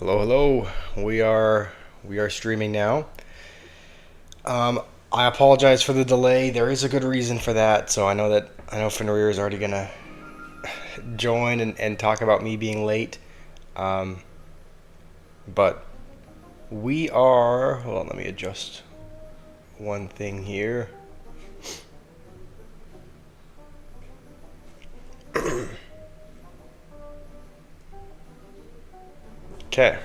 Hello, hello. We are streaming now. I apologize for the delay. There is a good reason for that. So I know Fenrir is already gonna join and talk about me being late. Um, but we are. Hold on, let me adjust one thing here. Okay.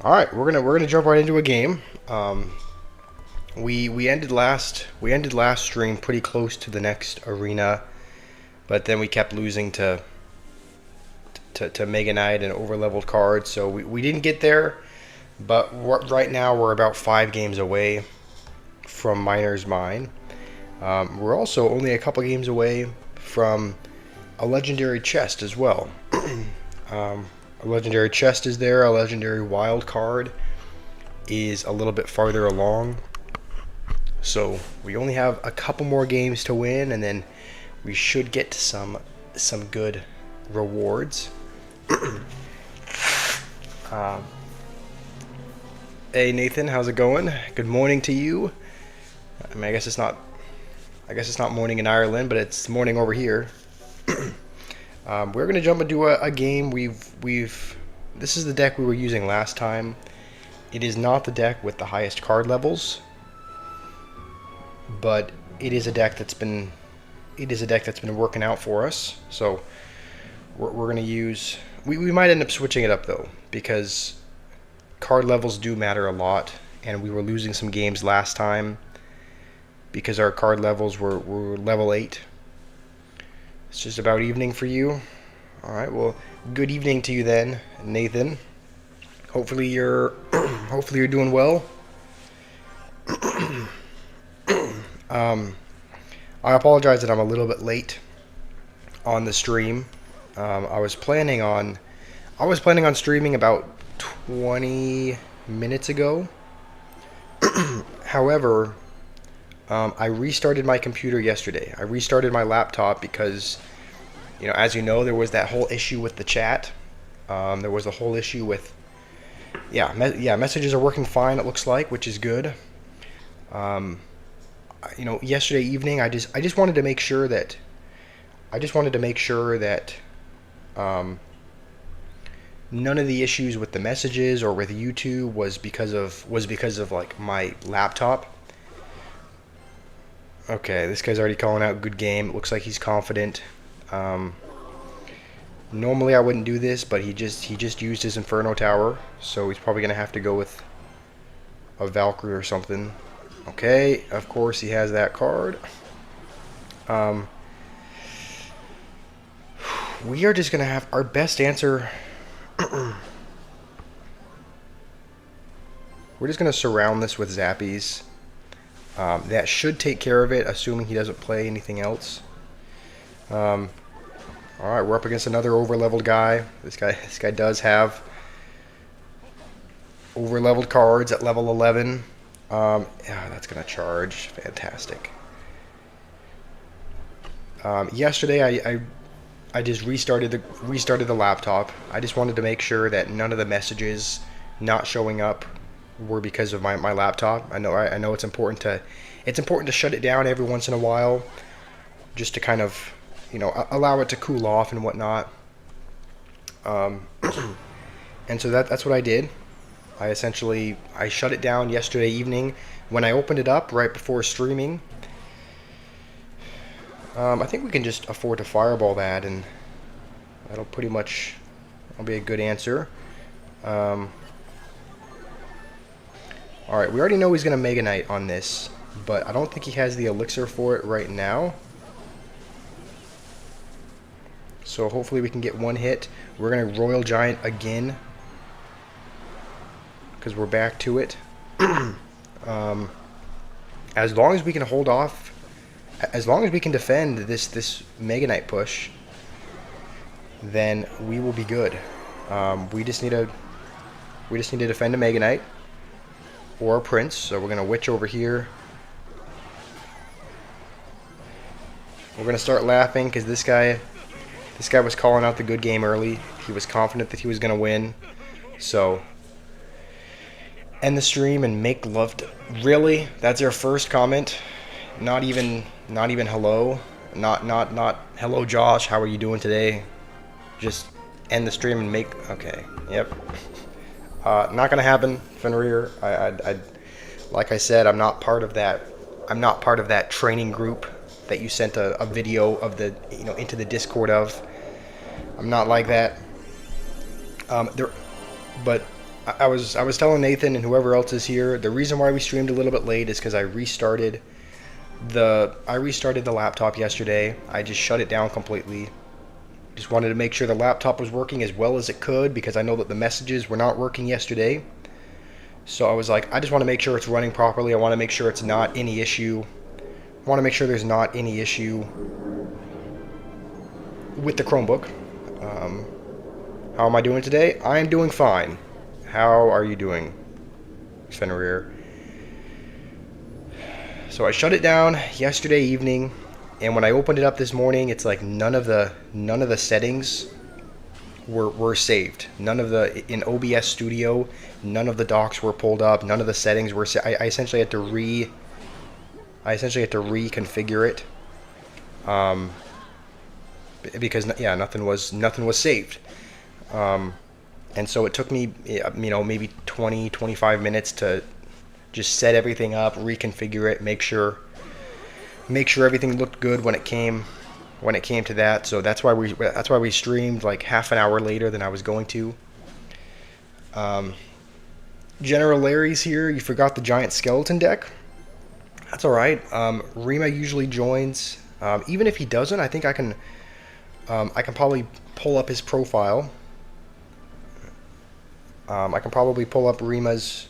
All right, we're gonna jump right into a game. We ended last stream pretty close to the next arena, but then we kept losing to Mega Knight and overleveled cards, so we didn't get there. But right now we're about 5 games away from Miner's Mine. We're also only a couple games away from a legendary chest as well. A legendary chest is there. A legendary wild card is a little bit farther along. So we only have a couple more games to win, and then we should get some good rewards. Hey Nathan, how's it going? Good morning to you. I mean, I guess it's not morning in Ireland, but it's morning over here. We're gonna jump into a game. This is the deck we were using last time. It is not the deck with the highest card levels, but it is a deck that's been working out for us. So we're gonna use. We might end up switching it up though, because card levels do matter a lot, and we were losing some games last time because our card levels were level 8. It's just about evening for you. All right, well, good evening to you then, Nathan. Hopefully you're doing well. I apologize that I'm a little bit late on the stream. I was planning on streaming about 20 minutes ago. However, I restarted my computer yesterday. I restarted my laptop because, as you know, there was that whole issue with the chat. There was a whole issue with, messages are working fine, it looks like, which is good. Yesterday evening, I just wanted to make sure that, none of the issues with the messages or with YouTube was because of like my laptop. Okay, this guy's already calling out good game. It looks like he's confident. Normally I wouldn't do this, but he just used his Inferno Tower, so he's probably gonna have to go with a Valkyrie or something. Okay, of course he has that card. We are just gonna have our best answer. We're just gonna surround this with Zappies. That should take care of it, assuming he doesn't play anything else. Alright, we're up against another overleveled guy. This guy does have overleveled cards at level 11. That's gonna charge. Fantastic. Yesterday I just restarted the laptop. I just wanted to make sure that none of the messages not showing up were because of my laptop. I know it's important to shut it down every once in a while, just to kind of allow it to cool off and whatnot. And so that's what I did. I shut it down yesterday evening when I opened it up right before streaming. I think we can just afford to fireball that, and that'll be a good answer. Alright, we already know he's going to Mega Knight on this, but I don't think he has the elixir for it right now. So hopefully we can get one hit. We're going to Royal Giant again, because we're back to it. As long as we can hold off, as long as we can defend this Mega Knight push, then we will be good. We just need to defend a Mega Knight or a Prince. So we're gonna witch over here. We're gonna start laughing because this guy was calling out the good game early. He was confident that he was gonna win. So end the stream and make love to... Really? That's your first comment? Not even hello? Not hello Josh, how are you doing today? Just end the stream and make... Okay, yep. Not gonna happen, Fenrir. I like I said, I'm not part of that. I'm not part of that training group that you sent a video of the, into the Discord of. I'm not like that. But I was telling Nathan and whoever else is here, the reason why we streamed a little bit late is because I restarted the laptop yesterday. I just shut it down completely. Just wanted to make sure the laptop was working as well as it could, because I know that the messages were not working yesterday. So I was like, I just want to make sure it's running properly. I want to make sure it's not any issue. I want to make sure there's not any issue with the Chromebook. How am I doing today? I am doing fine. How are you doing, Fenrir? So I shut it down yesterday evening, and when I opened it up this morning, it's like none of the settings were saved. None of the, in OBS Studio, none of the docs were pulled up. None of the settings were. I essentially had to reconfigure it. Because nothing was saved. And so it took me, maybe 20-25 minutes to just set everything up, reconfigure it, make sure everything looked good when it came to that. So that's why we streamed like half an hour later than I was going to. General Larry's here. You forgot the giant skeleton deck. That's all right. Rima usually joins. Even if he doesn't, I think I can probably pull up his profile. I can probably pull up Rima's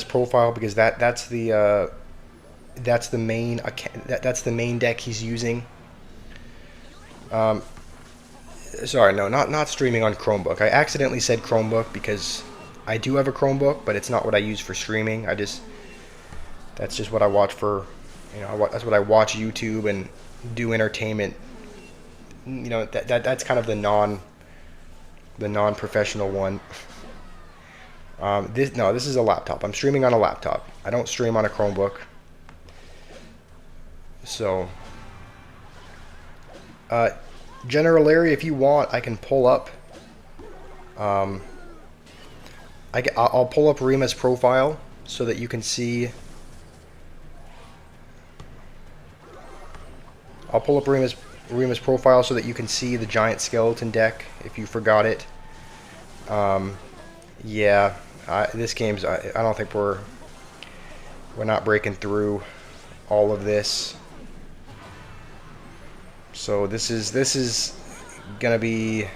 profile, because that's the main deck he's using. Sorry, no, not streaming on Chromebook. I accidentally said Chromebook because I do have a Chromebook, but it's not what I use for streaming. That's just what I watch for, that's what I watch YouTube and do entertainment. That's kind of the non-professional one. This is a laptop. I'm streaming on a laptop. I don't stream on a Chromebook. So, General Larry, if you want, I can pull up. I'll pull up Rima's profile so that you can see. I'll pull up Rima's profile so that you can see the giant skeleton deck if you forgot it. This game's. I don't think we're not breaking through all of this. So this is gonna be.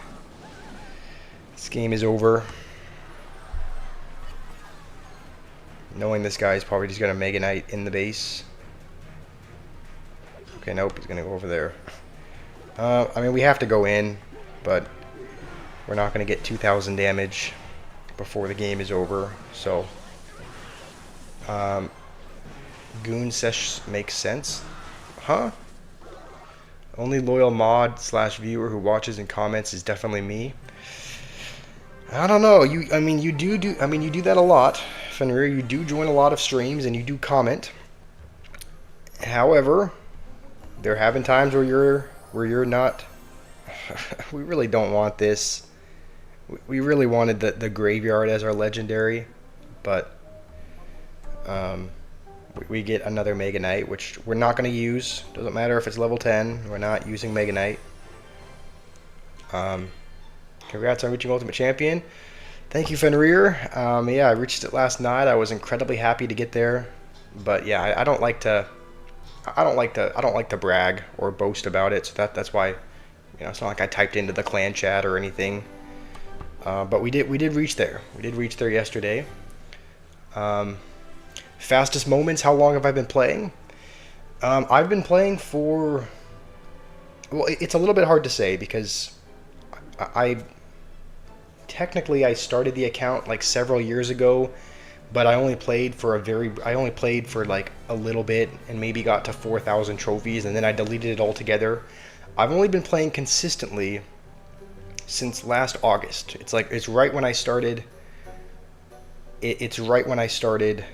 This game is over. Knowing this guy is probably just gonna Mega Knight in the base. Okay, nope, he's gonna go over there. We have to go in, but we're not gonna get 2,000 damage before the game is over. So, Goon Sesh makes sense, huh? Only loyal mod / viewer who watches and comments is definitely me. I don't know. You do that a lot, Fenrir. You do join a lot of streams and you do comment. However, there have been times where you're not. We really don't want this. We really wanted the graveyard as our legendary, but we get another Mega Knight, which we're not going to use. Doesn't matter if it's level 10. We're not using Mega Knight. Congrats on reaching Ultimate Champion. Thank you, Fenrir. I reached it last night. I was incredibly happy to get there, but yeah, I don't like to brag or boast about it. So that's why, it's not like I typed into the clan chat or anything. But we did reach there. We did reach there yesterday. Fastest moments. How long have I been playing? I've been playing for. Well, it's a little bit hard to say because I started the account like several years ago, but I only played for like a little bit and maybe got to 4,000 trophies, and then I deleted it altogether. I've only been playing consistently since last August. It's right when I started it's right when I started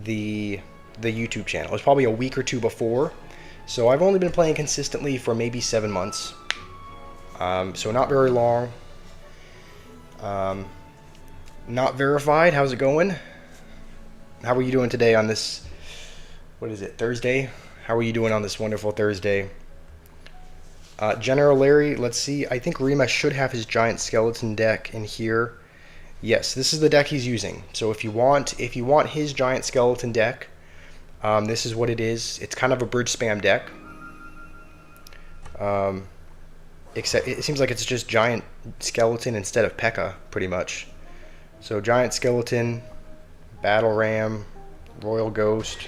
the YouTube channel. It's probably a week or two before. So I've only been playing consistently for maybe 7 months. So not very long. Not verified. How's it going? How are you doing today on this, what is it, Thursday? How are you doing on this wonderful Thursday? General Larry, let's see. I think Rima should have his giant skeleton deck in here. Yes, this is the deck he's using. So if you want his giant skeleton deck, this is what it is. It's kind of a bridge spam deck. Except it seems like it's just giant skeleton instead of P.E.K.K.A. pretty much. So giant skeleton, battle ram, royal ghost.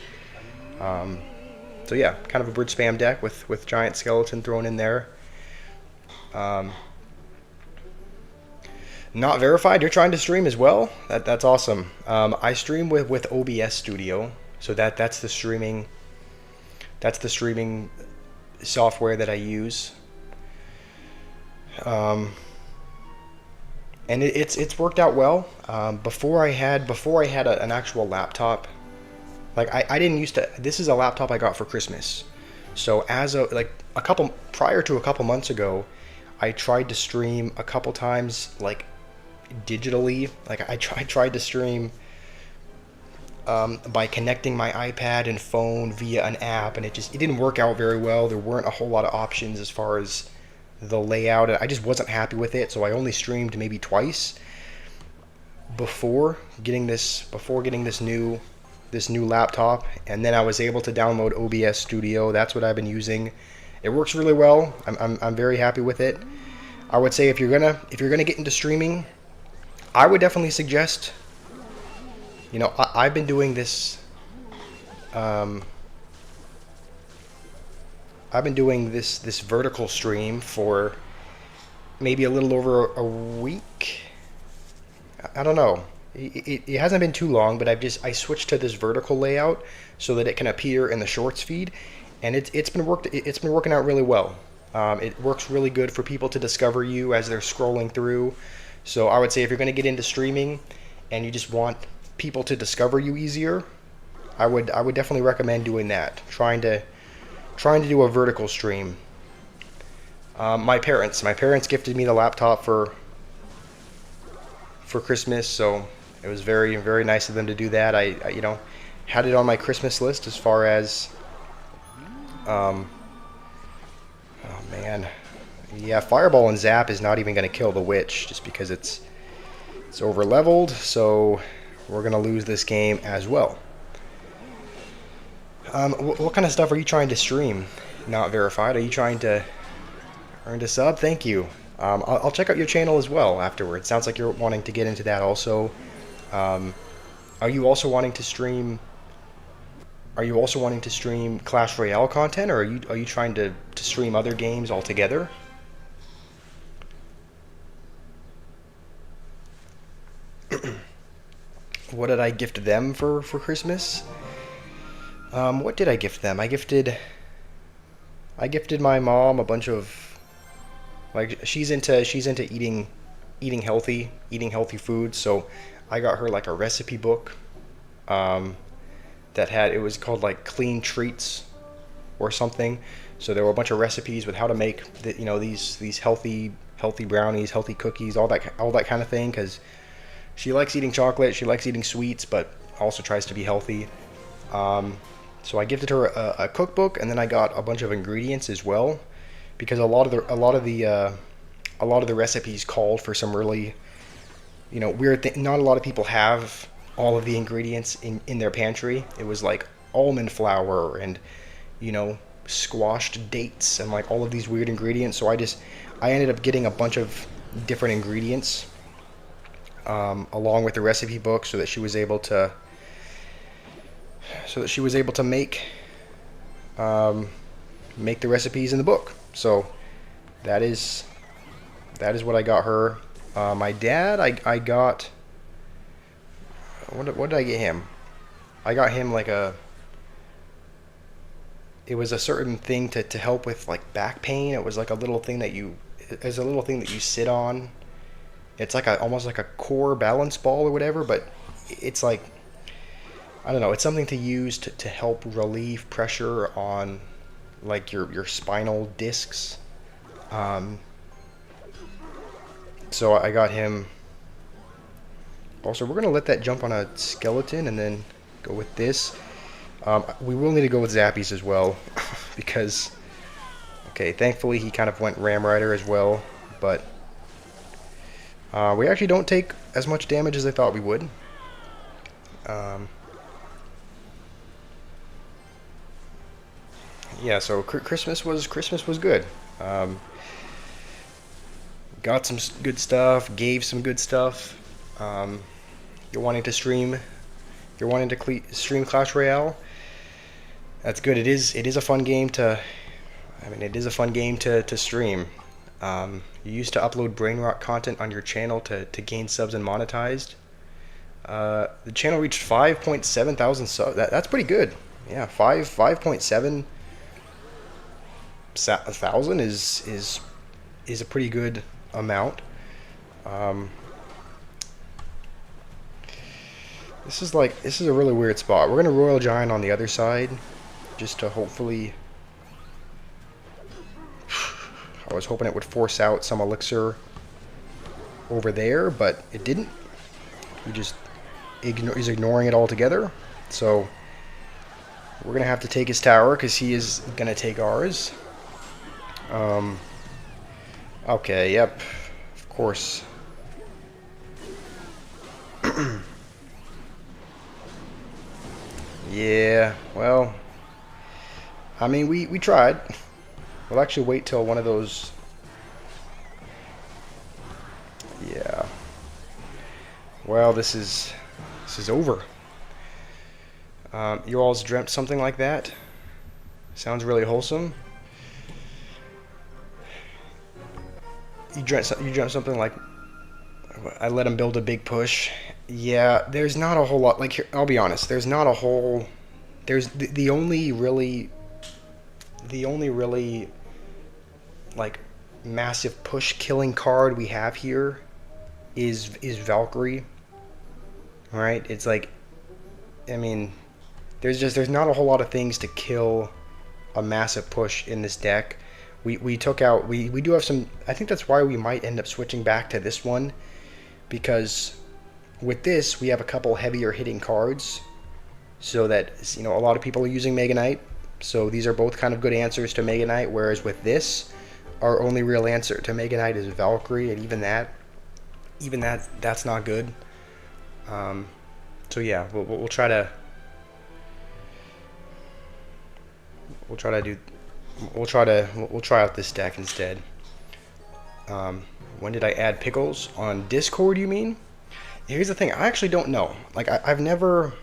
So yeah, kind of a bridge spam deck with giant skeleton thrown in there. Not verified. You're trying to stream as well. That's awesome. I stream with OBS Studio, so that's the streaming. That's the streaming software that I use. And it's worked out well. Before I had an actual laptop. Like I didn't used to. This is a laptop I got for Christmas. So prior to a couple months ago, I tried to stream a couple times, like digitally. Like I tried to stream by connecting my iPad and phone via an app, and it didn't work out very well. There weren't a whole lot of options as far as the layout. I just wasn't happy with it, so I only streamed maybe twice before getting this new laptop, and then I was able to download OBS Studio. That's what I've been using. It works really well. I'm very happy with it. I would say if you're gonna get into streaming, I would definitely suggest. I've been doing this. I've been doing this vertical stream for maybe a little over a week. I don't know. It hasn't been too long, but I switched to this vertical layout so that it can appear in the shorts feed, and it's been working out really well. It works really good for people to discover you as they're scrolling through. So I would say if you're going to get into streaming and you just want people to discover you easier, I would definitely recommend doing that. Trying to do a vertical stream. My parents gifted me the laptop for Christmas, so it was very, very nice of them to do that. I had it on my Christmas list as far as oh man, yeah, Fireball and Zap is not even going to kill the Witch just because it's over leveled, so we're going to lose this game as well. What kind of stuff are you trying to stream? Not verified. Are you trying to earn a sub? Thank you. I'll check out your channel as well afterwards. Sounds like you're wanting to get into that also. Are you also wanting to stream? Are you also wanting to stream Clash Royale content, or are you trying to stream other games altogether? What did I gift them for Christmas? What did I gift them? I gifted my mom a bunch of, like, she's into eating healthy food, so I got her like a recipe book it was called like Clean Treats or something. So there were a bunch of recipes with how to make these healthy brownies, healthy cookies, all that kind of thing, because she likes eating chocolate, she likes eating sweets, but also tries to be healthy. So I gifted her a cookbook, and then I got a bunch of ingredients as well, because a lot of the recipes called for some really weird thing. Not a lot of people have all of the ingredients in their pantry. It was like almond flour and squashed dates and like all of these weird ingredients. So I ended up getting a bunch of different ingredients along with the recipe book, so that she was able to make the recipes in the book. So that is what I got her. My dad, I got, what did I get him? I got him like it was a certain thing to help with like back pain. It was like a little thing that you sit on, It's like almost like a core balance ball or whatever, but it's like, I don't know. It's something to use to help relieve pressure on like your spinal discs. Um, so I got him. Also, we're gonna let that jump on a skeleton and then go with this. We will need to go with Zappies as well because, okay, thankfully he kind of went Ram Rider as well, but we actually don't take as much damage as I thought we would. Yeah, so Christmas was good. Got some good stuff, gave some good stuff. You're wanting to stream, you're wanting to stream Clash Royale. That's good. It is a fun game to. I mean, it is a fun game to stream. You used to upload brain rot content on your channel to gain subs and monetized. The channel reached 5.7 thousand subs. That's pretty good. Yeah, 5.7 thousand is a pretty good amount. This is a really weird spot. We're gonna Royal Giant on the other side, just to hopefully. I was hoping it would force out some elixir over there, but it didn't. He's ignoring it altogether. So we're gonna have to take his tower because he is gonna take ours. Okay, yep, of course. Yeah, well, I mean, we tried. We'll actually wait till one of those. Yeah. Well, this is over. You all's dreamt something like that? Sounds really wholesome. You dreamt something like, I let him build a big push. Yeah, there's not a whole lot. Like, here, I'll be honest. There's not a whole. There's the only really like massive push killing card we have here is Valkyrie. All right, it's like, I mean, there's not a whole lot of things to kill a massive push in this deck. We took out, we do have some. I think that's why we might end up switching back to this one, because with this we have a couple heavier hitting cards, so that, you know, a lot of people are using Mega Knight, so these are both kind of good answers to Mega Knight, whereas with this, our only real answer to Mega Knight is Valkyrie, and even that's not good. So yeah, we'll try out this deck instead. When did I add Pickles on Discord, you mean? Here's the thing, I actually don't know. Like, I've never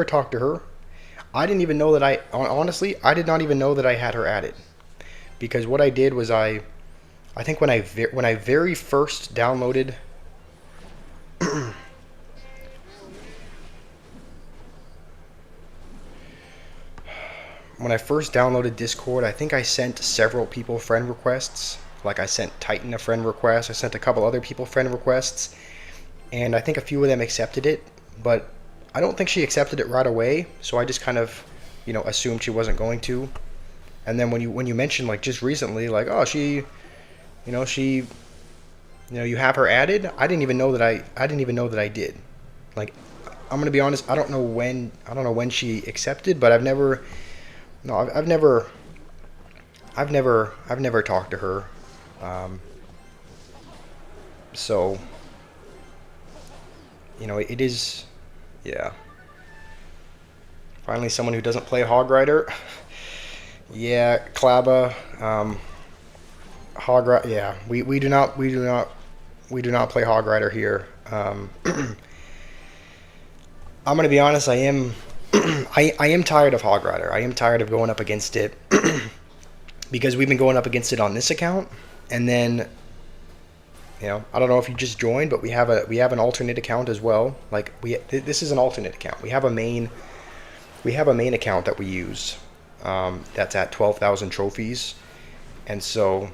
talked to her. I didn't even know that honestly, I did not even know that I had her added. Because what I did was I think when I very first downloaded when I first downloaded Discord, I think I sent several people friend requests. Like, I sent Titan a friend request, I sent a couple other people friend requests, and I think a few of them accepted it, but I don't think she accepted it right away, so I just kind of, you know, assumed she wasn't going to. And then when you mentioned, like, just recently, like, oh, you have her added, I didn't even know that I did. Like, I'm gonna be honest, I don't know when she accepted, but I've never talked to her. So, you know, it is, yeah. Finally, someone who doesn't play Hog Rider. Yeah, Klaba, Hog Rider. Yeah, we do not play Hog Rider here. I'm gonna be honest. I am tired of Hog Rider. I am tired of going up against it because we've been going up against it on this account, and then, you know, I don't know if you just joined, but we have an alternate account as well. Like, this is an alternate account. We have a main account that we use. That's at 12,000 trophies, and so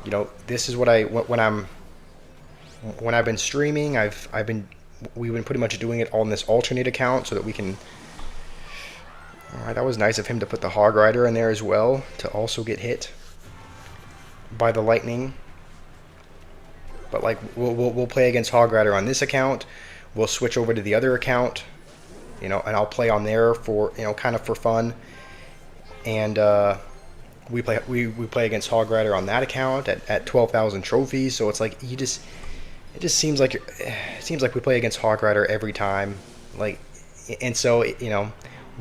You know, this is what when I've been streaming, we've been pretty much doing it on this alternate account so that we can. All right, that was nice of him to put the Hog Rider in there as well to also get hit by the lightning. But like we'll play against Hog Rider on this account. We'll switch over to the other account, you know, and I'll play on there for, you know, kind of for fun. And we play against Hog Rider on that account at 12,000 trophies. So it's like it just seems like we play against Hog Rider every time. Like, and so you know,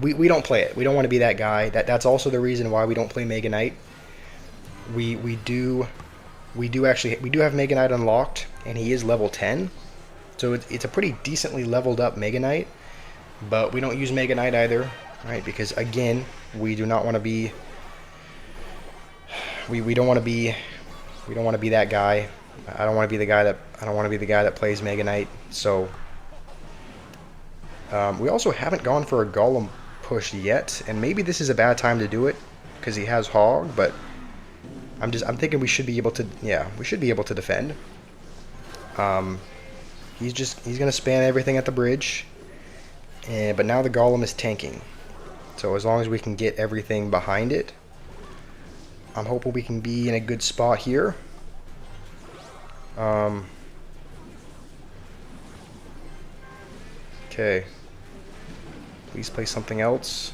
we don't play it. We don't want to be that guy. That's also the reason why we don't play Mega Knight. We do have Mega Knight unlocked, and he is level 10. So it's a pretty decently leveled up Mega Knight, but we don't use Mega Knight either, right? Because again, we do not want to be. We don't want to be that guy. I don't want to be the guy that plays Mega Knight. So we also haven't gone for a Golem push yet, and maybe this is a bad time to do it because he has Hog. But I'm thinking we should be able to. Yeah, we should be able to defend. He's gonna span everything at the bridge, but now the Golem is tanking. So as long as we can get everything behind it, I'm hoping we can be in a good spot here. Okay. Please play something else.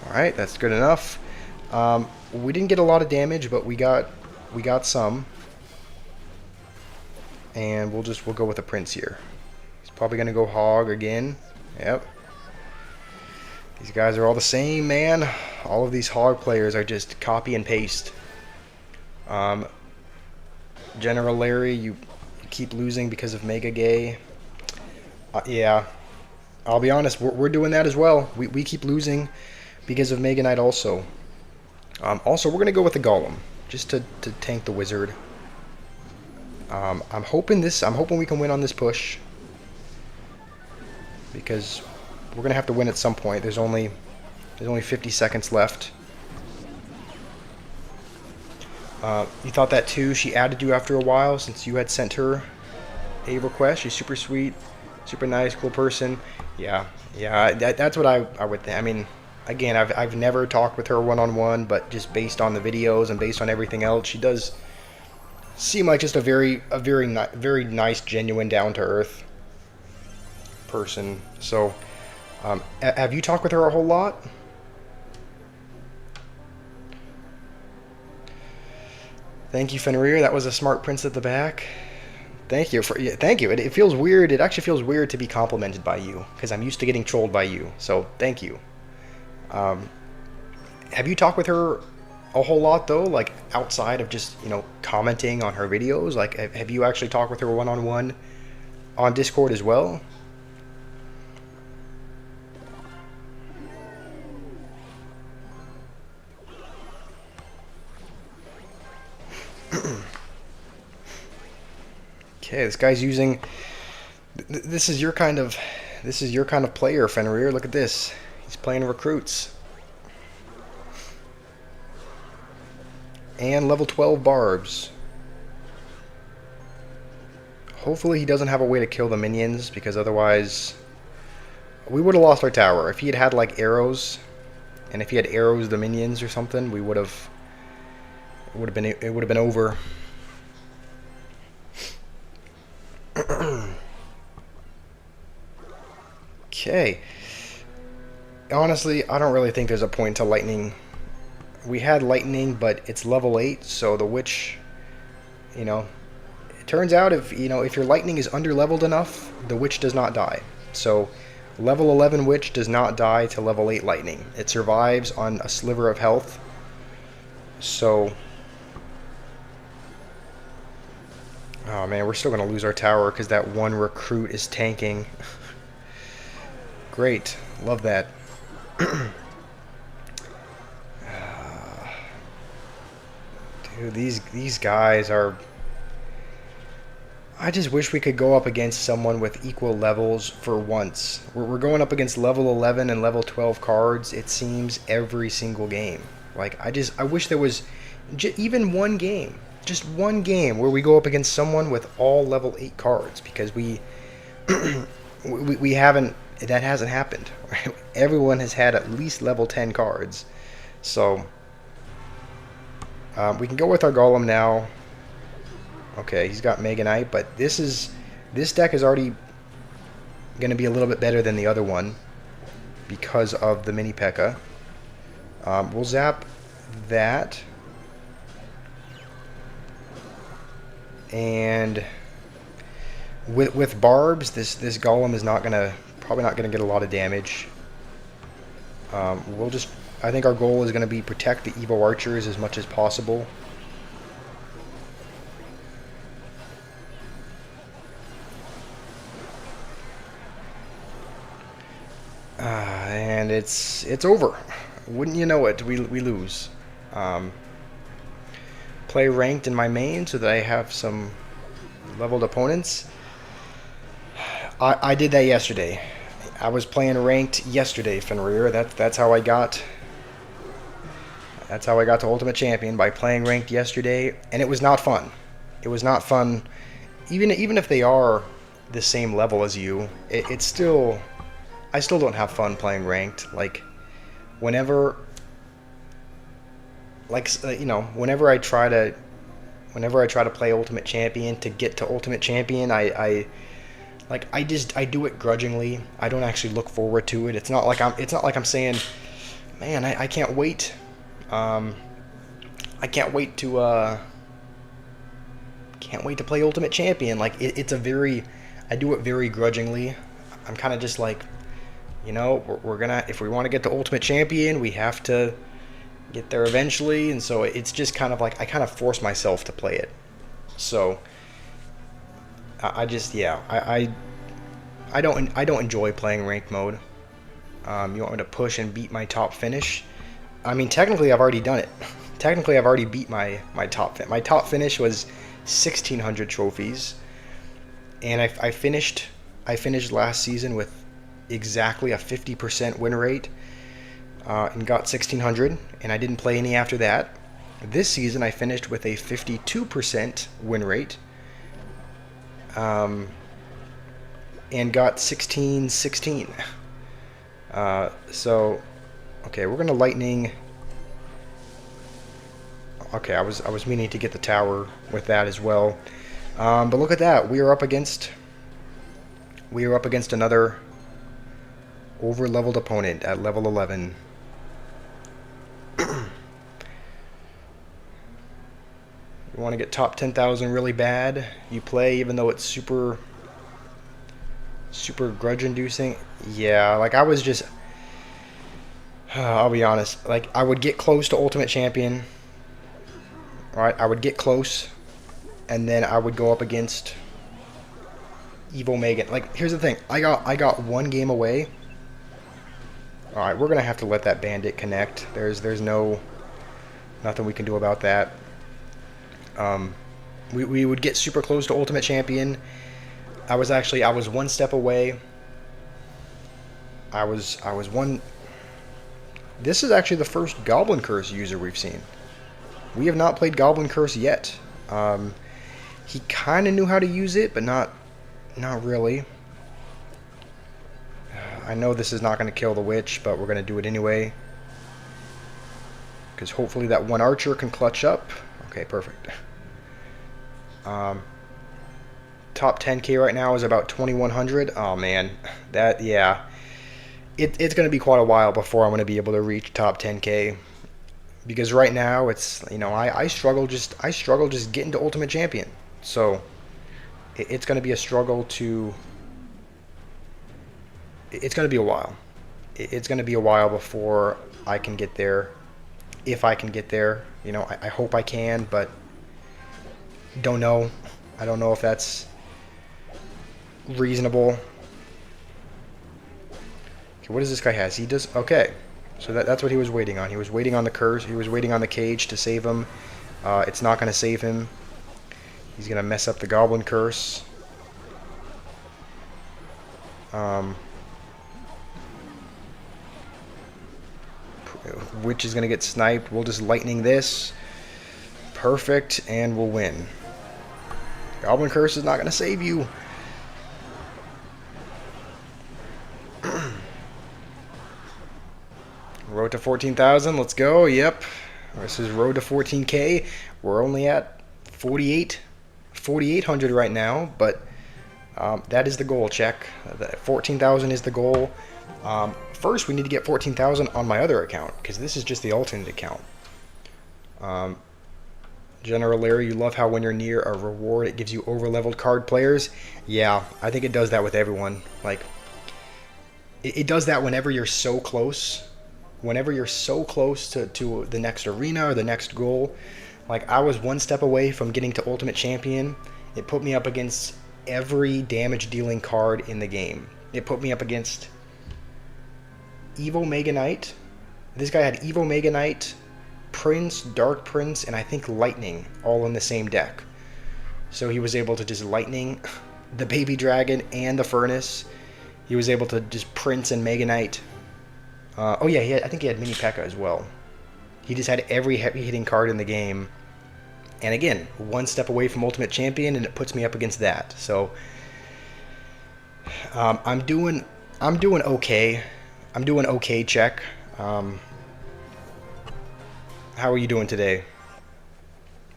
Alright, that's good enough. We didn't get a lot of damage, but we got some. And we'll go with the Prince here. He's probably gonna go Hog again. Yep. These guys are all the same, man. All of these Hog players are just copy and paste. General Larry, you keep losing because of Mega Gay. Yeah, I'll be honest, we're doing that as well. We keep losing because of Mega Knight also. Also, we're going to go with the Golem, just to tank the Wizard. I'm hoping we can win on this push, because we're going to have to win at some point. There's only 50 seconds left. You thought that too? She added you after a while since you had sent her a request. She's super sweet, super nice, cool person. Yeah. That's what I would think. I mean, again, I've never talked with her one-on-one, but just based on the videos and based on everything else, she does seem like just a very nice, genuine, down-to-earth person. So, have you talked with her a whole lot? Thank you, Fenrir. That was a smart prince at the back. Thank you. Thank you. It feels weird. It actually feels weird to be complimented by you, because I'm used to getting trolled by you. So thank you. Have you talked with her a whole lot though? Like outside of just, you know, commenting on her videos? Like have you actually talked with her one-on-one on Discord as well? Okay, this guy's using. This is your kind of player, Fenrir. Look at this. He's playing recruits and level 12 barbs. Hopefully he doesn't have a way to kill the minions, because otherwise we would have lost our tower. If he had like arrows, and if he had arrows the minions or something, it would have been over. Okay. Honestly, I don't really think there's a point to lightning. We had lightning, but it's level 8, so the witch, you know, it turns out if your lightning is under-leveled enough, the witch does not die. So level 11 witch does not die to level 8 lightning. It survives on a sliver of health. So, oh man, we're still going to lose our tower because that one recruit is tanking. Great. Love that. Dude, these guys are... I just wish we could go up against someone with equal levels for once. We're going up against level 11 and level 12 cards, it seems, every single game. Like, I wish there was Even one game, just one game where we go up against someone with all level 8 cards, because we haven't, that hasn't happened. Everyone has had at least level 10 cards. So we can go with our Golem now. Okay, he's got Mega Knight, but this deck is already going to be a little bit better than the other one because of the mini P.E.K.K.A. We'll zap that. And with barbs, this Golem is probably not gonna get a lot of damage. I think our goal is gonna be protect the Evo Archers as much as possible. And it's over. Wouldn't you know it? We lose. Play ranked in my main so that I have some leveled opponents. I did that yesterday. I was playing ranked yesterday, Fenrir. That's how I got. That's how I got to Ultimate Champion, by playing ranked yesterday, and it was not fun. It was not fun. Even if they are the same level as you, it's still. I still don't have fun playing ranked. Like, whenever I try to play Ultimate Champion to get to Ultimate Champion, I do it grudgingly. I don't actually look forward to it. It's not like I'm saying, man, I can't wait. I can't wait to play Ultimate Champion. Like, I do it very grudgingly. I'm kind of just like, we're gonna, if we want to get to Ultimate Champion, we have to get there eventually, and so it's just kind of like I kind of force myself to play it. So I don't enjoy playing ranked mode. You want me to push and beat my top finish? I mean, technically I've already done it. Technically I've already beat my top finish. My top finish was 1,600 trophies, and I finished last season with exactly a 50% win rate. And got 1,600, and I didn't play any after that. This season I finished with a 52% win rate, and got 1,616. So, okay, we're gonna lightning. Okay, I was meaning to get the tower with that as well, but look at that. We are up against another over-leveled opponent at level 11. You want to get top 10,000 really bad, you play even though it's super grudge-inducing. Yeah, like I was just, I'll be honest, like I would get close to Ultimate Champion, right? I would get close, and then I would go up against Evo Megan. Like, here's the thing, I got one game away. All right, we're gonna have to let that bandit connect. There's nothing we can do about that. We would get super close to Ultimate Champion. I was one step away. I was one. This is actually the first Goblin Curse user we've seen. We have not played Goblin Curse yet. He kind of knew how to use it, but not really. I know this is not going to kill the witch, but we're going to do it anyway, because hopefully that one archer can clutch up. Okay, perfect. Top 10k right now is about 2,100. Oh man, yeah. It's going to be quite a while before I'm going to be able to reach top 10k, because right now it's, I struggle just getting to Ultimate Champion. So it's going to be a struggle to. It's going to be a while. It's going to be a while before I can get there. If I can get there, I hope I can, but don't know. I don't know if that's reasonable. Okay, what does this guy has? He does, okay. So that's what he was waiting on. He was waiting on the curse. He was waiting on the cage to save him. It's not going to save him. He's going to mess up the Goblin Curse. Witch is going to get sniped. We'll just lightning this. Perfect, and we'll win. Goblin Curse is not going to save you. Road to 14,000, let's go. Yep. This is road to 14K. We're only at 4,800 right now, but that is the goal, check. 14,000 is the goal. First, we need to get 14,000 on my other account, because this is just the alternate account. General Larry, you love how when you're near a reward, it gives you over-leveled card players. Yeah, I think it does that with everyone. Like, it does that whenever you're so close. Whenever you're so close to the next arena or the next goal. Like, I was one step away from getting to Ultimate Champion. It put me up against every damage-dealing card in the game. It put me up against Evo Mega Knight. This guy had Evo Mega Knight, Prince, Dark Prince, and I think Lightning all in the same deck. So he was able to just Lightning the Baby Dragon and the Furnace. He was able to just Prince and Mega Knight. Oh yeah, I think he had Mini P.E.K.K.A. as well. He just had every heavy-hitting card in the game. And again, one step away from Ultimate Champion, and it puts me up against that. So I'm doing okay. I'm doing okay, check. How are you doing today?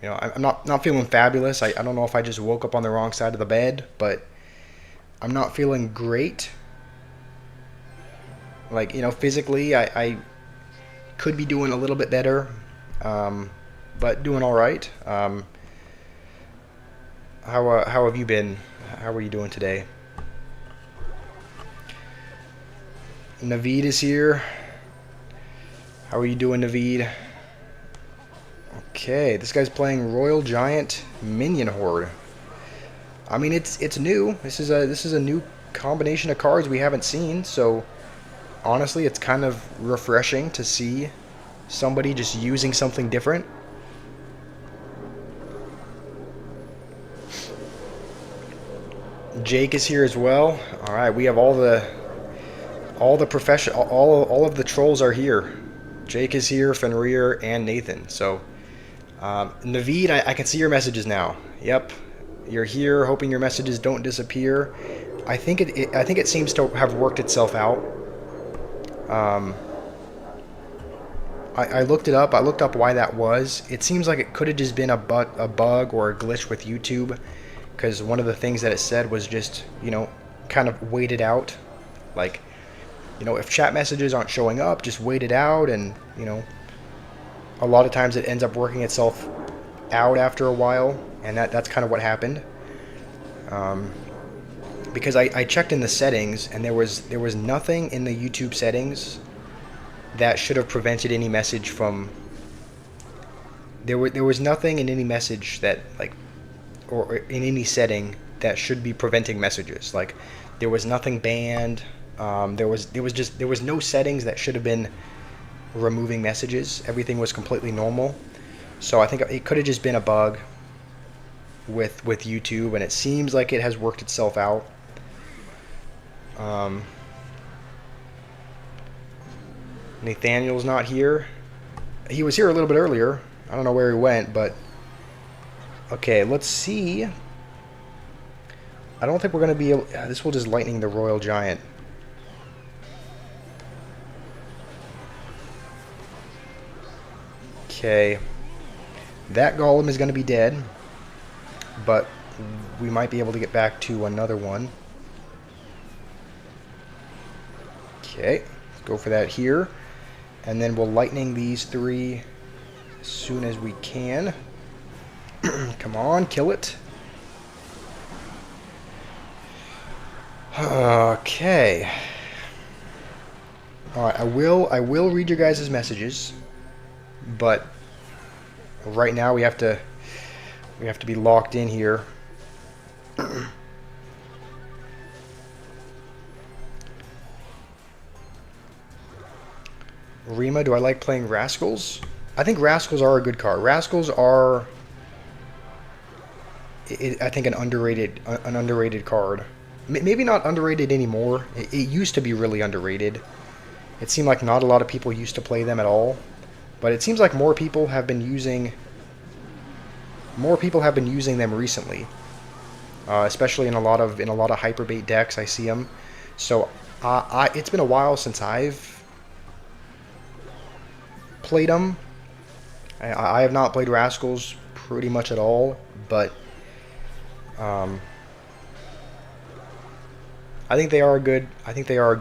You know, I'm not feeling fabulous. I don't know if I just woke up on the wrong side of the bed, but I'm not feeling great. Like, you know, physically, I could be doing a little bit better, but doing all right. How have you been? How are you doing today? Naveed is here. How are you doing, Naveed? Okay, this guy's playing Royal Giant Minion Horde. I mean, it's new. This is a new combination of cards we haven't seen, so honestly, it's kind of refreshing to see somebody just using something different. Jake is here as well. All right, we have all of the trolls are here. Jake is here, Fenrir, and Nathan. So, Naveed, I can see your messages now. Yep, you're here. Hoping your messages don't disappear. I think it seems to have worked itself out. I looked it up. I looked up why that was. It seems like it could have just been a bug or a glitch with YouTube, because one of the things that it said was just, you know, kind of wait it out. Like, you know, if chat messages aren't showing up, just wait it out, and, you know, a lot of times it ends up working itself out after a while, and that's kind of what happened. Because I checked in the settings, and there was nothing in the YouTube settings that should have prevented any message from. There was nothing in any message that, like, or in any setting that should be preventing messages. Like, there was nothing banned. There was no settings that should have been removing messages. Everything was completely normal. So I think it could have just been a bug with YouTube, and it seems like it has worked itself out. Nathaniel's not here. He was here a little bit earlier. I don't know where he went, but okay, let's see. I don't think we're going to be able. This will just lightning the Royal Giant. Okay, that golem is going to be dead, but we might be able to get back to another one. Okay, let's go for that here, and then we'll lightning these three as soon as we can. Come on, kill it. Okay. All right, I will read your guys' messages, but right now we have to be locked in here. Rima, do I like playing Rascals? I think Rascals are a good card. Rascals are, I think, an underrated card. Maybe not underrated anymore. It used to be really underrated. It seemed like not a lot of people used to play them at all. But it seems like more people have been using more people have been using them recently, especially in a lot of hyperbait decks. I see them. So it's been a while since I've played them. I have not played Rascals pretty much at all, but I think they are good. I think they are a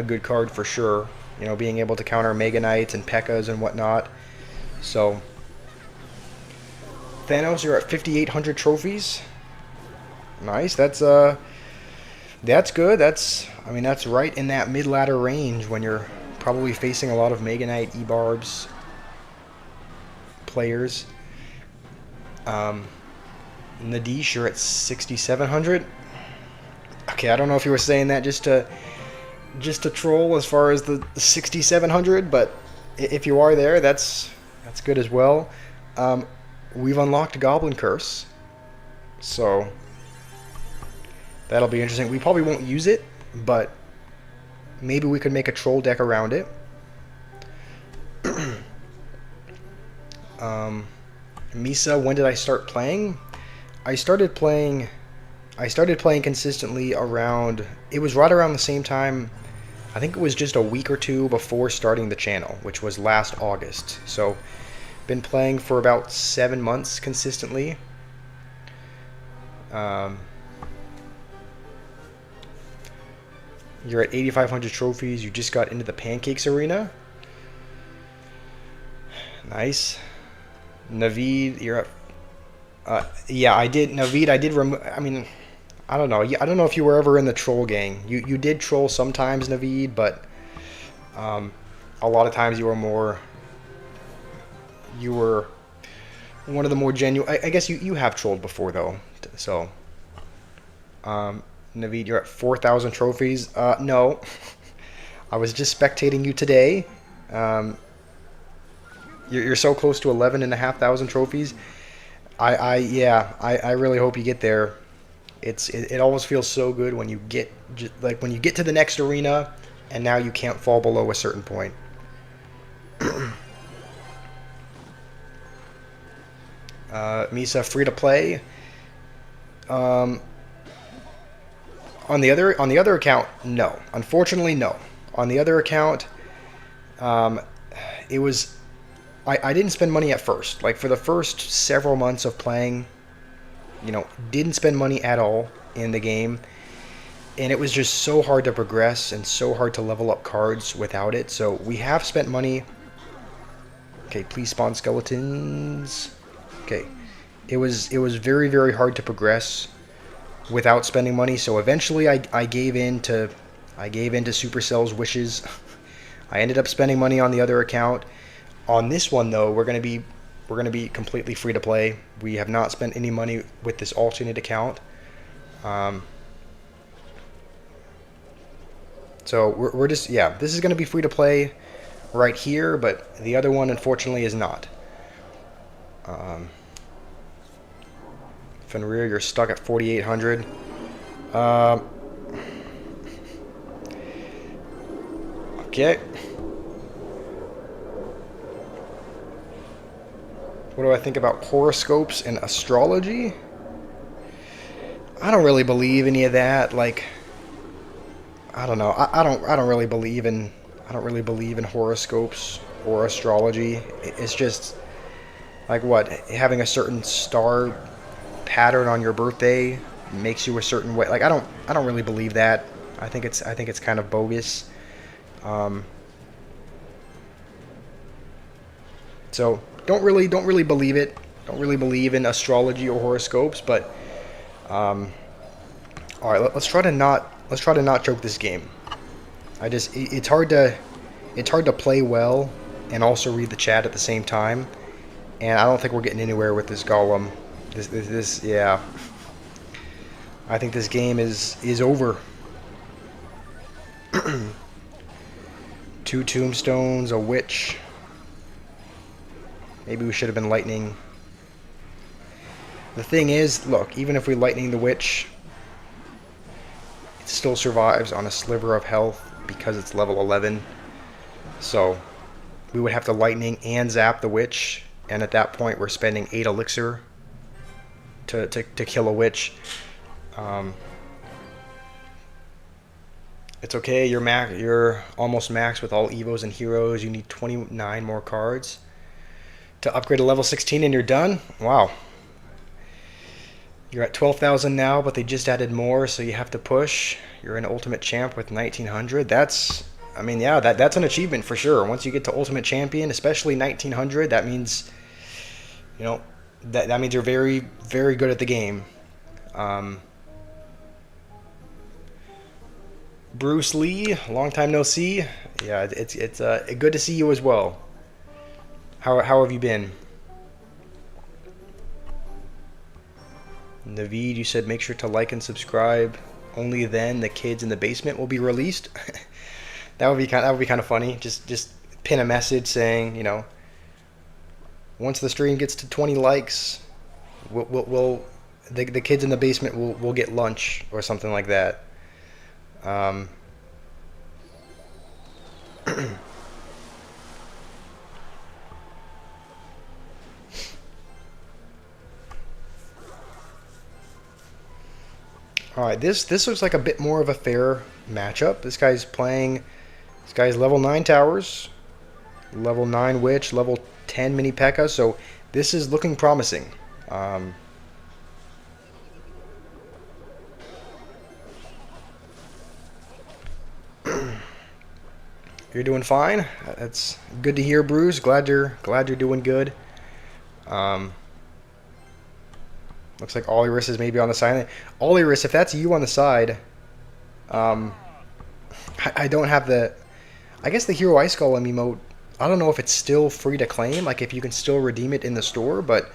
good card for sure. You know, being able to counter Mega Knights and P.E.K.K.A.s and whatnot. So Thanos, you're at 5,800 trophies. Nice. That's good. I mean, that's right in that mid-ladder range when you're probably facing a lot of Mega Knight, E-Barbs players. Nadish, you're at 6,700. Okay, I don't know if you were saying that just to troll as far as the 6,700, but if you are there, that's good as well. We've unlocked Goblin Curse, so that'll be interesting. We probably won't use it, but maybe we could make a troll deck around it. Misa, when did I start playing? I started playing consistently around, it was right around the same time. I think it was just a week or two before starting the channel, which was last August. So been playing for about 7 months consistently. You're at 8,500 trophies. You just got into the Pancakes Arena. Nice. Naveed, you're at... yeah, I did... Naveed, I did... I mean, I don't know. I don't know if you were ever in the troll gang. You did troll sometimes, Naveed, but a lot of times you were more... You were one of the more genuine... I guess you have trolled before, though. So... Naveed, you're at 4,000 trophies. No. I was just spectating you today. You're so close to 11,500 trophies. I really hope you get there. It always feels so good when you get when you get to the next arena and now you can't fall below a certain point. Misa, free to play. On the other account, no. Unfortunately, no. On the other account, it was... I didn't spend money at first. Like, for the first several months of playing, you know, didn't spend money at all in the game. And it was just so hard to progress and so hard to level up cards without it. So we have spent money. Okay, please spawn skeletons. Okay. It was very, very hard to progress without spending money. So eventually I gave in to Supercell's wishes. I ended up spending money on the other account. On this one though, we're gonna be completely free to play. We have not spent any money with this alternate account. So we're just, yeah, this is gonna be free to play right here, but the other one unfortunately is not. Fenrir, you're stuck at 4,800. Okay. What do I think about horoscopes and astrology? I don't really believe any of that. Like, I don't know. I don't really believe in horoscopes or astrology. It's just like what, having a certain star pattern on your birthday makes you a certain way. Like, I don't really believe that. I think it's kind of bogus. So don't really believe it. Don't really believe in astrology or horoscopes. But all right, let's try to not choke this game. It's hard to play well and also read the chat at the same time. And I don't think we're getting anywhere with this golem. This yeah. I think this game is over. 2 tombstones, a witch. Maybe we should have been lightning. The thing is, look, even if we lightning the witch, it still survives on a sliver of health because it's level 11. So, we would have to lightning and zap the witch, and at that point we're spending 8 elixir to kill a witch. It's okay, you're almost max with all evos and heroes. You need 29 more cards to upgrade to level 16 and you're done. Wow. You're at 12,000 now, but they just added more, so you have to push. You're an ultimate champ with 1900. That's, I mean, yeah, that's an achievement for sure. Once you get to ultimate champion, especially 1900, that means, you know, that means you're very, very good at the game. Bruce Lee, long time no see. Yeah, it's good to see you as well. How have you been? Naveed, you said make sure to like and subscribe. Only then the kids in the basement will be released. That would be kind of funny. Just pin a message saying, you know, once the stream gets to 20 likes, the kids in the basement will get lunch or something like that. All right, this looks like a bit more of a fair matchup. This guy's level 9 towers, level 9 witch, level 10 mini P.E.K.K.A. So this is looking promising. You're doing fine. That's good to hear, Bruce. Glad you're doing good. Looks like Oliris is maybe on the side. Oliris, if that's you on the side, I don't have the. I guess the Hero Ice Golem emote. I don't know if it's still free to claim, like if you can still redeem it in the store, but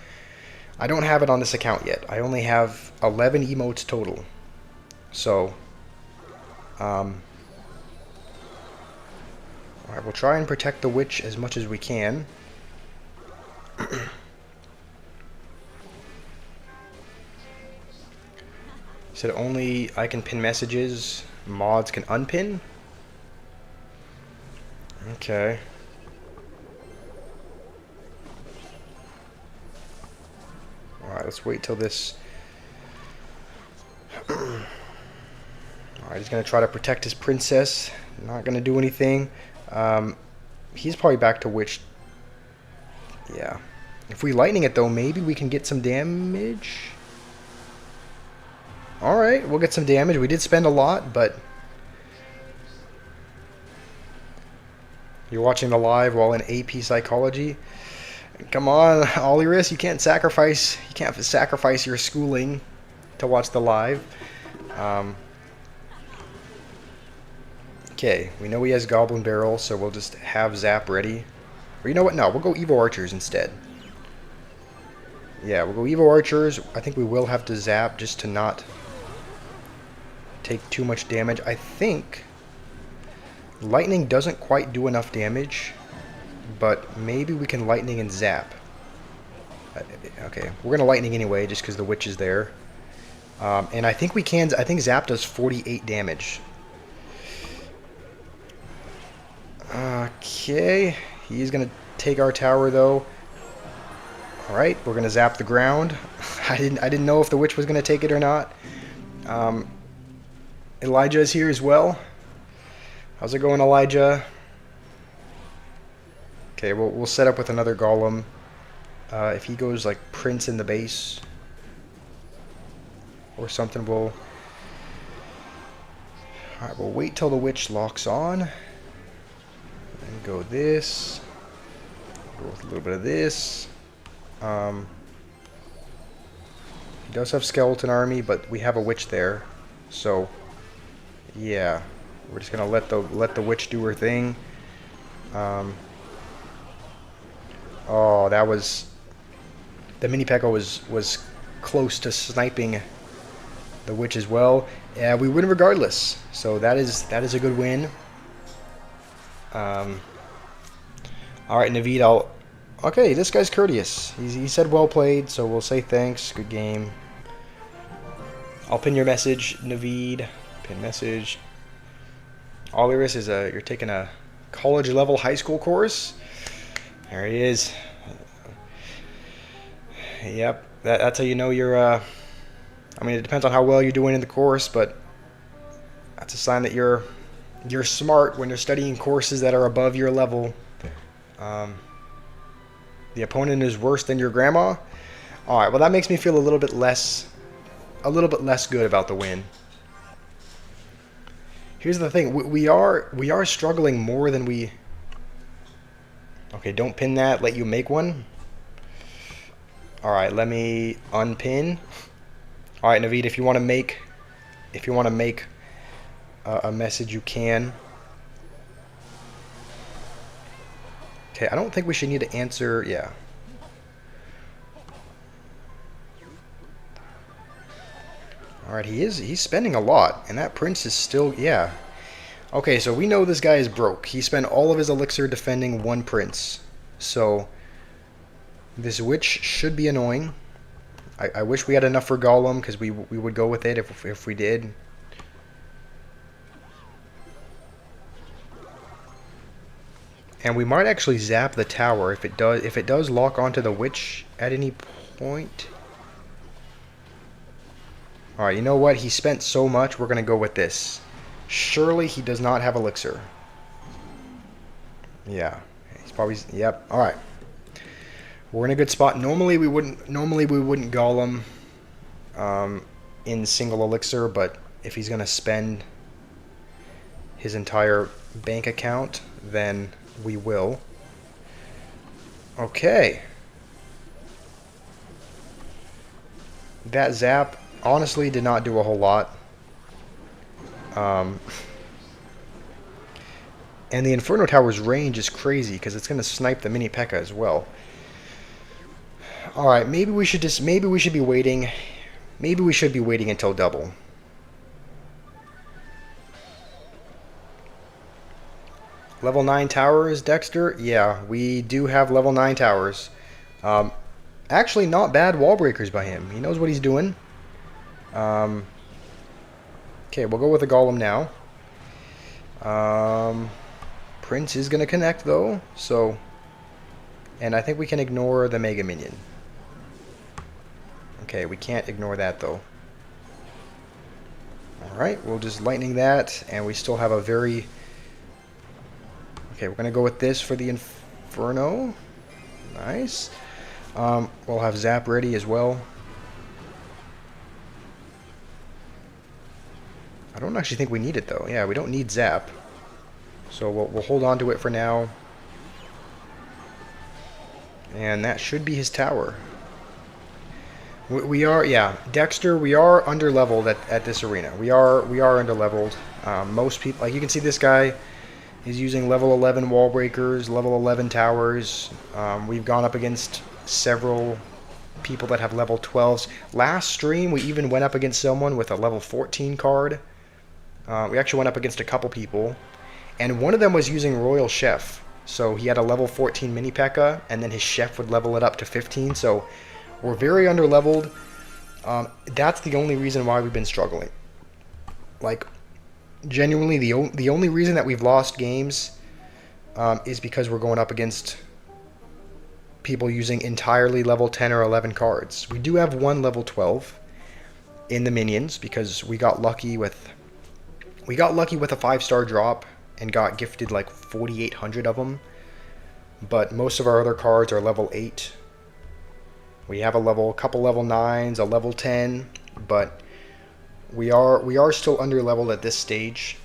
I don't have it on this account yet. I only have 11 emotes total. So, all right, we'll try and protect the witch as much as we can. Said only I can pin messages, mods can unpin. Okay. Alright, let's wait till this. Alright, he's gonna try to protect his princess. Not gonna do anything. He's probably back to witch. Yeah. If we lightning it though, maybe we can get some damage. Alright, we'll get some damage. We did spend a lot, but you're watching the live while in AP Psychology. Come on, Oliris, you can't sacrifice your schooling to watch the live. Okay, we know he has Goblin Barrel, so we'll just have Zap ready. Or you know what? No, we'll go Evo Archers instead. Yeah, we'll go Evo Archers. I think we will have to Zap just to not take too much damage. I think Lightning doesn't quite do enough damage, but maybe we can Lightning and Zap. Okay, we're going to Lightning anyway, just because the Witch is there. And I think we can. I think Zap does 48 damage. Okay, he's going to take our tower though. All right, we're going to Zap the ground. I didn't know if the Witch was going to take it or not. Elijah is here as well. How's it going, Elijah? Okay, we'll set up with another Golem. If he goes like Prince in the base or something, we'll wait till the Witch locks on. And go this. Go with a little bit of this. He does have Skeleton Army, but we have a Witch there, so yeah, we're just gonna let the Witch do her thing. Oh, that was the mini P.E.K.K.A. was close to sniping the Witch as well. Yeah, we win regardless, so that is a good win. All right, Naveed, okay, this guy's courteous. He said well played, so we'll say thanks. Good game. I'll pin your message, Naveed. Pin message. Oliris is you're taking a college level high school course. There he is. Yep, that's how you know you're, I mean, it depends on how well you're doing in the course, but that's a sign that you're smart when you're studying courses that are above your level. The opponent is worse than your grandma. All right, well, that makes me feel a little bit less good about the win. Here's the thing: we are struggling more than we. Okay, don't pin that. Let you make one. All right, let me unpin. All right, Naveed, if you want to make a message, you can. Okay, I don't think we should need to answer. Yeah. Alright, he's spending a lot, and that prince is still, yeah. Okay, so we know this guy is broke. He spent all of his elixir defending one prince. So, this witch should be annoying. I wish we had enough for Golem, because we would go with it if we did. And we might actually zap the tower if it does lock onto the witch at any point. Alright, you know what? He spent so much, we're going to go with this. Surely he does not have elixir. Yeah. He's probably... Yep. Alright. We're in a good spot. Normally we wouldn't golem in single elixir, but if he's going to spend his entire bank account, then we will. Okay. That zap honestly did not do a whole lot. And the Inferno Tower's range is crazy because it's going to snipe the mini P.E.K.K.A. as well. Alright, maybe we should be waiting. Maybe we should be waiting until double. Level 9 towers, Dexter? Yeah, we do have level 9 towers. Actually, not bad wall breakers by him. He knows what he's doing. Okay, we'll go with a golem now. Prince is going to connect, though. So, and I think we can ignore the Mega Minion. Okay, we can't ignore that, though. Alright, we'll just lightning that, and we still have a very... Okay, we're going to go with this for the Inferno. Nice. We'll have Zap ready as well. I don't actually think we need it, though. Yeah, we don't need Zap. So we'll hold on to it for now. And that should be his tower. We are, yeah, Dexter, we are underleveled at this arena. We are underleveled. Most people, like you can see this guy is using level 11 wall breakers, level 11 towers. We've gone up against several people that have level 12s. Last stream, we even went up against someone with a level 14 card. We actually went up against a couple people. And one of them was using Royal Chef. So he had a level 14 mini P.E.K.K.A. and then his chef would level it up to 15. So we're very underleveled. That's the only reason why we've been struggling. Like, genuinely, the only reason that we've lost games is because we're going up against people using entirely level 10 or 11 cards. We do have one level 12 in the minions because we got lucky with a 5-star drop and got gifted like 4,800 of them. But most of our other cards are level 8. We have a couple level 9s, a level 10, but we are still underleveled at this stage.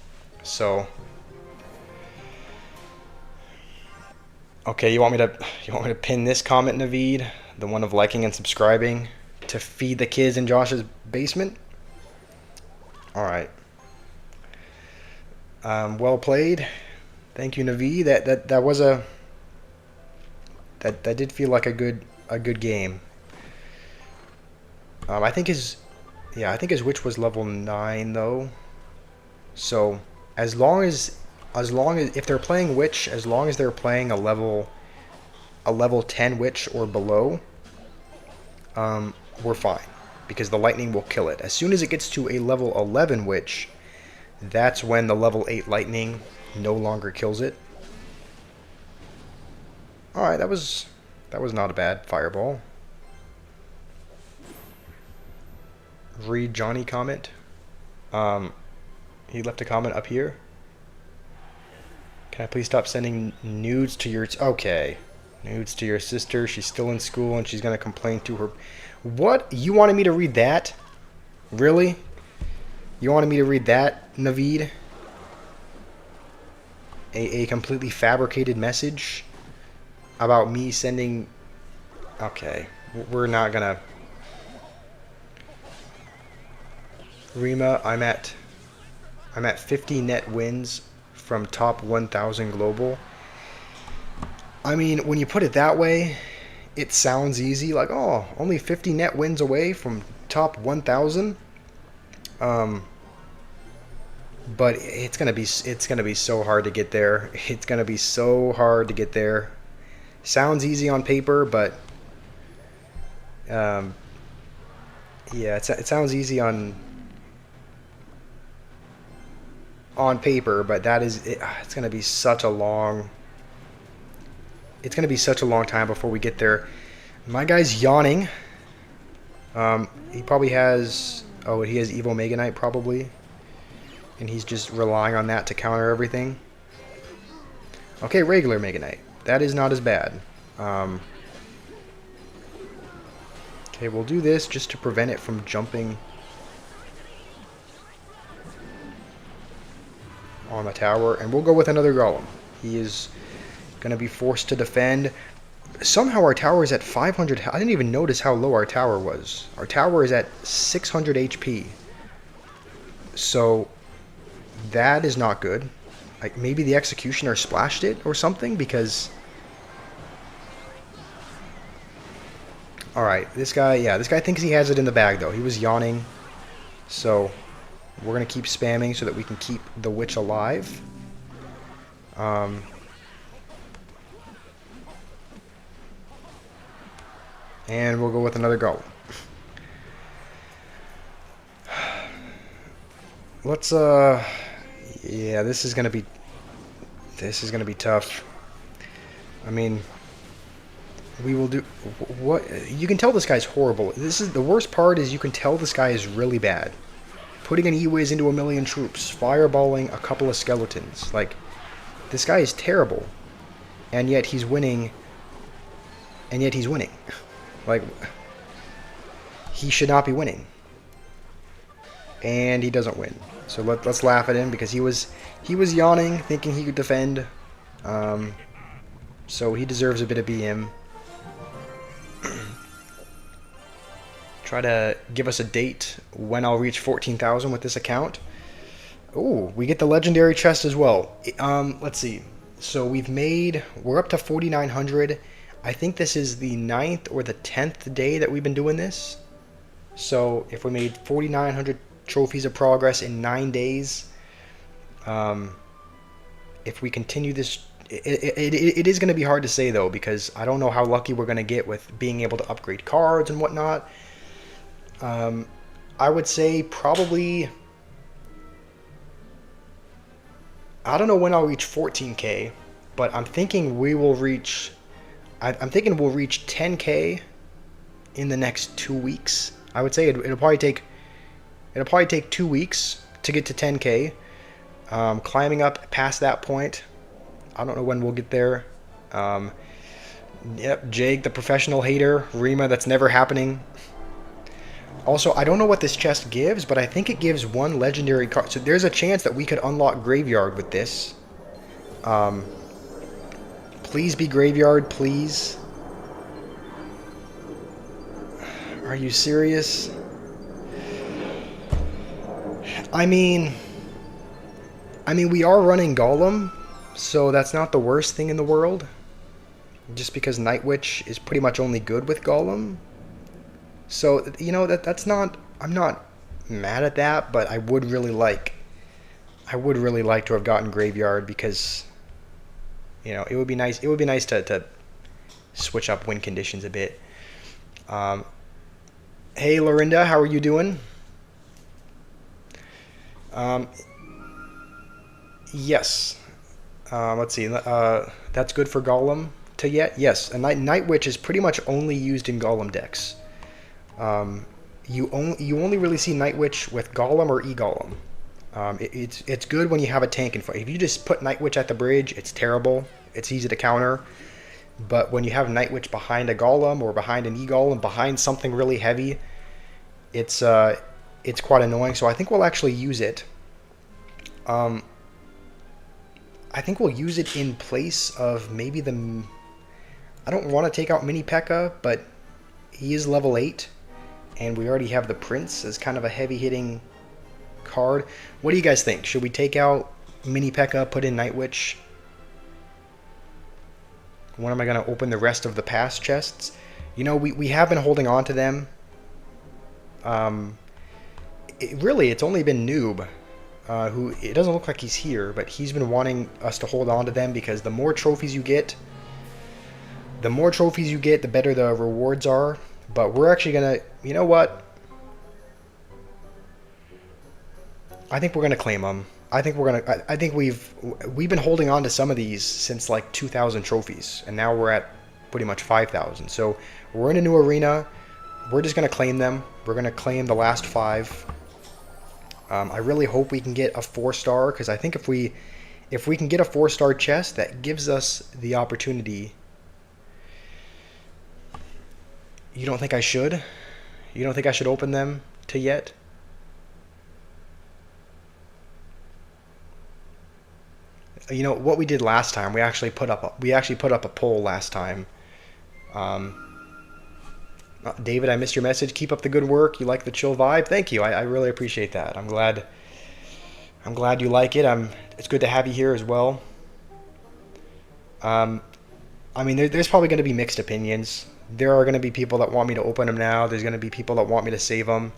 So okay, you want me to pin this comment, Naveed, the one of liking and subscribing to feed the kids in Josh's basement? All right. Well played. Thank you, Naveed. That was that did feel like a good game. I think his witch was level 9 though. So as long as if they're playing witch, as long as they're playing a level 10 witch or below, we're fine because the lightning will kill it. As soon as it gets to a level 11 witch, that's when the level 8 lightning no longer kills it. All right, that was not a bad fireball. Read Johnny comment. He left a comment up here. Can I please stop sending nudes to your... Okay. Nudes to your sister. She's still in school and she's going to complain to her... What? You wanted me to read that? Really? You wanted me to read that, Naveed? A completely fabricated message about me sending... Okay. We're not going to... Rima, I'm at 50 net wins from top 1,000 global. I mean, when you put it that way, it sounds easy. Like, oh, only 50 net wins away from top 1,000. But it's gonna be so hard to get there. It's gonna be so hard to get there. Sounds easy on paper, but yeah, it sounds easy on paper, but that is it's going to be such a long time before we get there. My guy's yawning. He probably has he has Evo Mega Knight probably, and he's just relying on that to counter everything. Okay, regular Mega Knight, that is not as bad. Okay, we'll do this just to prevent it from jumping on the tower, and we'll go with another golem. He is going to be forced to defend. Somehow our tower is at 500. I didn't even notice how low our tower was. Our tower is at 600 HP. So that is not good. Like, maybe the executioner splashed it or something, because... Alright, this guy thinks he has it in the bag, though. He was yawning. So we're going to keep spamming so that we can keep the witch alive. And we'll go with another golem. Let's, yeah, this is going to be tough. I mean, we will do... What? You can tell this guy's horrible. This is the worst part, is you can tell this guy is really bad. Putting an E-Wiz into 1,000,000 troops, fireballing a couple of skeletons. Like, this guy is terrible. And yet he's winning. Like, he should not be winning. And he doesn't win. So let's laugh at him, because he was yawning, thinking he could defend. So he deserves a bit of BM. Try to give us a date when I'll reach 14,000 with this account. Oh, we get the legendary chest as well. Let's see. So we're up to 4,900. I think this is the 9th or the 10th day that we've been doing this. So if we made 4,900 trophies of progress in 9 days, if we continue this, it is going to be hard to say, though, because I don't know how lucky we're going to get with being able to upgrade cards and whatnot. I would say probably... I don't know when I'll reach 14K, but I'm thinking we will reach... I'm thinking we'll reach 10K in the next 2 weeks. I would say it'll probably take 2 weeks to get to 10K. Climbing up past that point, I don't know when we'll get there. Yep, Jake, the professional hater. Rima, that's never happening. Also, I don't know what this chest gives, but I think it gives 1 legendary card. So there's a chance that we could unlock Graveyard with this. Please be Graveyard, please. Are you serious? I mean, we are running Golem, so that's not the worst thing in the world. Just because Night Witch is pretty much only good with Golem. So, you know, that's not... I'm not mad at that, but I would really like to have gotten Graveyard, because, you know, it would be nice. It would be nice to switch up win conditions a bit. Hey, Lorinda, how are you doing? Yes. Let's see. That's good for Golem. to yet? Yes, a Night Witch is pretty much only used in Golem decks. You only really see Night Witch with Golem or E-Golem. It's good when you have a tank in front. If you just put Night Witch at the bridge, it's terrible. It's easy to counter. But when you have Night Witch behind a Golem or behind an E-Golem, behind something really heavy, it's quite annoying. So I think we'll actually use it. I think we'll use it in place of maybe the... I don't want to take out Mini P.E.K.K.A, but he is level 8. And we already have the Prince as kind of a heavy-hitting card. What do you guys think? Should we take out Mini P.E.K.K.A, put in Night Witch? When am I going to open the rest of the past chests? You know, we have been holding on to them. It's only been Noob, who, it doesn't look like he's here, but he's been wanting us to hold on to them because the more trophies you get, the better the rewards are. But we're actually going to, you know what? I think we're going to claim them. I think we've been holding on to some of these since like 2,000 trophies, and now we're at pretty much 5,000. So we're in a new arena. We're just going to claim them. We're going to claim the last 5. I really hope we can get a 4-star, because I think if we can get a 4-star chest, that gives us the opportunity. You don't think I should? You don't think I should open them to yet? You know what we did last time? We actually put up a poll last time. David, I missed your message. Keep up the good work. You like the chill vibe? Thank you. I really appreciate that. I'm glad you like it. It's good to have you here as well. I mean, there's probably going to be mixed opinions. There are going to be people that want me to open them now. There's going to be people that want me to save them.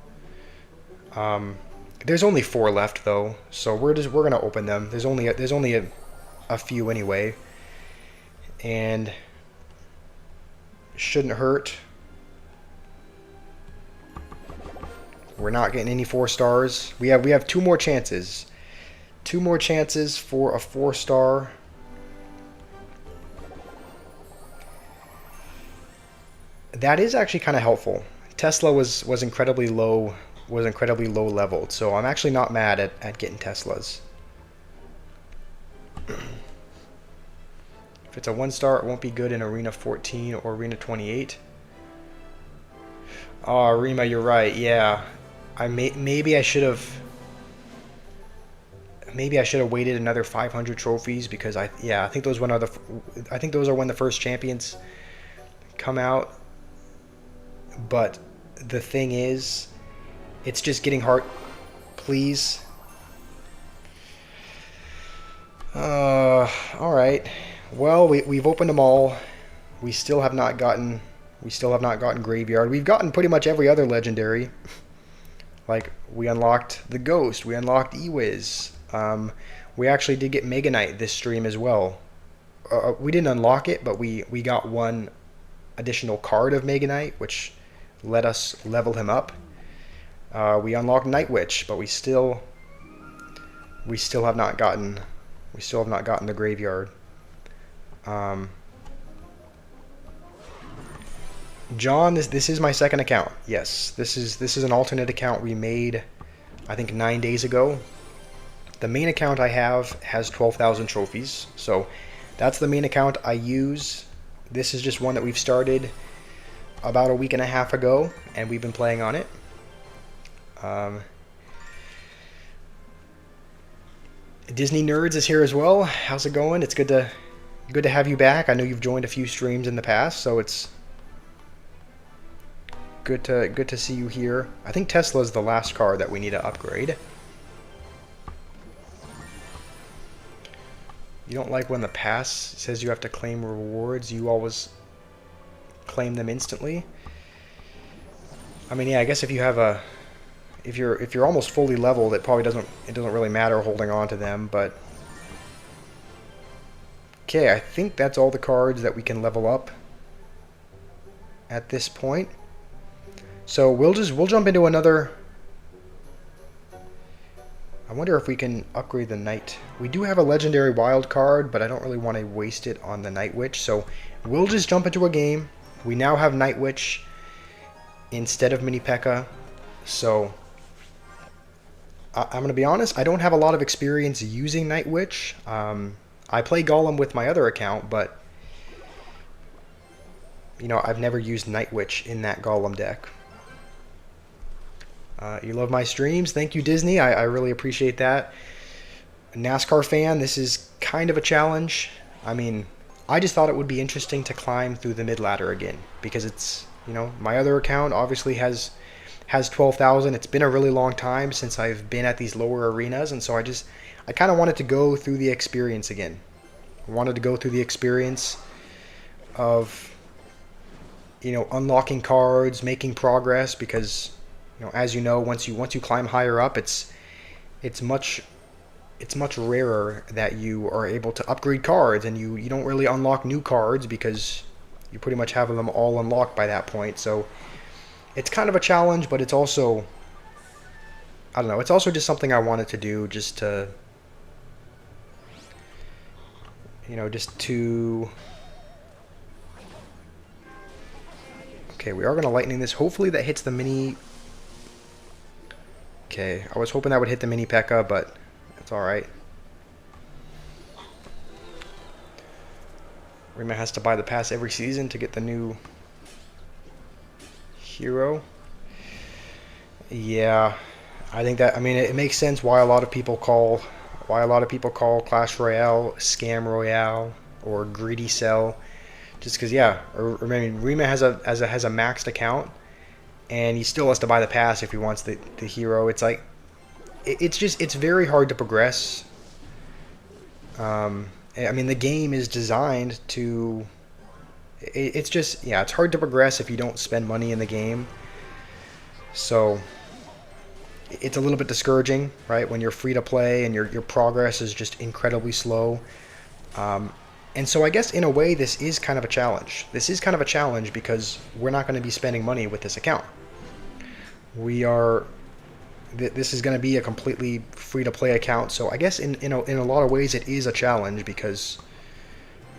There's only 4 left though, so we're going to open them. There's only a few anyway, and shouldn't hurt. We're not getting any 4-stars. We have 2 more chances. 2 more chances for a 4-star. That is actually kind of helpful. Tesla was incredibly low leveled, so I'm actually not mad at getting Teslas. If it's a 1-star, it won't be good in Arena 14 or Arena 28. Oh, Rima, you're right. Yeah, maybe I should have waited another 500 trophies, because I think those are when the first champions come out. But the thing is, it's just getting hard. Please. All right. Well, we've opened them all. We still have not gotten Graveyard. We've gotten pretty much every other legendary. Like, we unlocked the Ghost. We unlocked Ewiz. We actually did get Mega Knight this stream as well. We didn't unlock it, but we got one additional card of Mega Knight, which let us level him up. We unlocked Night Witch, but we still have not gotten the Graveyard. John, this is my second account. Yes, this is an alternate account we made, I think 9 days ago. The main account I have has 12,000 trophies, so that's the main account I use. This is just one that we've started about a week and a half ago, and we've been playing on it. Disney Nerds is here as well. How's it going? It's good to have you back. I know you've joined a few streams in the past, so it's good to see you here. I think Tesla's the last card that we need to upgrade. You don't like when the pass says you have to claim rewards. You always claim them instantly. I mean, yeah, I guess if you have if you're almost fully leveled, it doesn't really matter holding on to them. But okay, I think that's all the cards that we can level up at this point. So we'll jump into another. I wonder if we can upgrade the Knight. We do have a legendary wild card, but I don't really want to waste it on the Night Witch, so we'll just jump into a game. We now have Night Witch instead of Mini P.E.K.K.A. So I'm going to be honest, I don't have a lot of experience using Night Witch. I play Golem with my other account, but you know, I've never used Night Witch in that Golem deck. You love my streams? Thank you, Disney. I really appreciate that. NASCAR fan, this is kind of a challenge. I mean, I just thought it would be interesting to climb through the mid ladder again, because it's, you know, my other account obviously has 12,000. It's been a really long time since I've been at these lower arenas, and so I kind of wanted to go through the experience again. I wanted to go through the experience of, you know, unlocking cards, making progress, because, you know, as you know, once you climb higher up, it's much rarer that you are able to upgrade cards, and you don't really unlock new cards because you pretty much have them all unlocked by that point. So it's kind of a challenge, but it's also, I don't know, it's also just something I wanted to do, just to, you know, just to... Okay, we are going to lightning this. Hopefully that hits the mini... Okay, I was hoping that would hit the mini P.E.K.K.A, but it's alright. Rima has to buy the pass every season to get the new hero. Yeah, I think that, I mean, it makes sense why a lot of people call Clash Royale Scam Royale or Greedy Sell. Just because, yeah, I mean, Rima has a maxed account, and he still has to buy the pass if he wants the hero. It's like, it's very hard to progress. I mean, the game is designed to, it's just, yeah, it's hard to progress if you don't spend money in the game. So it's a little bit discouraging, right, when you're free to play and your progress is just incredibly slow. And so I guess in a way this is kind of a challenge. This is kind of a challenge because we're not going to be spending money with this account. This is going to be a completely free-to-play account. So I guess in a lot of ways it is a challenge because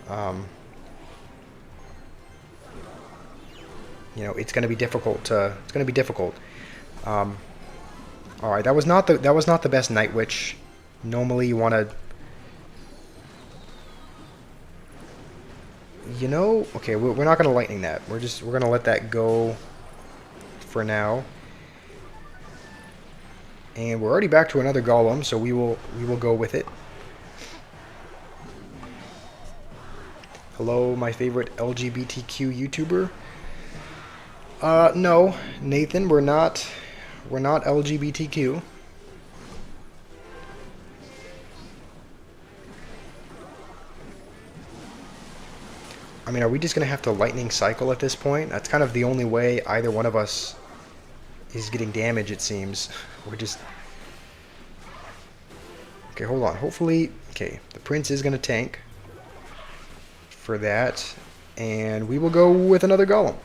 you know, it's going to be difficult. All right, that was not the best Night Witch. Normally you want to, you know, okay, we're not going to lightning that. We're going to let that go for now. And we're already back to another golem, so we will go with it. Hello, my favorite LGBTQ YouTuber. No, Nathan, we're not LGBTQ. I mean, are we just going to have to lightning cycle at this point? That's kind of the only way either one of us is getting damage, it seems. We're just... Okay, hold on. Hopefully... Okay, the Prince is going to tank for that. And we will go with another Golem.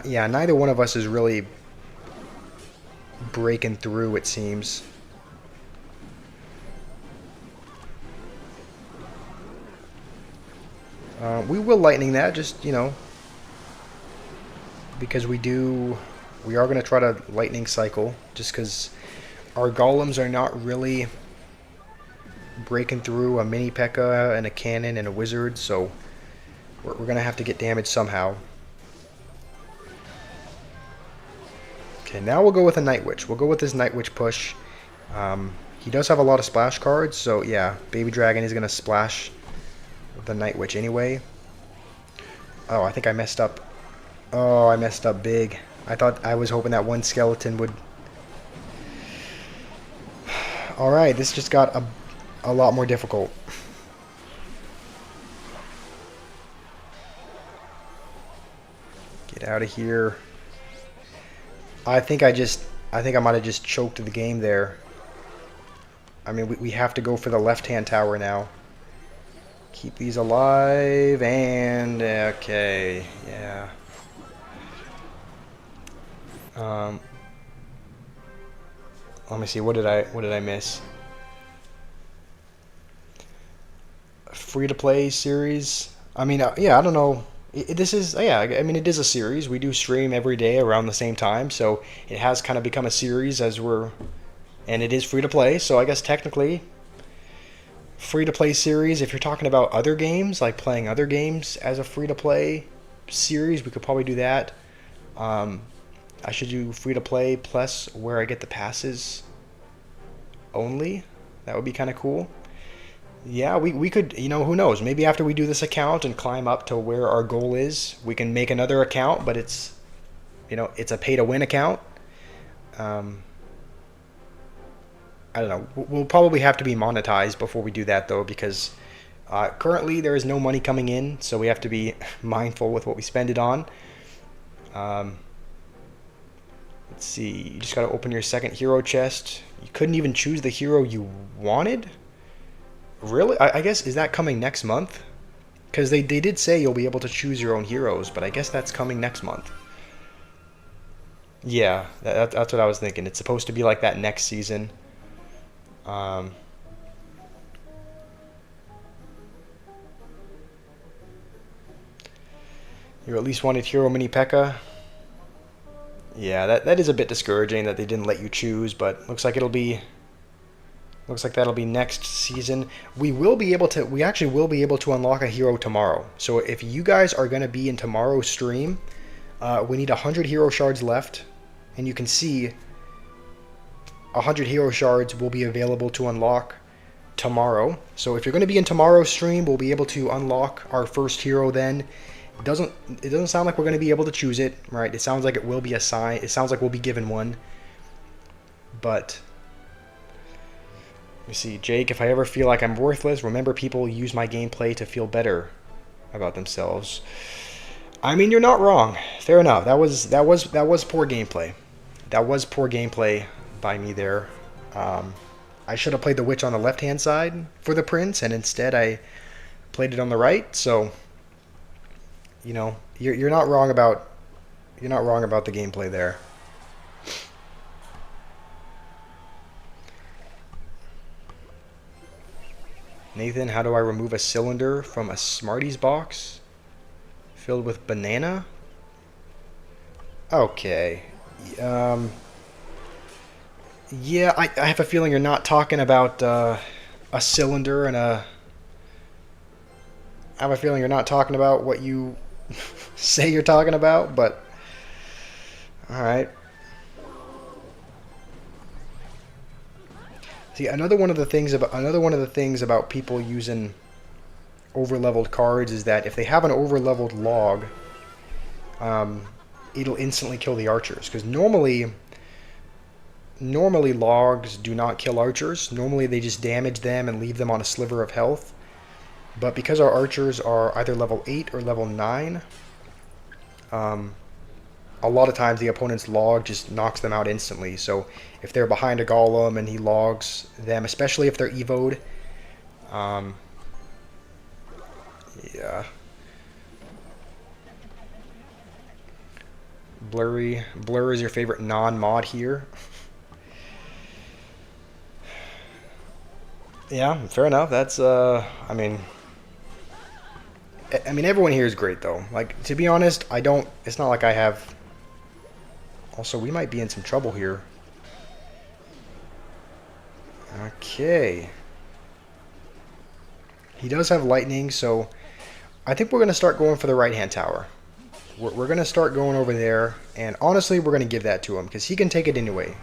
Yeah, neither one of us is really breaking through, it seems. We will lightning that, just, you know, because we are going to try to lightning cycle, just because our golems are not really breaking through a mini P.E.K.K.A and a cannon and a wizard, so we're going to have to get damage somehow. Okay, now we'll go with a Night Witch. We'll go with this Night Witch push. He does have a lot of splash cards, so yeah, Baby Dragon is going to splash the Night Witch anyway. Oh, I think I messed up. Oh, I messed up big. I was hoping that one skeleton would... Alright, this just got a lot more difficult. Get out of here. I think I might have just choked the game there. I mean, we have to go for the left-hand tower now. Keep these alive, and... Okay, yeah. Um, Let me see. What did I miss? Free to play series. I mean, yeah, I don't know. This is, yeah. I mean, it is a series. We do stream every day around the same time, so it has kind of become a series as we're, and it is free to play. So I guess technically, free to play series. If you're talking about other games, like playing other games as a free to play series, we could probably do that. Um, I should do free to play plus where I get the passes only. That would be kind of cool. Yeah, we could, who knows? Maybe after we do this account and climb up to where our goal is, we can make another account, but it's a pay to win account. Um, I don't know. We'll probably have to be monetized before we do that, though, because currently there is no money coming in, so we have to be mindful with what we spend it on. Um, let's see. You just got to open your second hero chest. You couldn't even choose the hero you wanted? Really? I guess, is that coming next month? Because they did say you'll be able to choose your own heroes, but I guess that's coming next month. Yeah, that's what I was thinking. It's supposed to be like that next season. Um, you at least wanted hero mini P.E.K.K.A. Yeah, that is a bit discouraging that they didn't let you choose, but looks like that'll be next season. We actually will be able to unlock a hero tomorrow. So if you guys are going to be in tomorrow's stream, we need 100 hero shards left, and you can see 100 hero shards will be available to unlock tomorrow. So if you're going to be in tomorrow's stream, we'll be able to unlock our first hero then. It doesn't sound like we're going to be able to choose it, right? It sounds like it will be assigned. It sounds like we'll be given one. But let me see, Jake, if I ever feel like I'm worthless, remember people use my gameplay to feel better about themselves. I mean, you're not wrong. Fair enough. That was poor gameplay. That was poor gameplay by me there. I should have played the witch on the left-hand side for the prince, and instead I played it on the right. So, you're not wrong about the gameplay there. Nathan, how do I remove a cylinder from a Smarties box filled with banana? Okay. Yeah, I have a feeling you're not talking about a cylinder and a... I have a feeling you're not talking about what you say you're talking about, but... Alright. See, another one of the things about people using overleveled cards is that if they have an overleveled log, it'll instantly kill the archers. Because normally logs do not kill archers. Normally they just damage them and leave them on a sliver of health. But because our archers are either level 8 or level 9, a lot of times the opponent's log just knocks them out instantly. So if they're behind a golem and he logs them, especially if they're evoed, yeah. Blur is your favorite non-mod here. Yeah, fair enough. That's I mean, everyone here is great though. Like, to be honest, it's not like I have. Also, we might be in some trouble here. Okay. He does have lightning, so I think we're going to start going for the right-hand tower. We're going to start going over there, and honestly, we're going to give that to him, because he can take it anyway.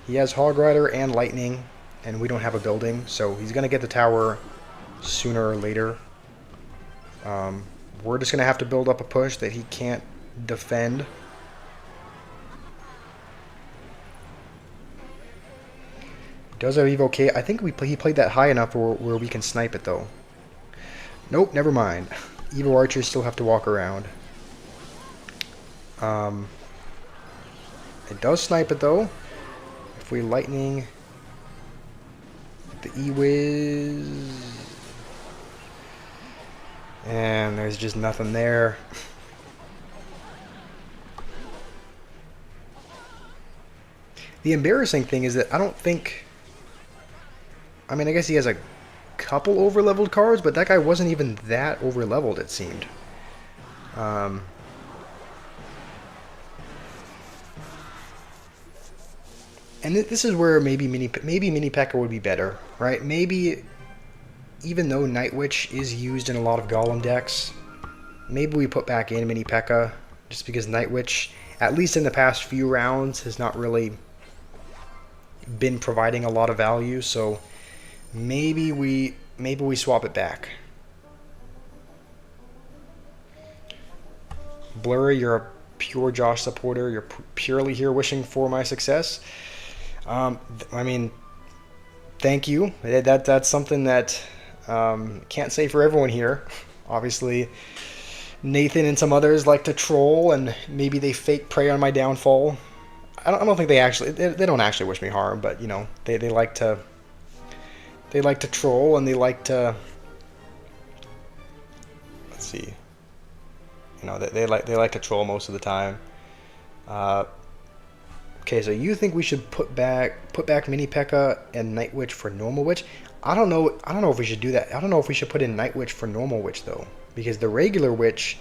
He has Hog Rider and lightning, and we don't have a building, so he's going to get the tower sooner or later. We're just going to have to build up a push that he can't defend. Does have Evo K? I think he played that high enough where we can snipe it, though. Nope, never mind. Evo archers still have to walk around. It does snipe it, though. If we lightning the E-Wiz... And there's just nothing there. The embarrassing thing is that I don't think... I mean, I guess he has a couple over-leveled cards, but that guy wasn't even that over-leveled, it seemed. And this is where maybe Mini P.E.K.K.A would be better, right? Maybe, even though Night Witch is used in a lot of Golem decks, maybe we put back in Mini P.E.K.K.A, just because Night Witch, at least in the past few rounds, has not really been providing a lot of value, so maybe we swap it back. Blurry, you're a pure Josh supporter. You're purely here wishing for my success. I mean, thank you. That's something that can't say for everyone here. Obviously, Nathan and some others like to troll, and maybe they fake prey on my downfall. I don't think they don't actually wish me harm, but you know, they like to troll, and they like to, let's see, you know, they like to troll most of the time. Okay, so you think we should put back Mini P.E.K.K.A and Night Witch for Normal Witch? I don't know if we should do that. I don't know if we should put in Night Witch for Normal Witch though, because the regular Witch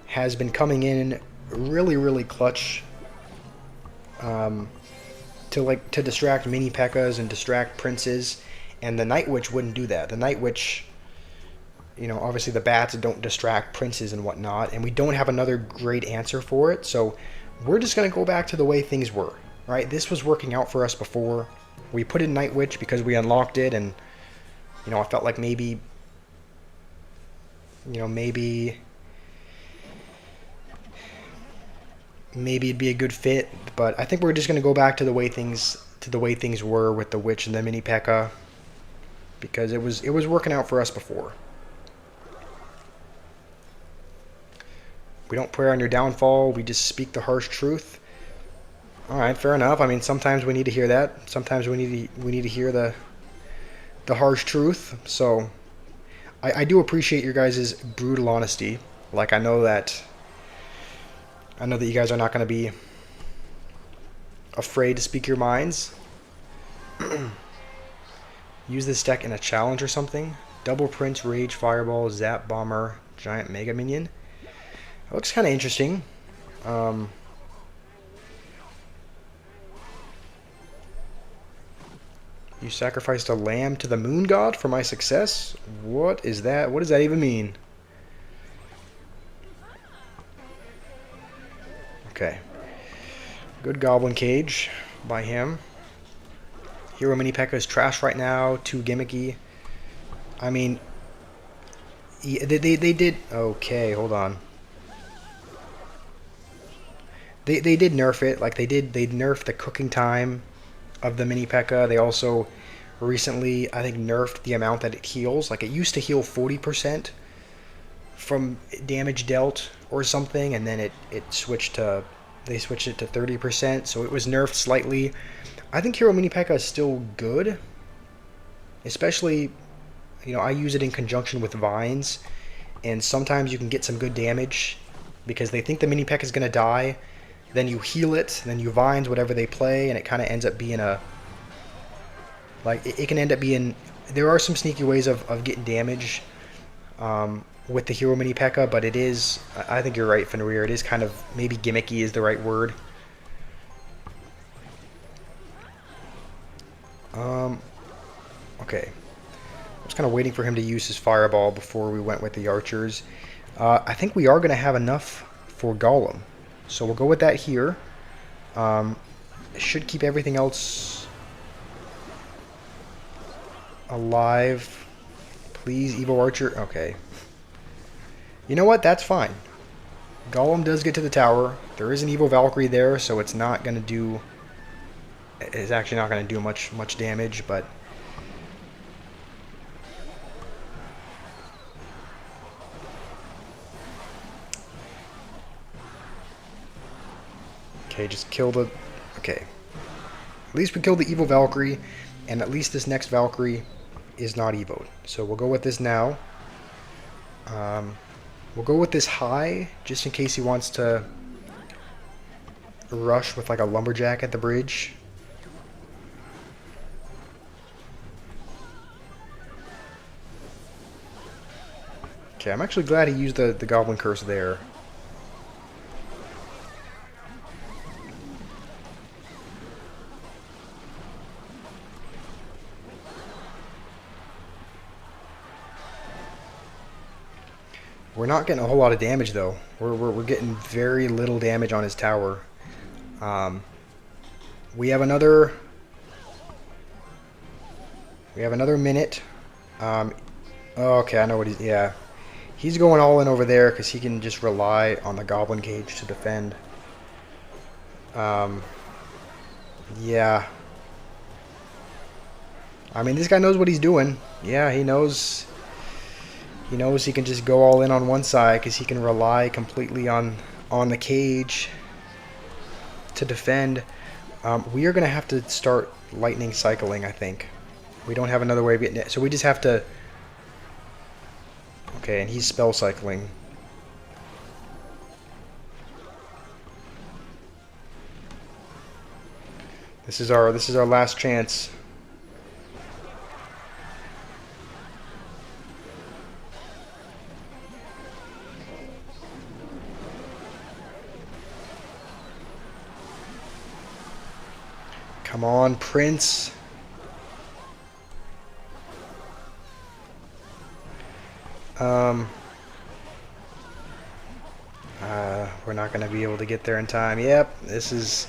has been coming in really clutch to distract Mini P.E.K.K.As and distract Princes, and the Night Witch wouldn't do that. The Night Witch, you know, obviously the bats don't distract Princes and whatnot, and we don't have another great answer for it, so we're just going to go back to the way things were, right? This was working out for us before. We put in Night Witch because we unlocked it, and, you know, I felt like maybe it'd be a good fit, but I think we're just going to go back to the way things were with the Witch and the Mini P.E.K.K.A, because it was working out for us before. We don't pray on your downfall, we just speak the harsh truth. Alright, fair enough. I mean, sometimes we need to hear that. Sometimes we need to hear the harsh truth. So I do appreciate your guys' brutal honesty. Like, I know that you guys are not going to be afraid to speak your minds. Use this deck in a challenge or something. Double Prince, Rage, Fireball, Zap Bomber, Giant Mega Minion. That looks kind of interesting. You sacrificed a lamb to the moon god for my success? What is that? What does that even mean? Okay. Good Goblin Cage by him. Hero Mini P.E.K.K.A is trash right now. Too gimmicky. I mean, they did... Okay, hold on. They did nerf it. Like, they nerfed the cooking time of the Mini P.E.K.K.A. They also recently, I think, nerfed the amount that it heals. Like, it used to heal 40% from damage dealt or something, and then they switched it to 30%, so it was nerfed slightly. I think Hero Mini P.E.K.K.A is still good, especially, you know, I use it in conjunction with Vines, and sometimes you can get some good damage because they think the Mini P.E.K.K.A is going to die. Then you heal it, and then you Vines whatever they play, and it kind of ends up being a... Like, it can end up being... There are some sneaky ways of getting damage with the Hero Mini P.E.K.K.A, but it is... I think you're right, Fenrir. It is kind of... Maybe gimmicky is the right word. Okay. I was kind of waiting for him to use his Fireball before we went with the Archers. I think we are going to have enough for Golem. So we'll go with that here. Should keep everything else alive. Please, Evo Archer. Okay. You know what? That's fine. Golem does get to the tower. There is an Evo Valkyrie there, so it's not going to do... It's actually not going to do much damage, but... Okay, just kill the... Okay. At least we killed the Evo Valkyrie, and at least this next Valkyrie is not Evo'd. So we'll go with this now. We'll go with this high, just in case he wants to rush with like a Lumberjack at the bridge. Okay, I'm actually glad he used the Goblin Curse there. We're not getting a whole lot of damage, though. We're getting very little damage on his tower. Um, we have another... We have another minute. Okay, I know what he's... Yeah. He's going all in over there because he can just rely on the Goblin Cage to defend. Yeah. I mean, this guy knows what he's doing. Yeah, he knows... He knows he can just go all in on one side because he can rely completely on the cage to defend. We are going to have to start lightning cycling, I think. We don't have another way of getting it. So we just have to... Okay, and he's spell cycling. This is our last chance. Come on, Prince. We're not going to be able to get there in time. Yep, this is...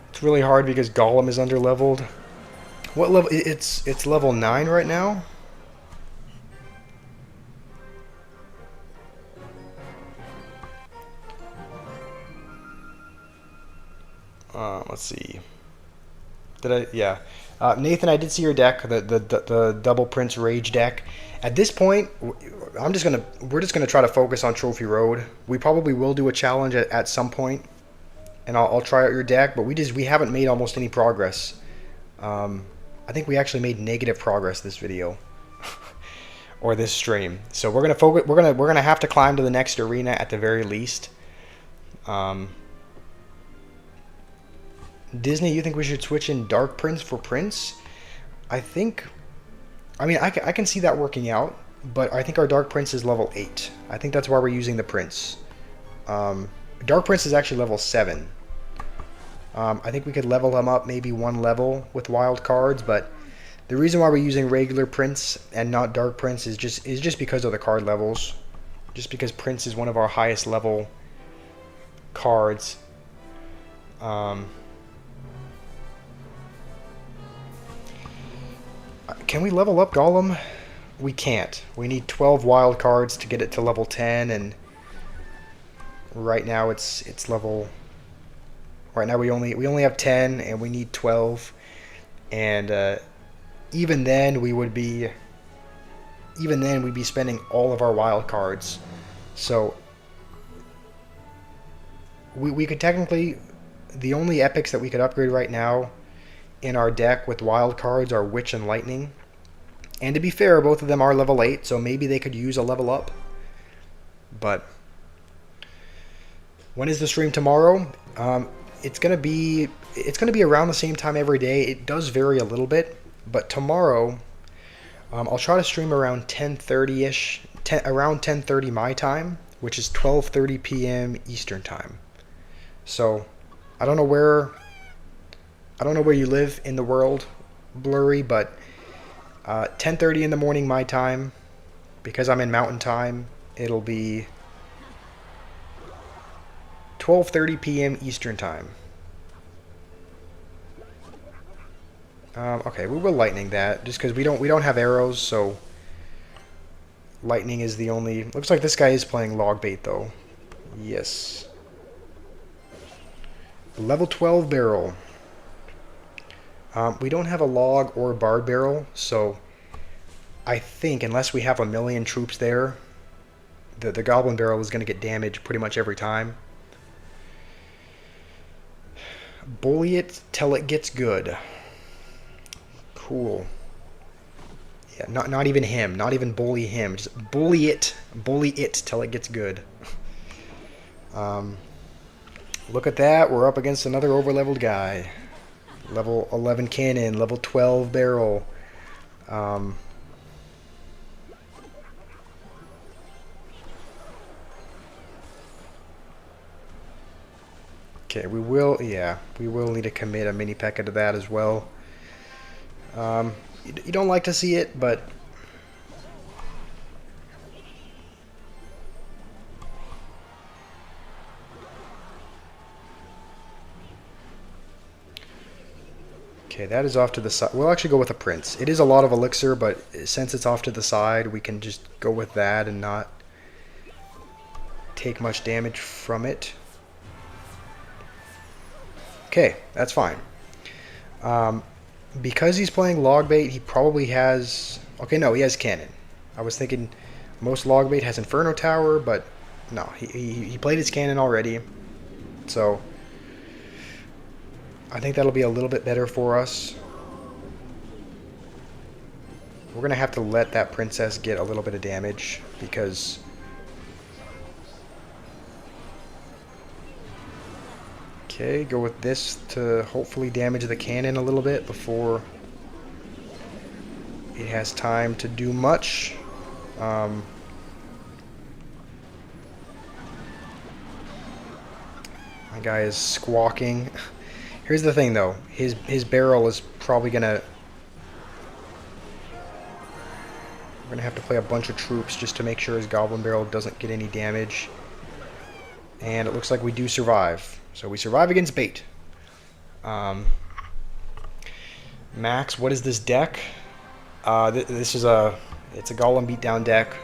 It's really hard because Golem is under-leveled. What level? It's level 9 right now? Let's see. Did I? Yeah. Nathan, I did see your deck, the double Prince Rage deck. At this point, we're just gonna try to focus on Trophy Road. We probably will do a challenge at some point, and I'll try out your deck. But we haven't made almost any progress. I think we actually made negative progress this video, or this stream. So we're gonna focus. We're gonna have to climb to the next arena at the very least. Disney, you think we should switch in Dark Prince for Prince? I mean, I can see that working out, but I think our Dark Prince is level 8. I think that's why we're using the Prince. Dark Prince is actually level 7. I think we could level him up maybe one level with wild cards, but the reason why we're using regular Prince and not Dark Prince is just because of the card levels. Just because Prince is one of our highest level cards. Can we level up Golem? We can't. We need 12 wild cards to get it to level 10, and right now it's level... Right now we only have 10, and we need 12, and even then we'd be spending all of our wild cards. So we could technically... The only epics that we could upgrade right now in our deck with wild cards are Witch and Lightning. And to be fair, both of them are level 8, so maybe they could use a level up. But when is the stream tomorrow? It's gonna be around the same time every day. It does vary a little bit, but tomorrow I'll try to stream around 10:30ish, around 10:30 my time, which is 12:30 p.m. Eastern time. So I don't know where you live in the world, Blurry, but 10:30 in the morning my time, because I'm in Mountain Time, it'll be 12:30 p.m. Eastern time. Okay, we will lightning that just because we don't have arrows, so lightning is the only. Looks like this guy is playing log bait though. Yes. Level 12 barrel. We don't have a log or a barred barrel, so I think unless we have a million troops there, the goblin barrel is going to get damaged pretty much every time. Bully it till it gets good. Cool. Yeah, not even him, not even bully him, just bully it till it gets good. Look at that, we're up against another overleveled guy. level 11 cannon, level 12 barrel. Um, okay, we will need to commit a mini P.E.K.K.A to that as well. You don't like to see it, but okay, that is off to the side. We'll actually go with a Prince. It is a lot of elixir, but since it's off to the side, we can just go with that and not take much damage from it. Okay, that's fine. Because he's playing Logbait, he probably has... Okay, no, he has Cannon. I was thinking most Logbait has Inferno Tower, but no, he played his Cannon already. So I think that'll be a little bit better for us. We're going to have to let that Princess get a little bit of damage because... Okay, go with this to hopefully damage the cannon a little bit before it has time to do much. My guy is squawking. Here's the thing though, his barrel is probably gonna... We're gonna have to play a bunch of troops just to make sure his goblin barrel doesn't get any damage. And it looks like we do survive. So we survive against bait. Max, what is this deck? This is it's a golem beatdown deck.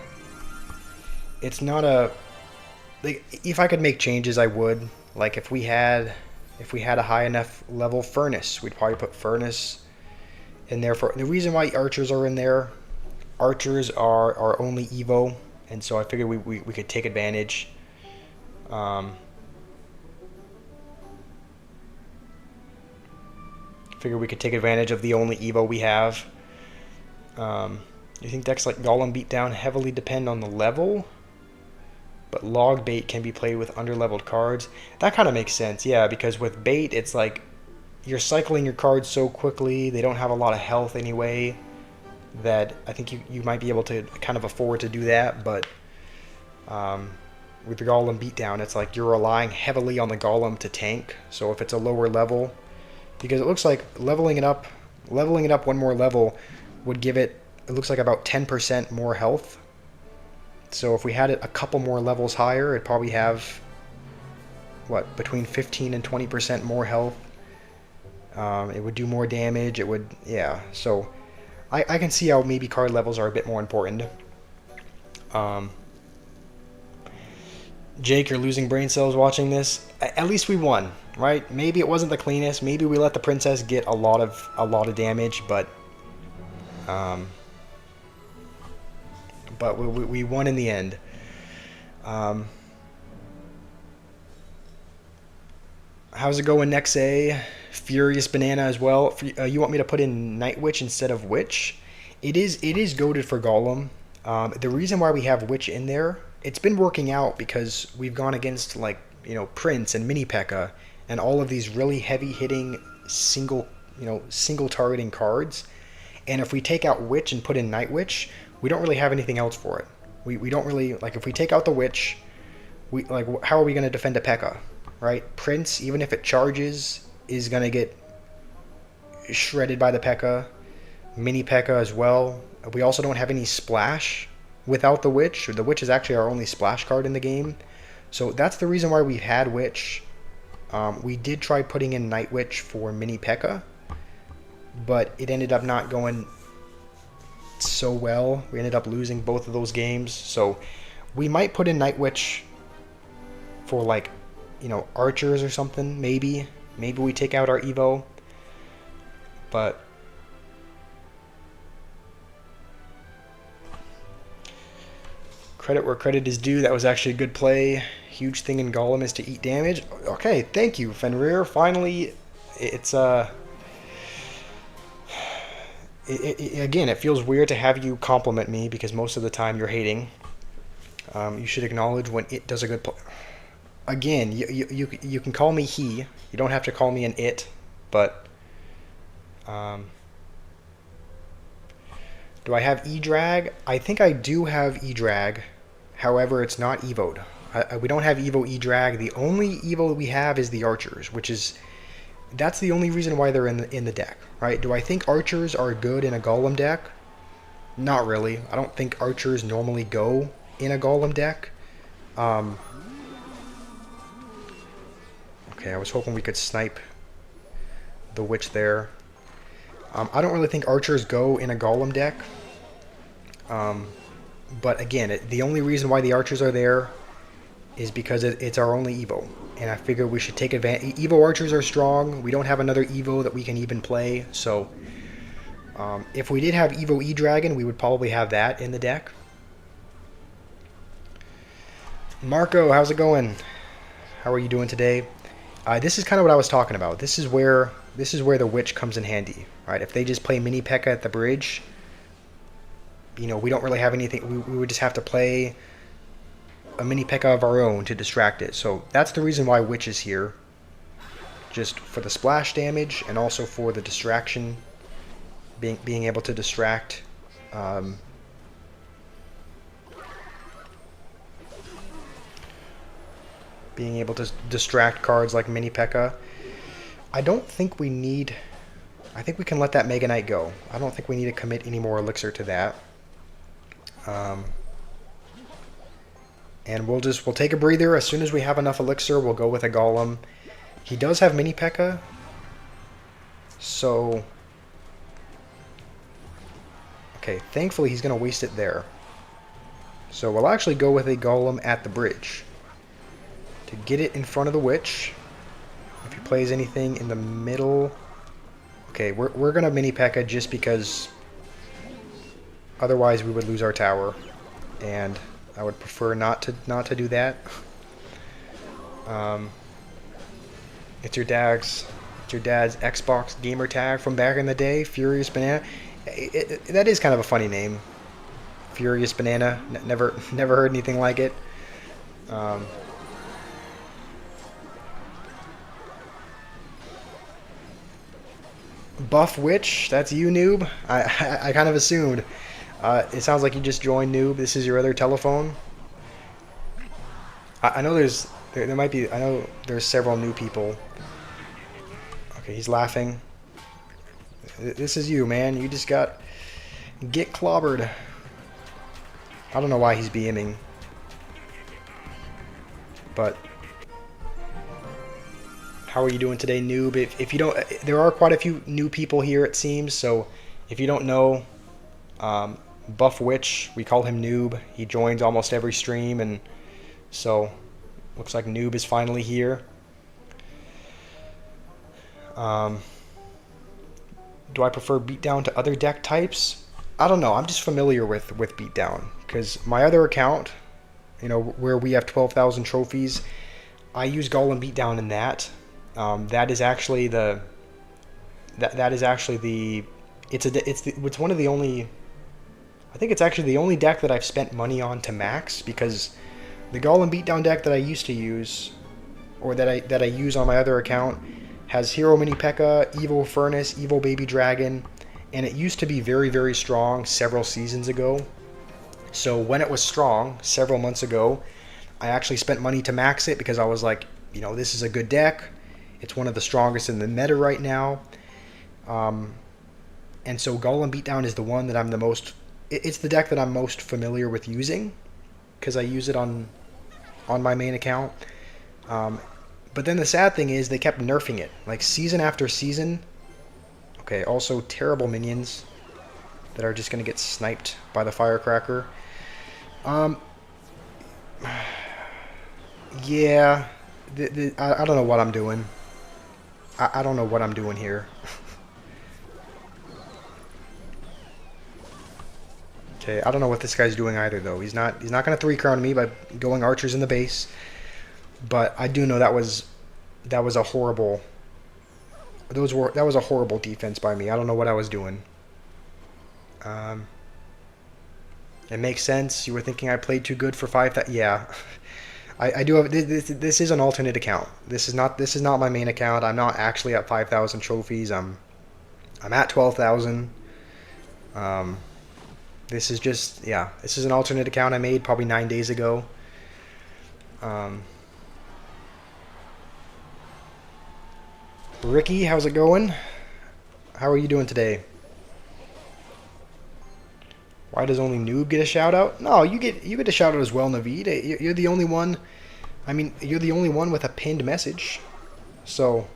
It's not a... Like, if I could make changes, I would. Like if we had a high enough level furnace, we'd probably put furnace in there. For the reason why archers are in there, archers are our only Evo, and so I figured we could take advantage. Figure we could take advantage of the only Evo we have. You think decks like Golem Beatdown heavily depend on the level, but Log Bait can be played with under-leveled cards? That kind of makes sense, yeah, because with Bait, it's like you're cycling your cards so quickly, they don't have a lot of health anyway, that I think you might be able to kind of afford to do that, but with the Golem Beatdown, it's like you're relying heavily on the Golem to tank, so if it's a lower level, because it looks like leveling it up one more level would give it looks like about 10% more health. So if we had it a couple more levels higher, it'd probably have, what, between 15 and 20% more health. It would do more damage, it would, yeah, so I can see how maybe card levels are a bit more important. Jake, you're losing brain cells watching this. At least we won, right? Maybe it wasn't the cleanest. Maybe we let the princess get a lot of damage, but we won in the end. How's it going, Nexay? Furious Banana as well. You want me to put in Night Witch instead of Witch? It is goated for Golem. The reason why we have Witch in there, it's been working out because we've gone against, like, you know, Prince and Mini P.E.K.K.A and all of these really heavy hitting single targeting cards. And if we take out Witch and put in Night Witch, we don't really have anything else for it. We don't really, like, if we take out the Witch, how are we going to defend a P.E.K.K.A, right? Prince, even if it charges, is going to get shredded by the P.E.K.K.A. Mini P.E.K.K.A as well. We also don't have any splash without the Witch. The Witch is actually our only splash card in the game. So that's the reason why we've had Witch. We did try putting in Night Witch for Mini P.E.K.K.A, but it ended up not going so well. We ended up losing both of those games. So we might put in Night Witch for, like, you know, archers or something, maybe. Maybe we take out our Evo. But credit where credit is due. That was actually a good play. Huge thing in Golem is to eat damage. Okay, thank you, Fenrir. Finally, it's again, it feels weird to have you compliment me because most of the time you're hating. You should acknowledge when it does a good play. Again, you can call me he. You don't have to call me an it, but Um, do I have E-Drag? I think I do have E-Drag. However, it's not evoed. We don't have Evo E-Drag. The only Evo we have is the Archers, which is... That's the only reason why they're in the deck, right? Do I think Archers are good in a Golem deck? Not really. I don't think Archers normally go in a Golem deck. Okay, I was hoping we could snipe the Witch there. I don't really think Archers go in a Golem deck. But again, the only reason why the Archers are there is because it's our only Evo. And I figure we should take advantage. Evo Archers are strong. We don't have another Evo that we can even play. So if we did have Evo E-Dragon, we would probably have that in the deck. Marco, how's it going? How are you doing today? This is kind of what I was talking about. This is where the Witch comes in handy, right? If they just play Mini P.E.K.K.A. at the bridge, you know, we don't really have anything. We would just have to play a Mini P.E.K.K.A. of our own to distract it. So that's the reason why Witch is here. Just for the splash damage and also for the distraction, being able to distract. Being able to distract cards like Mini P.E.K.K.A. I don't think we need... I think we can let that Mega Knight go. I don't think we need to commit any more Elixir to that. And we'll take a breather. As soon as we have enough Elixir, we'll go with a Golem. He does have Mini P.E.K.K.A. So... Okay, thankfully he's going to waste it there. So we'll actually go with a Golem at the bridge to get it in front of the Witch. If he plays anything in the middle... Okay, we're going to Mini P.E.K.K.A. just because otherwise we would lose our tower. And I would prefer not to do that. It's your dad's Xbox gamer tag from back in the day, Furious Banana. That is kind of a funny name, Furious Banana. Never heard anything like it. Buff Witch, that's you, noob. I kind of assumed. It sounds like you just joined, noob. This is your other telephone. I know there might be. I know there's several new people. Okay, he's laughing. This is you, man. You just get clobbered. I don't know why he's BMing, but how are you doing today, noob? If you don't, there are quite a few new people here, it seems. So if you don't know, Buff Witch, we call him Noob. He joins almost every stream, and so looks like Noob is finally here. Do I prefer Beatdown to other deck types? I don't know. I'm just familiar with Beatdown because my other account, you know, where we have 12,000 trophies, I use Golem Beatdown in that. That is actually the. That is actually the. It's one of the only. I think it's actually the only deck that I've spent money on to max, because the Golem Beatdown deck that I used to use, or that I use on my other account, has Hero Mini P.E.K.K.A., Evo Furnace, Evo Baby Dragon, and it used to be very, very strong several seasons ago. So when it was strong several months ago, I actually spent money to max it because I was like, you know, this is a good deck. It's one of the strongest in the meta right now. And so Golem Beatdown is the one that I'm the most... It's the deck that I'm most familiar with using because I use it on my main account. But then the sad thing is they kept nerfing it, like season after season. Okay, also terrible minions that are just going to get sniped by the firecracker. Yeah, I don't know what I'm doing. I don't know what I'm doing here. Okay, I don't know what this guy's doing either, though. He's not going to 3-crown me by going Archers in the base. But I do know that was a horrible. That was a horrible defense by me. I don't know what I was doing. It makes sense. You were thinking I played too good for 5,000. Yeah, I do have this is an alternate account. This is not my main account. I'm not actually at 5,000 trophies. I'm I'm at 12,000. This is just, yeah, this is an alternate account I made probably 9 days ago. Ricky, how's it going? How are you doing today? Why does only Noob get a shout out? No, you get a shout out as well, Naveed. You're the only one. I mean, you're the only one with a pinned message. So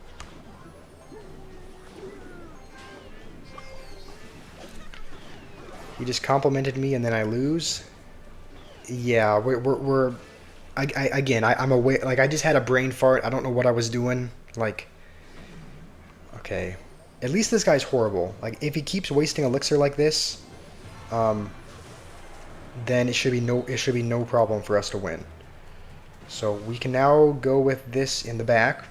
he just complimented me and then I lose. Yeah, I'm away. Like, I just had a brain fart. I don't know what I was doing. Like, okay, at least this guy's horrible. Like, if he keeps wasting elixir like this, then it should be no problem for us to win. So we can now go with this in the back.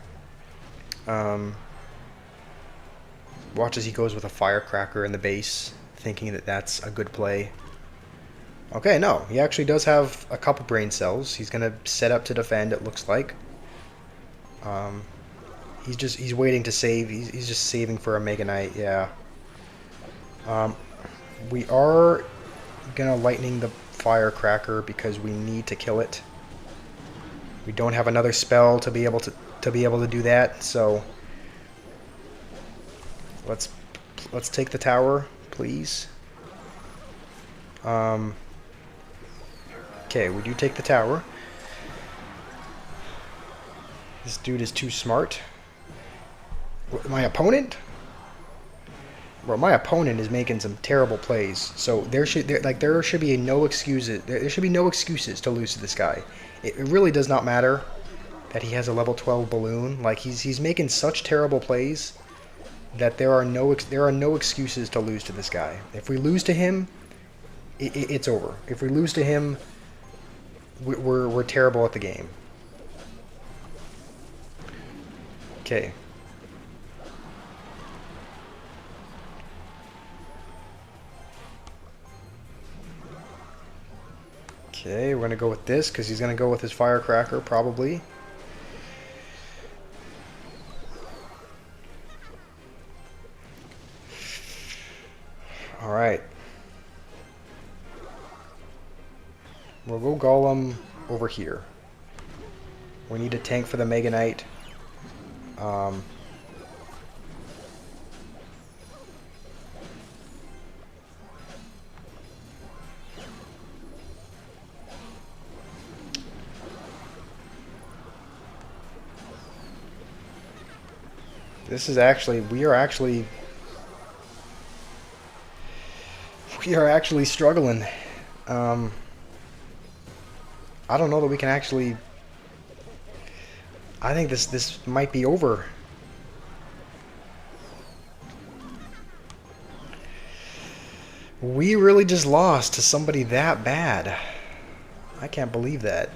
Watch as he goes with a firecracker in the base, thinking that that's a good play. Okay, no, he actually does have a couple brain cells. He's gonna set up to defend, it looks like. He's waiting to save. He's just saving for a Mega Knight, yeah. We are gonna lightning the firecracker because we need to kill it. We don't have another spell to be able to do that, so let's take the tower, please. Okay, we do take the tower. This dude is too smart. My opponent? Well, my opponent is making some terrible plays. So there should be no excuses. There should be no excuses to lose to this guy. It really does not matter that he has a level 12 balloon. Like, he's making such terrible plays that there are no excuses to lose to this guy. If we lose to him, it's over. If we lose to him, we're terrible at the game. Okay. Okay, we're going to go with this because he's going to go with his firecracker, probably. Alright. We'll go Golem over here. We need a tank for the Mega Knight. This is actually, we are actually struggling. I don't know that we can actually. I think this might be over. We really just lost to somebody that bad. I can't believe that.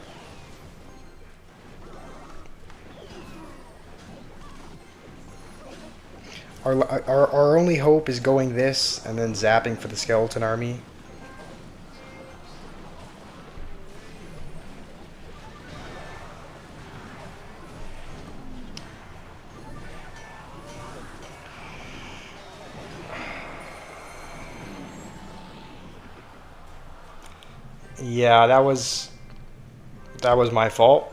Our only hope is going this and then zapping for the skeleton army. Yeah, that was my fault.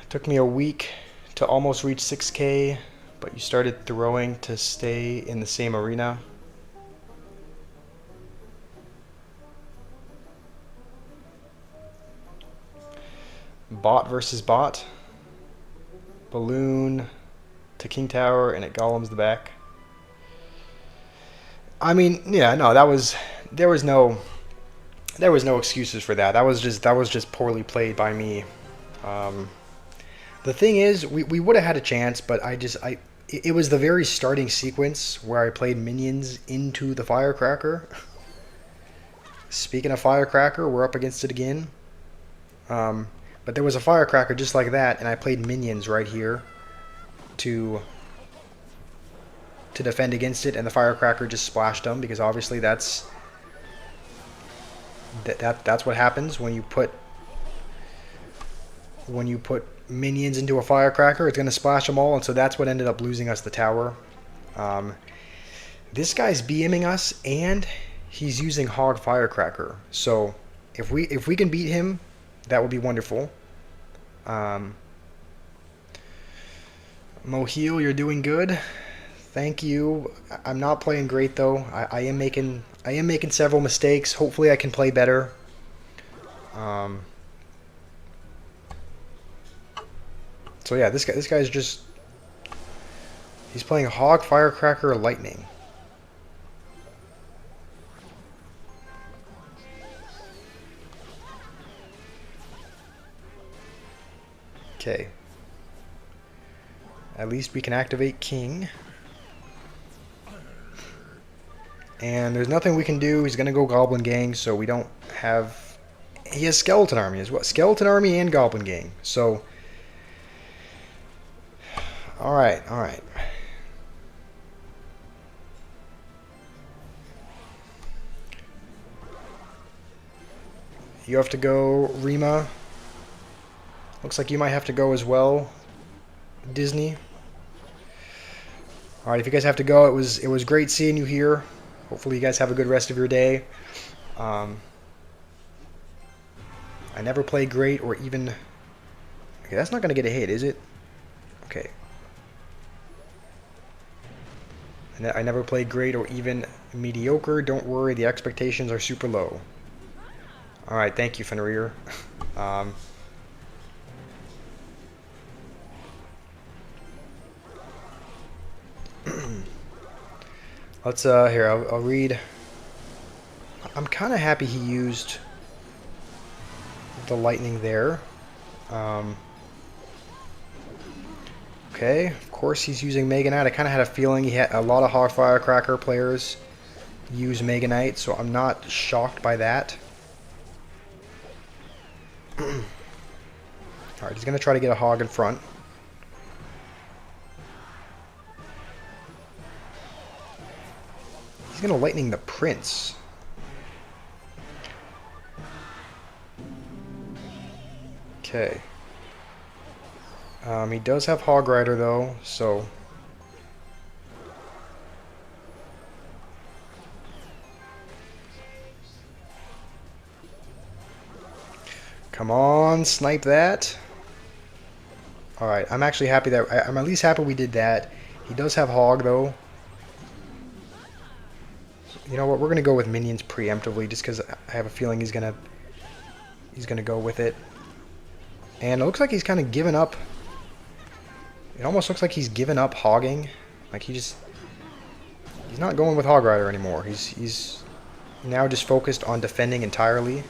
Took me a week to almost reach 6K, but you started throwing to stay in the same arena. Bot versus bot. Balloon to King Tower, and it golems the back. I mean, yeah, no, there was no excuses for that. That was just poorly played by me. The thing is, we would have had a chance, but it was the very starting sequence where I played minions into the firecracker. Speaking of firecracker, we're up against it again. But there was a firecracker just like that, and I played minions right here to defend against it, and the firecracker just splashed them, because obviously that's what happens when you put minions into a firecracker. It's going to splash them all, and so that's what ended up losing us the tower. This guy's BMing us, and he's using Hog Firecracker. So if we can beat him, that would be wonderful. Moheel, you're doing good. Thank you. I'm not playing great though. I am making several mistakes. Hopefully I can play better. So yeah, this guy's just, he's playing Hog Firecracker Lightning. Okay. At least we can activate King. And there's nothing we can do. He's going to go Goblin Gang, so we don't have... He has Skeleton Army as well. Skeleton Army and Goblin Gang. So... Alright, alright. You have to go, Rima. Looks like you might have to go as well, Disney. Alright, if you guys have to go, it was great seeing you here. Hopefully you guys have a good rest of your day. I never play great or even... Okay, that's not going to get a hit, is it? Okay. I never played great or even mediocre. Don't worry, the expectations are super low. Alright, thank you, Fenrir. Let's, here, I'll read. I'm kind of happy he used the lightning there. Okay, of course he's using Mega Knight. I kind of had a feeling he had a lot of Hog Firecracker players use Mega Knight, so I'm not shocked by that. Alright, he's going to try to get a Hog in front. He's going to Lightning the Prince. Okay. He does have Hog Rider though, so... Come on, snipe that. Alright, I'm actually happy that... I'm at least happy we did that. He does have Hog though. You know what, we're gonna go with minions preemptively just because I have a feeling he's gonna go with it. And it looks like he's kind of given up. It almost looks like he's given up hogging. Like he's not going with Hog Rider anymore. He's now just focused on defending entirely.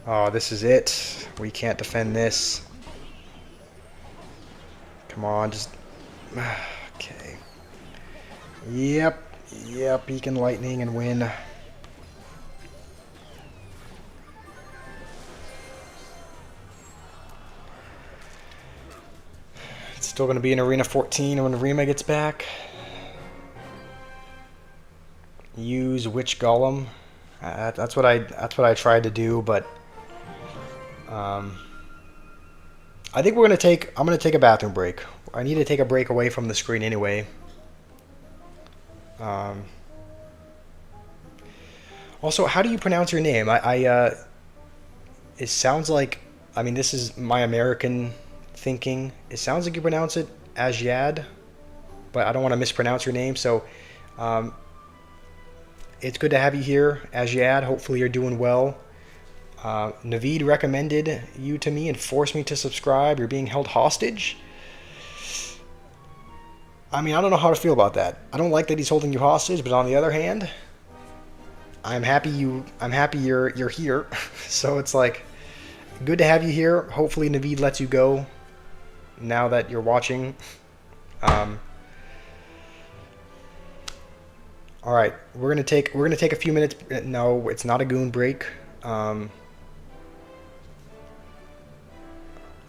Oh, this is it. We can't defend this. Come on, just... Okay. Yep, he can Lightning and win. It's still going to be in Arena 14 when Rima gets back. Use Witch Golem. That's what I tried to do, but I think I'm going to take a bathroom break. I need to take a break away from the screen anyway. Also, how do you pronounce your name? It sounds like, I mean, this is my American thinking. It sounds like you pronounce it Azyad, but I don't want to mispronounce your name, so it's good to have you here, Azyad. Hopefully you're doing well. Naveed recommended you to me and forced me to subscribe. You're being held hostage? I mean, I don't know how to feel about that. I don't like that he's holding you hostage, but on the other hand, I'm happy you're here. So it's like good to have you here. Hopefully Naveed lets you go now that you're watching. All right, we're gonna take a few minutes. No, it's not a goon break. All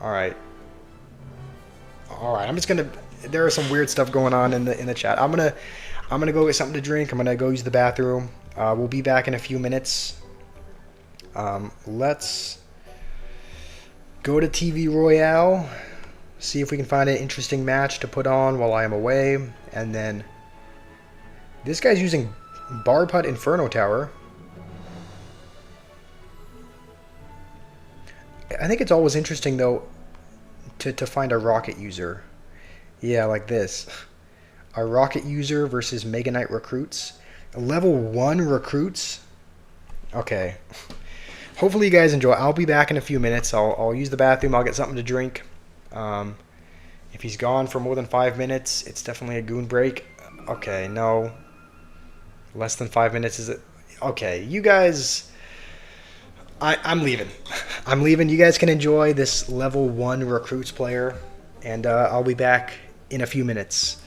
right. I'm just gonna. There is some weird stuff going on in the chat. I'm gonna go get something to drink. I'm gonna go use the bathroom. We'll be back in a few minutes. Let's go to TV Royale, see if we can find an interesting match to put on while I am away, and then this guy's using Bar Putt Inferno Tower. I think it's always interesting though to find a rocket user. Yeah, like this. A rocket user versus Mega Knight recruits. Level 1 recruits. Okay. Hopefully you guys enjoy. I'll be back in a few minutes. I'll use the bathroom. I'll get something to drink. If he's gone for more than 5 minutes, it's definitely a goon break. Okay, no. Less than 5 minutes is it? Okay, you guys... I'm leaving. I'm leaving. You guys can enjoy this level 1 recruits player, and I'll be back in a few minutes.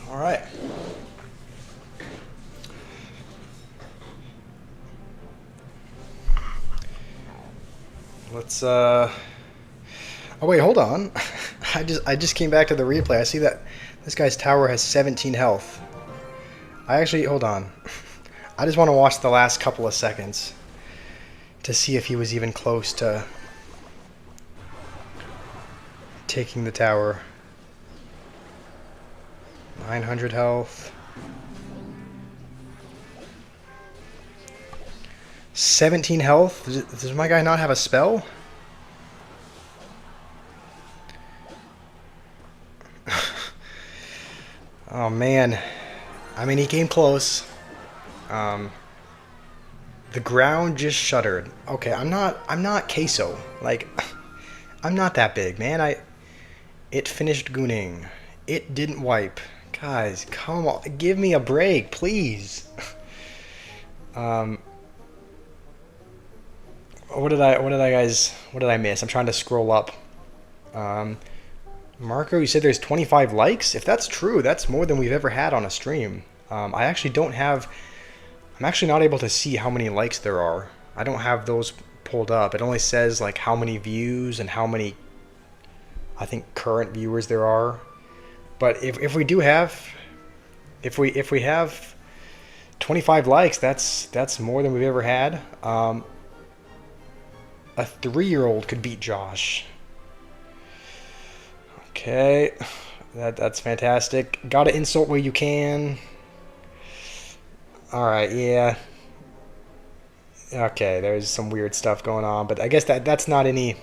All right. Let's Oh wait, hold on. I just came back to the replay. I see that this guy's tower has 17 health. Hold on. I just want to watch the last couple of seconds to see if he was even close to taking the tower. 900 health. 17 health? Does my guy not have a spell? Oh man. I mean, he came close. The ground just shuddered. Okay, I'm not queso. Like, I'm not that big, man. It finished gooning. It didn't wipe. Guys, come on. Give me a break, please. What did I miss? I'm trying to scroll up. Marco, you said there's 25 likes? If that's true, that's more than we've ever had on a stream. I'm actually not able to see how many likes there are. I don't have those pulled up. It only says like how many views and how many, I think, current viewers there are. But if we have 25 likes, that's more than we've ever had. A 3-year-old could beat Josh. Okay, that's fantastic. Gotta insult where you can. All right, yeah. Okay, there's some weird stuff going on, but I guess that's not any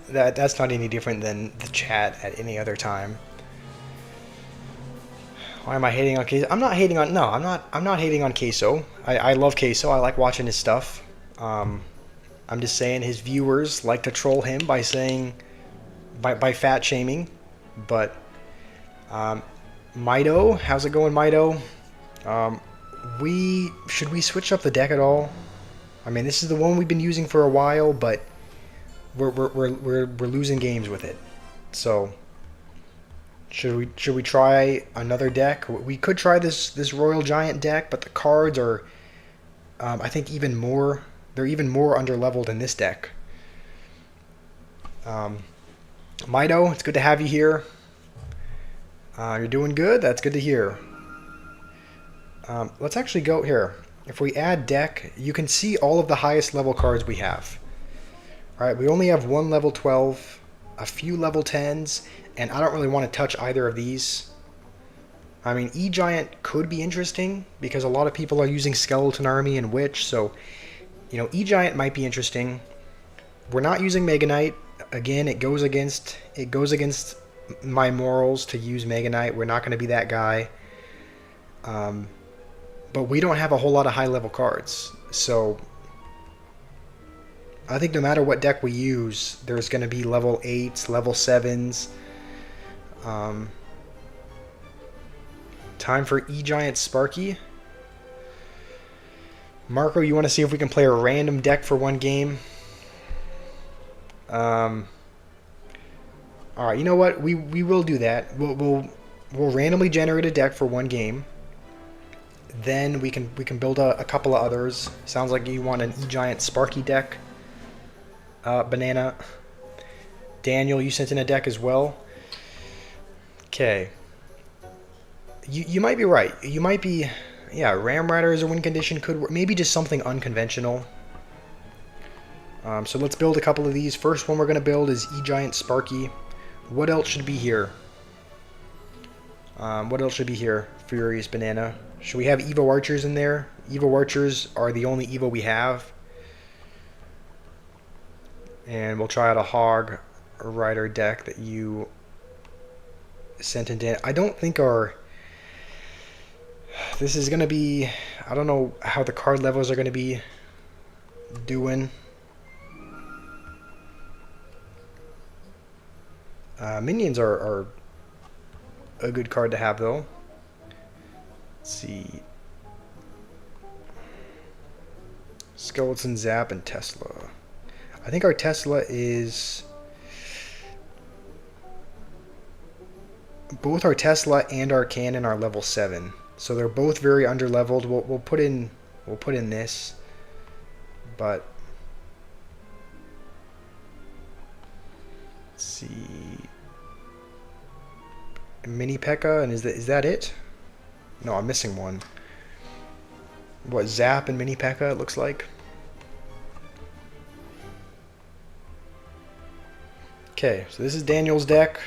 different than the chat at any other time. Why am I hating on Queso? I'm not hating on I'm not hating on Queso. I love Queso. I like watching his stuff. I'm just saying his viewers like to troll him by saying by fat shaming. But Mido, how's it going, Mido? Should we switch up the deck at all? I mean, this is the one we've been using for a while, but we're losing games with it. So should we try another deck? We could try this Royal Giant deck, but the cards are I think they're even more underleveled in this deck. Mido, it's good to have you here. You're doing good. That's good to hear. Let's actually go here. If we add deck, you can see all of the highest level cards we have. All right, we only have one level 12, a few level 10s, and I don't really want to touch either of these. I mean, E-Giant could be interesting because a lot of people are using Skeleton Army and Witch, so you know, E-Giant might be interesting. We're not using Mega Knight. Again, it goes against my morals to use Mega Knight. We're not going to be that guy. But we don't have a whole lot of high-level cards, so I think no matter what deck we use, there's going to be level 8s, level 7s. Time for E-Giant Sparky. Marco, you want to see if we can play a random deck for one game? Alright, you know what? We will do that. We'll randomly generate a deck for one game. Then we can build a couple of others. Sounds like you want an E-Giant Sparky deck. Banana. Daniel, you sent in a deck as well. Okay. You might be right. You might be... Yeah, Ram Rider as a win condition could work. Maybe just something unconventional. So let's build a couple of these. First one we're going to build is E-Giant Sparky. What else should be here? What else should be here? Furious Banana. Should we have Evo Archers in there? Evo Archers are the only Evo we have. And we'll try out a Hog Rider deck that you sent in. I don't think this is going to be... I don't know how the card levels are going to be doing. Minions are a good card to have, though. Let's see. Skeleton, Zap, and Tesla. I think our Tesla is... both our Tesla and our Cannon are level 7. So they're both very underleveled. We'll put in this, but let's see. Mini P.E.K.K.A. and is that it? No, I'm missing one. What, Zap and Mini P.E.K.K.A. it looks like? Okay, so this is Daniel's deck.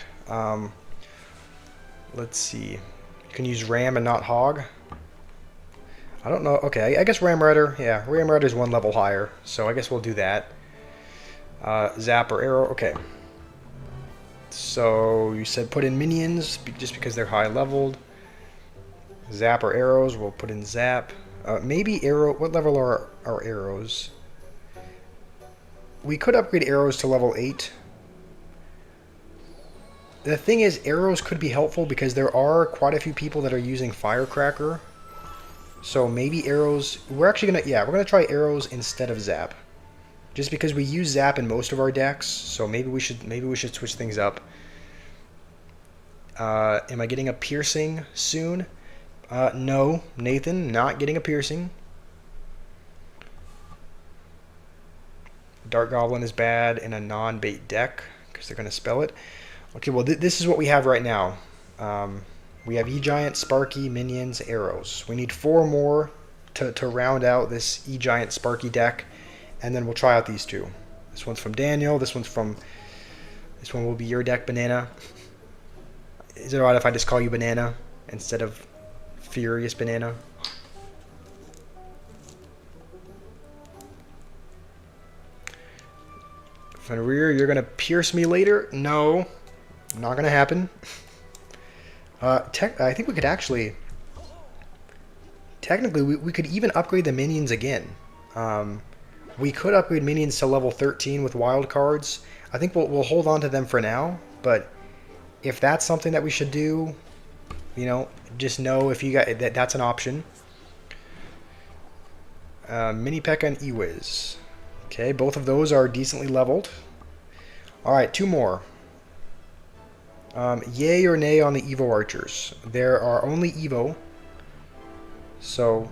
Let's see. You can use Ram and not Hog. I don't know. Okay, I guess Ram Rider. Yeah, Ram Rider's one level higher, so I guess we'll do that. Zap or Arrow. Okay. So you said put in minions just because they're high leveled. Zap or arrows. We'll put in Zap. Maybe Arrow. What level are our arrows? We could upgrade arrows to level 8. The thing is, arrows could be helpful because there are quite a few people that are using Firecracker. So maybe arrows. We're gonna try arrows instead of Zap, just because we use Zap in most of our decks. So maybe we should switch things up. Am I getting a piercing soon? No, Nathan, not getting a piercing. Dark Goblin is bad in a non-bait deck because they're gonna spell it. Okay, well, this is what we have right now. We have E-Giant, Sparky, Minions, Arrows. We need 4 more to round out this E-Giant, Sparky deck, and then we'll try out these 2. This one's from Daniel. This one will be your deck, Banana. Is it alright if I just call you Banana instead of Furious Banana? Fenrir, you're gonna pierce me later? No. Not gonna happen. I think we could actually... Technically, we could even upgrade the minions again. We could upgrade minions to level 13 with wild cards. I think we'll hold on to them for now, but if that's something that we should do, you know, just know if you got that's an option. Mini P.E.K.K.A. and Ewiz. Okay, both of those are decently leveled. Alright, 2 more. Yay or nay on the Evo Archers? There are only Evo. So,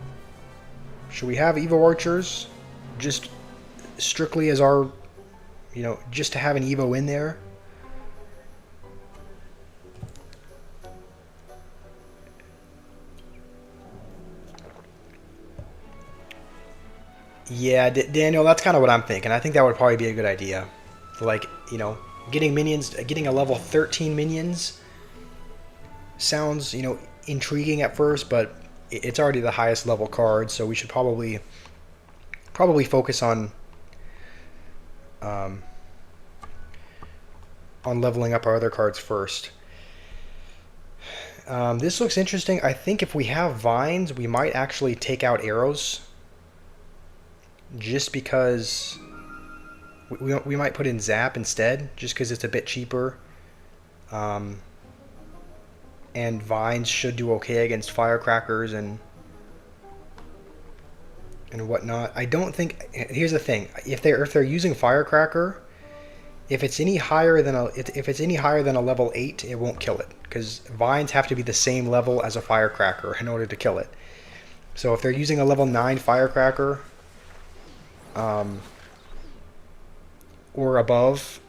should we have Evo Archers? Just strictly as our, you know, just to have an Evo in there? Yeah, Daniel, that's kind of what I'm thinking. I think that would probably be a good idea. Like, you know, getting a level 13 minions sounds, you know, intriguing at first, but it's already the highest level card, so we should probably focus on leveling up our other cards first. This looks interesting. I think if we have vines, we might actually take out arrows, just because we might put in Zap instead, just because it's a bit cheaper. And vines should do okay against firecrackers and whatnot. I don't think. Here's the thing: if they're using firecracker, if it's any higher than a level 8, it won't kill it, because vines have to be the same level as a firecracker in order to kill it. So if they're using a level 9 firecracker, or above,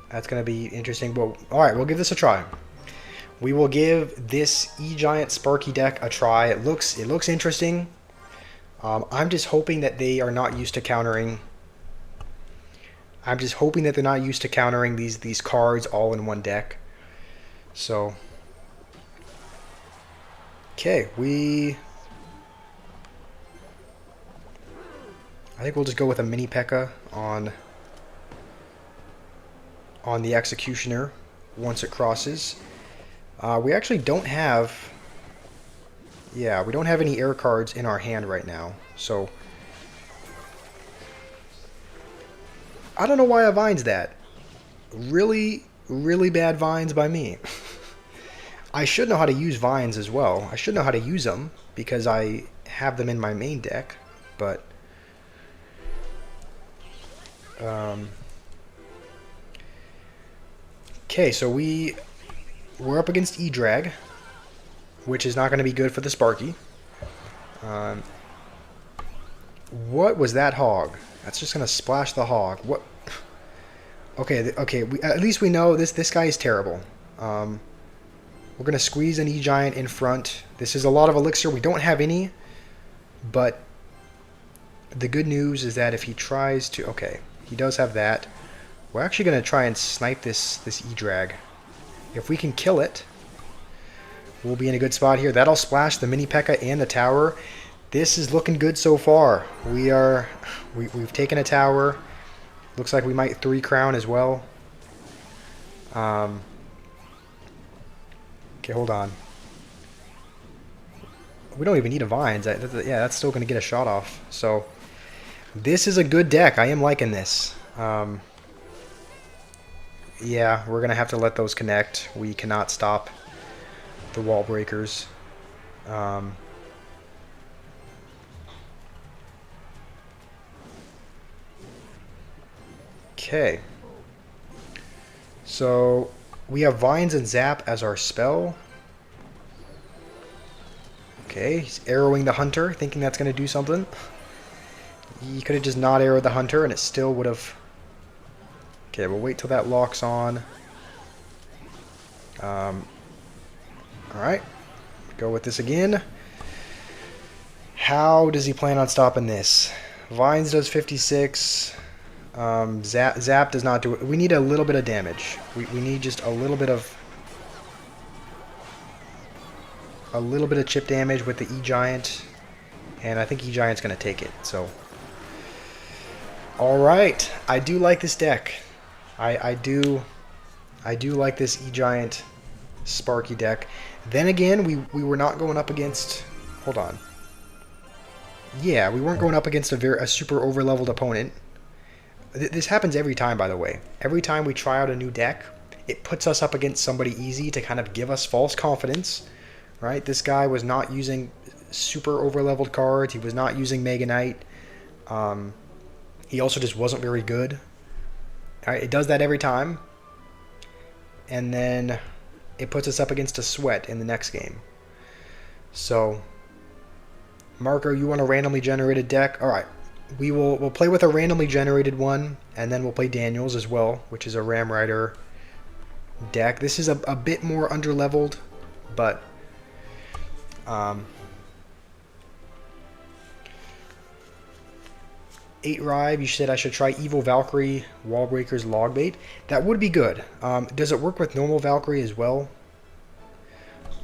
that's going to be interesting. But alright, we'll give this a try. We will give this E-Giant Sparky deck a try. It looks interesting. I'm just hoping that they are not used to countering. I'm just hoping that they're not used to countering these cards all in one deck. So, okay, I think we'll just go with a Mini P.E.K.K.A. on the Executioner once it crosses. We actually don't have... Yeah, we don't have any air cards in our hand right now, so... I don't know why I vines that. Really, really bad vines by me. I should know how to use vines as well. I should know how to use them, because I have them in my main deck, but... Okay, so we we're up against E-Drag, which is not going to be good for the Sparky. What was that hog? That's just going to splash the hog. What? Okay, okay. At least we know this guy is terrible. We're going to squeeze an E-Giant in front. This is a lot of elixir. We don't have any, but the good news is that if he tries to... Okay, he does have that. We're actually going to try and snipe this E-Drag. If we can kill it, we'll be in a good spot here. That'll splash the Mini P.E.K.K.A. and the tower. This is looking good so far. We've taken a tower. Looks like we might 3 crown as well. Okay, hold on. We don't even need a Vines. Yeah, that's still going to get a shot off. So, this is a good deck. I am liking this. Yeah, we're going to have to let those connect. We cannot stop the wall breakers. Okay. So, we have Vines and Zap as our spell. Okay, he's arrowing the Hunter, thinking that's going to do something. He could have just not arrowed the Hunter and it still would have... Okay, we'll wait till that locks on. Alright, go with this again. How does he plan on stopping this? Vines does 56. Zap does not do it. We need a little bit of damage. We need just a little bit of chip damage with the E-Giant, and I think E-Giant's going to take it. So, all right, I do like this deck. I do like this E-Giant Sparky deck. Then again, we were not going up against. Hold on. Yeah, we weren't going up against a super over-leveled opponent. This happens every time, by the way. Every time we try out a new deck, it puts us up against somebody easy to kind of give us false confidence, right? This guy was not using super over-leveled cards. He was not using Mega Knight. He also just wasn't very good. All right, it does that every time. And then it puts us up against a sweat in the next game. So, Marco, you want a randomly generated deck? All right. We'll play with a randomly generated one, and then we'll play Daniel's as well, which is a Ram Rider deck. This is a bit more underleveled, but 8 Rive, you said I should try Evil Valkyrie, Wallbreaker's Logbait. That would be good. Does it work with normal Valkyrie as well?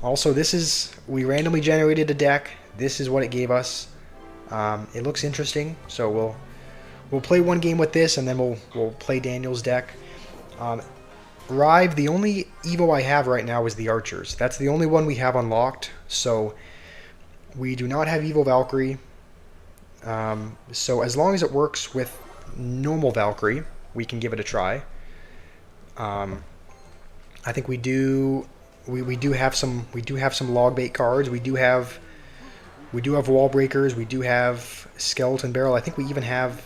Also, we randomly generated a deck. This is what it gave us. It looks interesting, so we'll play one game with this, and then we'll play Daniel's deck. Rive, the only Evo I have right now is the Archers. That's the only one we have unlocked, so we do not have Evo Valkyrie. So as long as it works with normal Valkyrie, we can give it a try. I think we do have some Logbait cards. We do have Wall Breakers. We do have Skeleton Barrel. I think we even have...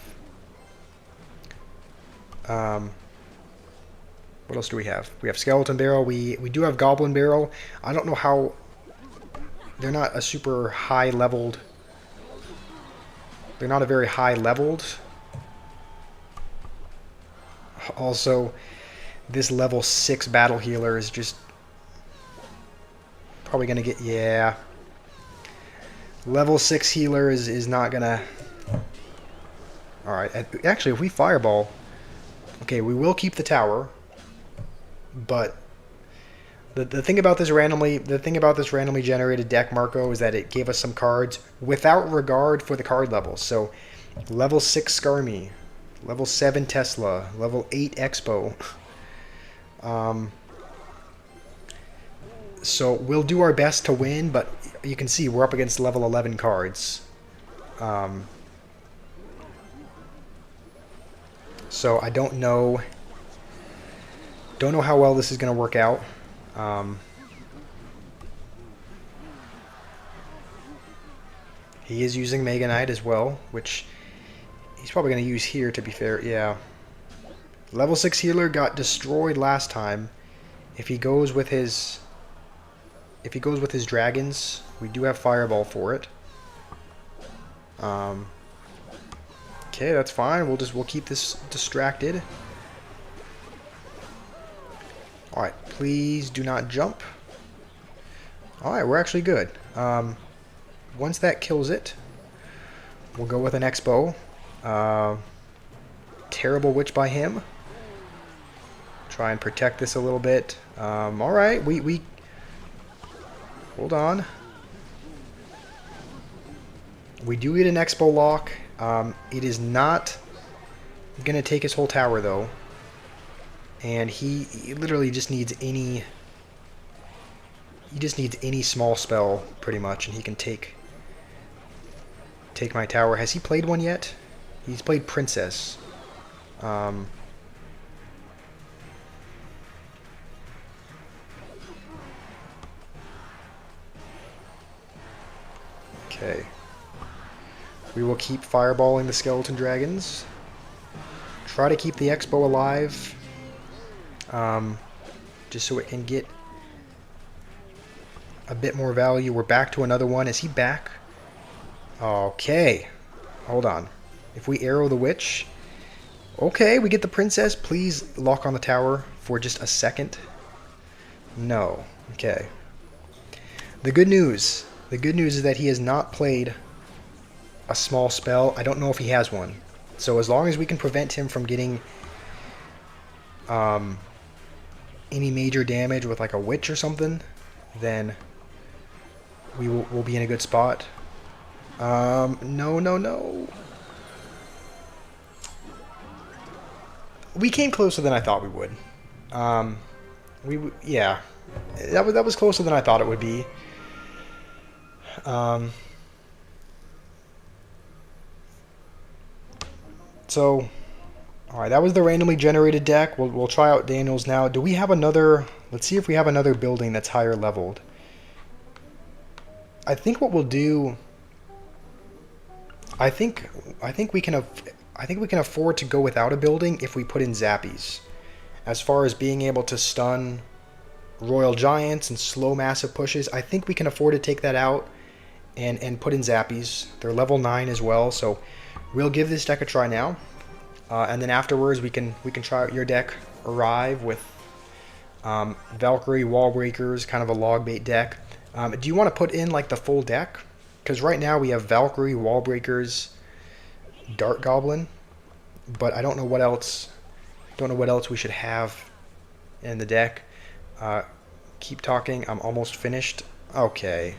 what else do we have? We have Skeleton Barrel. We do have Goblin Barrel. I don't know how... They're not a super high-leveled... They're not a very high-leveled. Also, this level 6 Battle Healer is just... Probably going to get... Yeah... Level 6 healer is not gonna... Alright, actually if we fireball... Okay, we will keep the tower. But the thing about this randomly generated deck, Marco, is that it gave us some cards without regard for the card levels. So level 6 Skarmy, level 7 Tesla, level 8 Expo. So we'll do our best to win, but you can see we're up against level 11 cards. So I don't know how well this is going to work out. He is using Mega Knight as well, which he's probably going to use here, to be fair. Yeah. Level 6 healer got destroyed last time. If he goes with his dragons, we do have fireball for it. Okay, that's fine. We'll keep this distracted. All right, please do not jump. All right, we're actually good. Once that kills it, we'll go with an X-bow. Terrible witch by him. Try and protect this a little bit. All right, we hold on. We do get an X-bow lock. It is not gonna take his whole tower though, and he literally just needs any. He just needs any small spell pretty much, and he can take my tower. Has he played one yet? He's played Princess. Okay. We will keep fireballing the skeleton dragons. Try to keep the X-bow alive. Just so it can get a bit more value. We're back to another one. Is he back? Okay. Hold on. If we arrow the witch... Okay, we get the princess. Please lock on the tower for just a second. No. Okay. The good news is that he has not played a small spell. I don't know if he has one. So as long as we can prevent him from getting any major damage with like a witch or something, then we'll be in a good spot. No. We came closer than I thought we would. Yeah, that was closer than I thought it would be. So, all right, that was the randomly generated deck. We'll try out Daniel's now. Do we have another? Let's see if we have another building that's higher leveled. I think what we'll do. I think we can afford to go without a building if we put in zappies. As far as being able to stun royal giants and slow massive pushes, I think we can afford to take that out and put in zappies. They're level 9 as well, so we'll give this deck a try now. And then afterwards we can try out your deck, Arrive, with Valkyrie, Wall Breakers, kind of a log bait deck. Do you want to put in like the full deck? Because right now we have Valkyrie, Wall Breakers, Dart Goblin, but I don't know what else. Don't know what else we should have in the deck. Keep talking. I'm almost finished. Okay.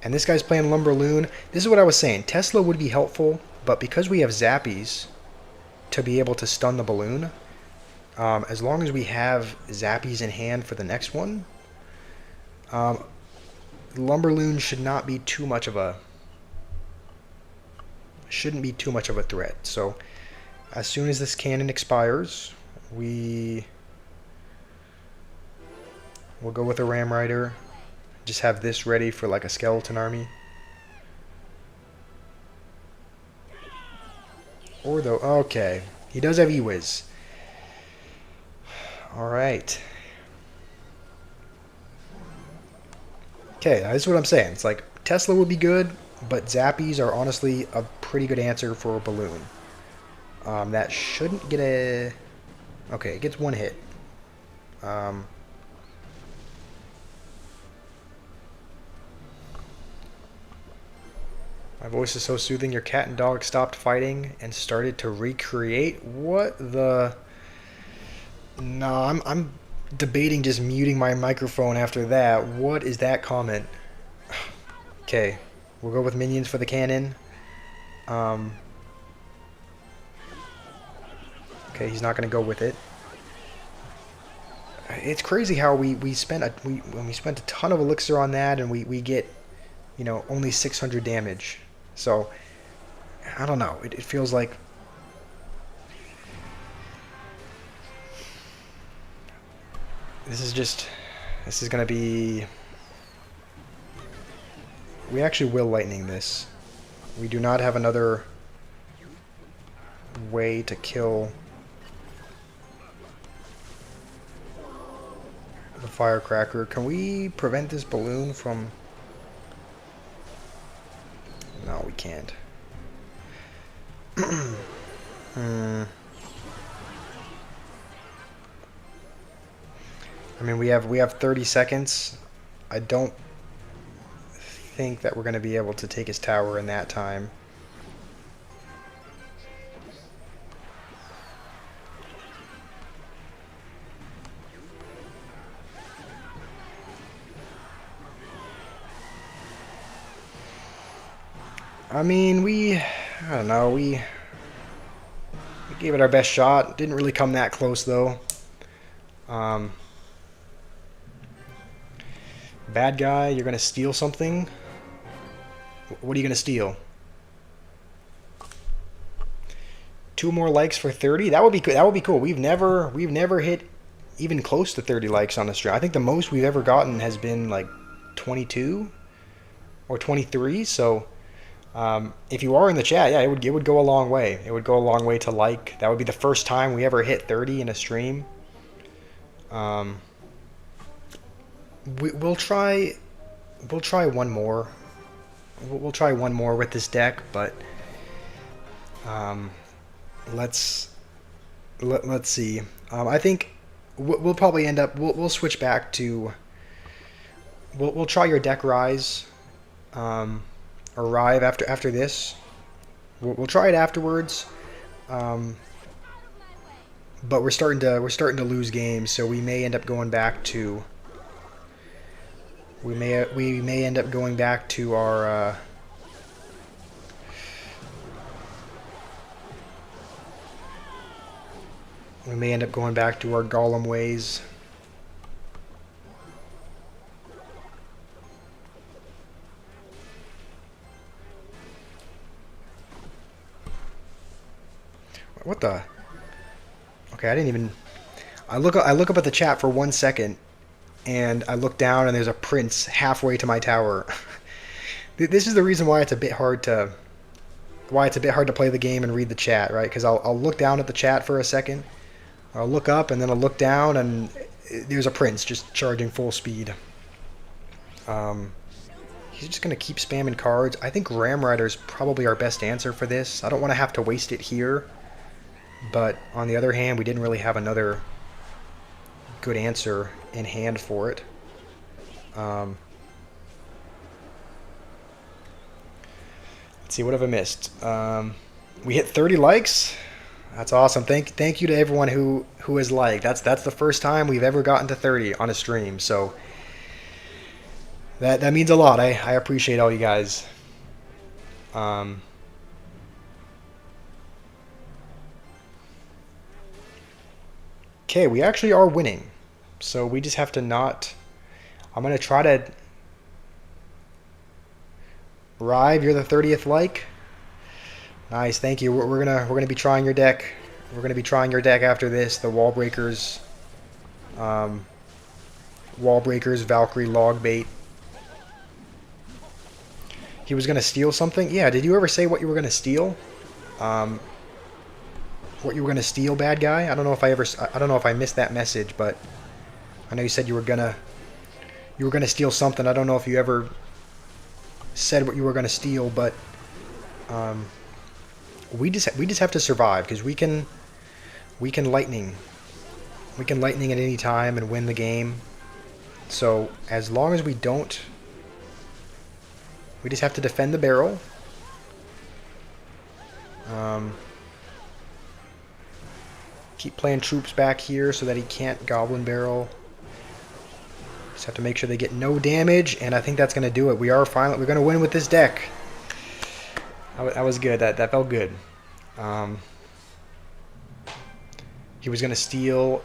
And this guy's playing Lumberloon. This is what I was saying. Tesla would be helpful, but because we have Zappies to be able to stun the balloon, as long as we have Zappies in hand for the next one, Lumberloon should not be too much of a threat. So as soon as this cannon expires, we'll go with a Ram Rider. Just have this ready for like a skeleton army. Or though, okay, he does have E-Wiz. All right. Okay, this is what I'm saying. It's like Tesla would be good, but Zappies are honestly a pretty good answer for a balloon. That shouldn't get a... Okay, it gets one hit. My voice is so soothing. Your cat and dog stopped fighting and started to recreate. What the... No, I'm debating just muting my microphone after that. What is that comment? Okay, we'll go with minions for the cannon. Okay, he's not going to go with it. It's crazy how we spent a ton of elixir on that, and we get, you know, only 600 damage. So I don't know. It feels like this is going to be... We actually will lightning this. We do not have another way to kill. the firecracker. Can we prevent this balloon from... No, we can't. I mean, we have 30 seconds. I don't think that we're going to be able to take his tower in that time. I mean, I don't know, we gave it our best shot. Didn't really come that close, though. Bad guy, you're gonna steal something. What are you gonna steal? 2 more likes for 30. That would be that would be cool. We've never hit even close to 30 likes on the stream. I think the most we've ever gotten has been like 22 or 23. So if you are in the chat, yeah, it would go a long way. It would go a long way to like. That would be the first time we ever hit 30 in a stream. We'll try one more. We'll try one more with this deck, but let's see. I think we'll probably end up. We'll switch back to. We'll try your deck rise, or rive after this. We'll try it afterwards. But we're starting to lose games, so we may end up going back to. We may end up going back to our. We may end up going back to our golem ways. What the? Okay, I didn't even. I look up at the chat for 1 second, and I look down, and there's a prince halfway to my tower. This is the reason why it's a bit hard to. Why it's a bit hard to play the game and read the chat, right? Because I'll look down at the chat for a second. I'll look up, and then I'll look down, and there's a prince just charging full speed. He's just going to keep spamming cards. I think Ram Rider's probably our best answer for this. I don't want to have to waste it here. But on the other hand, we didn't really have another good answer in hand for it. Let's see, what have I missed? We hit 30 likes. That's awesome. Thank you to everyone who has liked. That's the first time we've ever gotten to 30 on a stream. So that means a lot. I appreciate all you guys. Okay, we actually are winning. So we just have to not... I'm going to try to... Rive, you're the 30th like. Nice, thank you. We're gonna be trying your deck. We're gonna be trying your deck after this. The Wall Breakers, Valkyrie Logbait. He was gonna steal something. Yeah. Did you ever say what you were gonna steal? What you were gonna steal, bad guy? I don't know if I missed that message, but I know you said you were gonna steal something. I don't know if you ever said what you were gonna steal, but we just have to survive, because we can lightning at any time and win the game. So as long as we don't, we just have to defend the barrel. Keep playing troops back here so that he can't goblin barrel. Just have to make sure they get no damage, and I think that's going to do it. We're going to win with this deck. That was good. That felt good. He was going to steal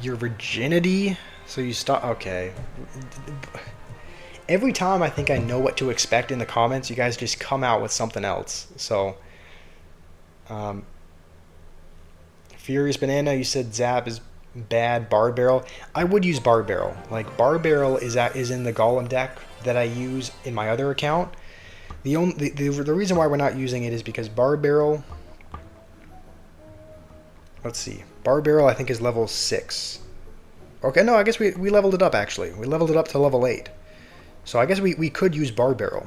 your virginity, so you stop. Okay. Every time I think I know what to expect in the comments, you guys just come out with something else. So, Furious Banana, you said Zap is bad. Bard Barrel. I would use Bard Barrel. Like, Bard Barrel is in the Golem deck that I use in my other account. The reason why we're not using it is because Bard Barrel... Let's see. Bard Barrel, I think, is level 6. Okay, no, I guess we leveled it up, actually. We leveled it up to level 8. So I guess we could use Bar Barrel.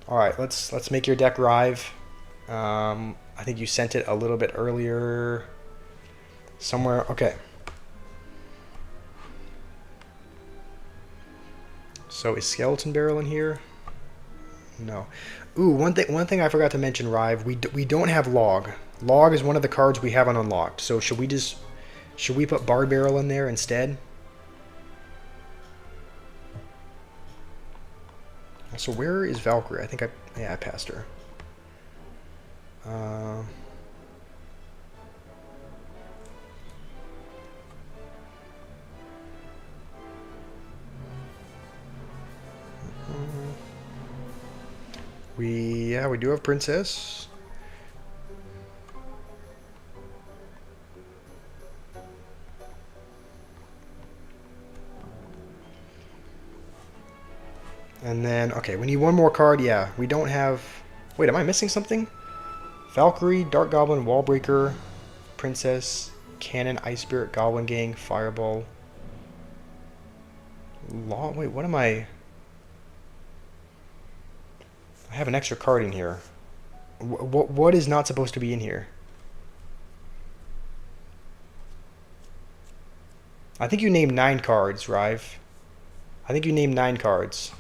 Alright, let's make your deck Rive. I think you sent it a little bit earlier. Somewhere, okay. So is Skeleton Barrel in here? No. Ooh, one thing I forgot to mention, Rive. We don't have Log. Log is one of the cards we haven't unlocked. So should we put Bar Barrel in there instead? So where is Valkyrie? I think I passed her. We do have Princess. And then, okay, we need one more card. Yeah, we don't have... Wait, am I missing something? Valkyrie, Dark Goblin, Wallbreaker, Princess, Cannon, Ice Spirit, Goblin Gang, Fireball. Law... Wait, what am I... I have an extra card in here. What is not supposed to be in here? I think you named 9 cards, Rive. I think you named 9 cards.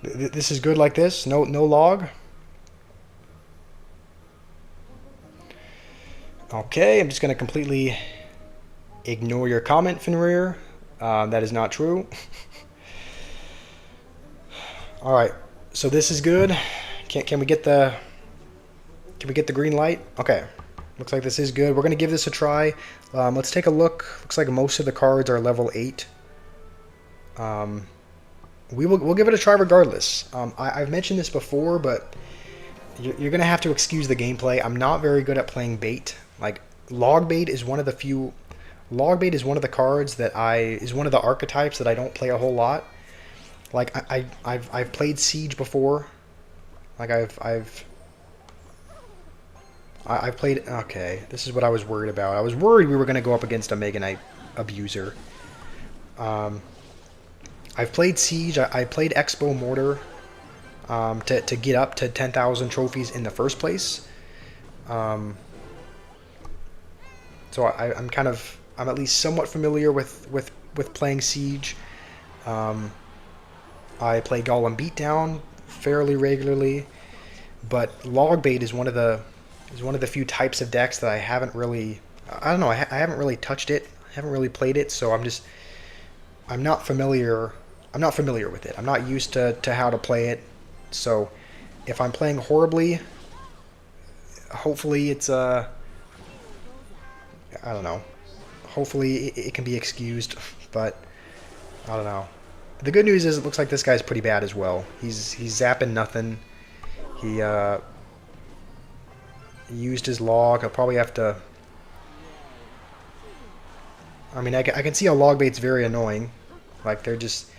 This is good like this? No log? Okay, I'm just going to completely ignore your comment, Fenrir. That is not true. Alright, so this is good. Can we get the green light? Okay. Looks like this is good. We're going to give this a try. Let's take a look. Looks like most of the cards are level 8. We'll give it a try regardless. I've mentioned this before, but you're going to have to excuse the gameplay. I'm not very good at playing bait. Like, log bait is one of the few... Log bait is one of the cards that is one of the archetypes that I don't play a whole lot. Like, I've played Siege before. Like, I've played... Okay, this is what I was worried about. I was worried we were going to go up against a Mega Knight abuser. I've played Siege. I played Expo Mortar to get up to 10,000 trophies in the first place. So I'm at least somewhat familiar with playing Siege. I play Golem Beatdown fairly regularly, but Log Bait is one of the few types of decks that I haven't really... I don't know. I haven't really touched it. I haven't really played it, so I'm not familiar with it. I'm not used to how to play it. So if I'm playing horribly, hopefully it's I don't know. Hopefully it can be excused, but I don't know. The good news is it looks like this guy's pretty bad as well. He's zapping nothing. He used his log. I'll probably have to... I mean, I can see how log bait's very annoying. Like, they're just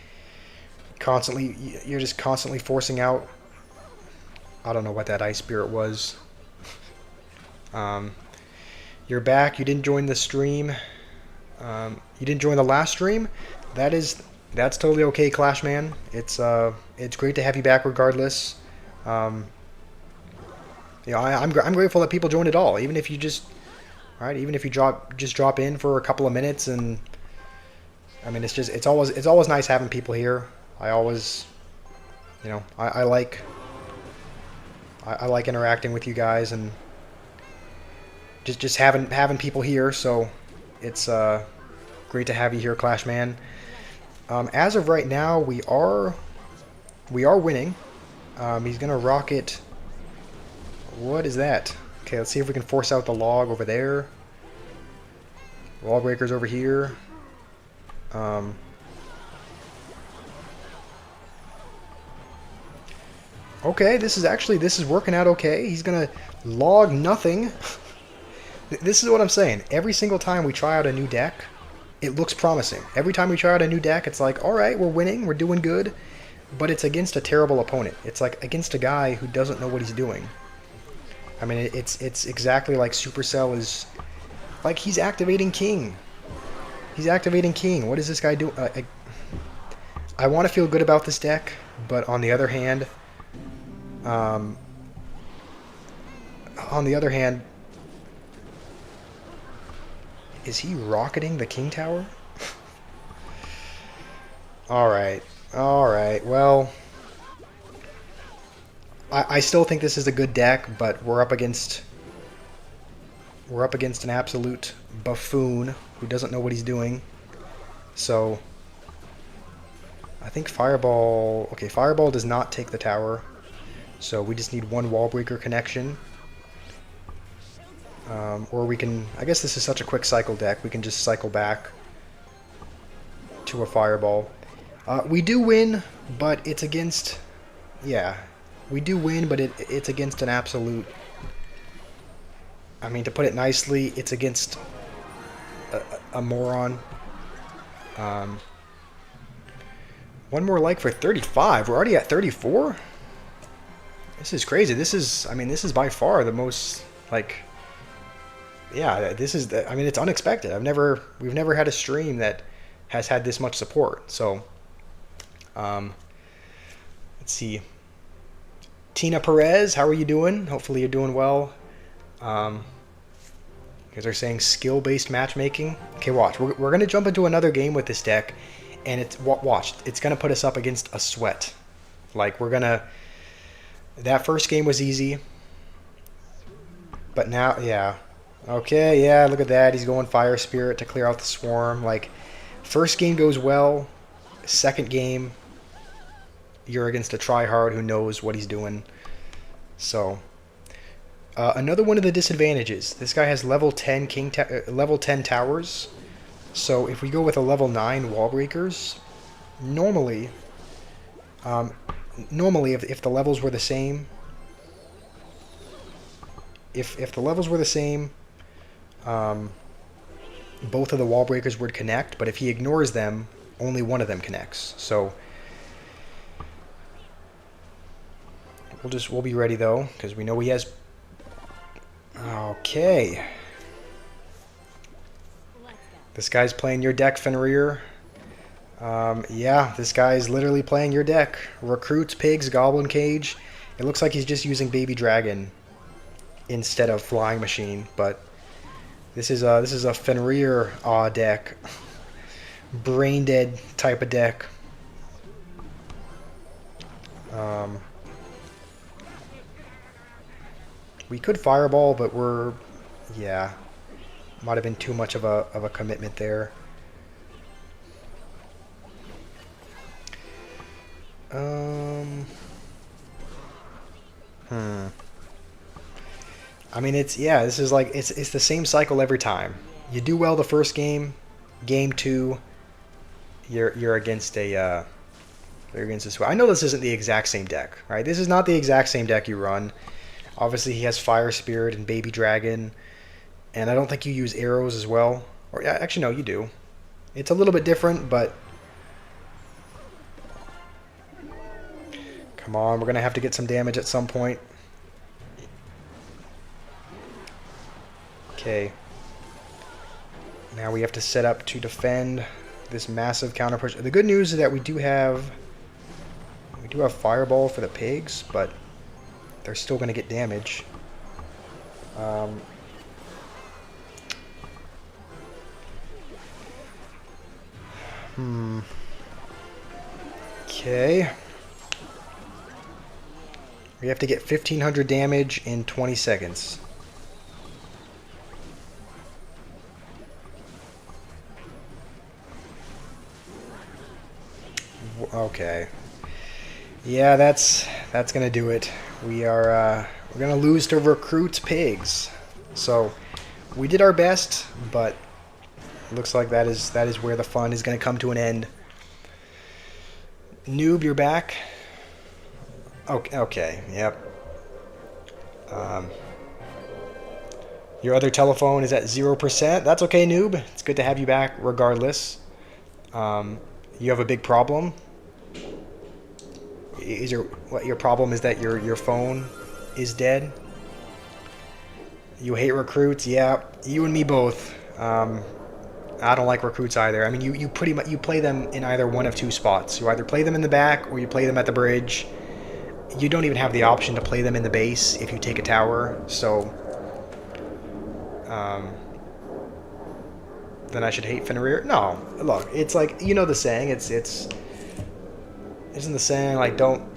constantly... You're just constantly forcing out... I don't know what that Ice Spirit was. You're back. You didn't join the stream. You didn't join the last stream. That's totally okay, Clash Man. It's great to have you back regardless. I'm grateful that people joined at all, even if you just... Alright, even if you drop in for a couple of minutes, and I mean it's always nice having people here. I always, I like interacting with you guys and just having people here. So it's great to have you here, Clash Man. As of right now, we are winning. He's gonna rocket. What is that? Okay, let's see if we can force out the log over there. Wall breakers over here. Okay, this is working out okay. He's gonna log nothing. This is what I'm saying. Every single time we try out a new deck, it looks promising. Every time we try out a new deck, it's like, alright, we're winning, we're doing good, but it's against a terrible opponent. It's like against a guy who doesn't know what he's doing. I mean, it's exactly like Supercell is... Like, he's activating King. He's activating King. What is this guy doing? I want to feel good about this deck, but on the other hand... is he rocketing the King Tower? Alright. Alright, well... I still think this is a good deck, but we're up against an absolute buffoon who doesn't know what he's doing. So I think Fireball... Okay, Fireball does not take the tower, so we just need one wall breaker connection. Or we can... I guess this is such a quick cycle deck, we can just cycle back to a Fireball. We do win, but it's against... Yeah, we do win, but it's against an absolute... I mean, to put it nicely, it's against a moron. One more like for 35. We're already at 34? This is crazy. This is... I mean, this is by far the most, like... Yeah, this is... I mean, it's unexpected. We've never had a stream that has had this much support. So, let's see. Tina Perez, how are you doing? Hopefully you're doing well. You guys are saying skill-based matchmaking. Okay, watch. We're going to jump into another game with this deck, and watch. It's going to put us up against a sweat. Like, we're going to... That first game was easy. But now, yeah. Okay, yeah, look at that. He's going Fire Spirit to clear out the Swarm. Like, first game goes well. Second game... You're against a tryhard who knows what he's doing. So, another one of the disadvantages. This guy has level 10 level 10 towers. So if we go with a level 9 wall breakers, normally if the levels were the same, if the levels were the same, both of the wall breakers would connect. But if he ignores them, only one of them connects. So. We'll be ready though, because we know he has... Okay. This guy's playing your deck, Fenrir. Yeah, this guy's literally playing your deck. Recruits, Pigs, Goblin Cage. It looks like he's just using Baby Dragon instead of Flying Machine, but this is a Fenrir deck. Brain dead type of deck. We could Fireball, but yeah, might have been too much of a commitment there. I mean, this is like it's the same cycle every time. You do well the first game, game 2, you're against a sweat. I know this isn't the exact same deck, right? This is not the exact same deck you run. Obviously, he has Fire Spirit and Baby Dragon, and I don't think you use arrows as well. Or actually, no, you do. It's a little bit different, but come on, we're gonna have to get some damage at some point. Okay. Now we have to set up to defend this massive counter push. The good news is that we do have Fireball for the Pigs, but they're still going to get damage. Okay. We have to get 1,500 damage in 20 seconds. Okay. Yeah, that's gonna do it. We're gonna lose to Recruits Pigs. So we did our best, but it looks like that is where the fun is gonna come to an end. Noob, you're back. Okay. Yep. Your other telephone is at 0%. That's okay, Noob. It's good to have you back regardless. You have a big problem. Your problem is that your phone is dead? You hate recruits? Yeah, you and me both. I don't like recruits either. I mean, you pretty much you play them in either one of two spots. You either play them in the back or you play them at the bridge. You don't even have the option to play them in the base if you take a tower. So, um, then I should hate Fenrir? No, look, it's like you know the saying. Isn't the saying like don't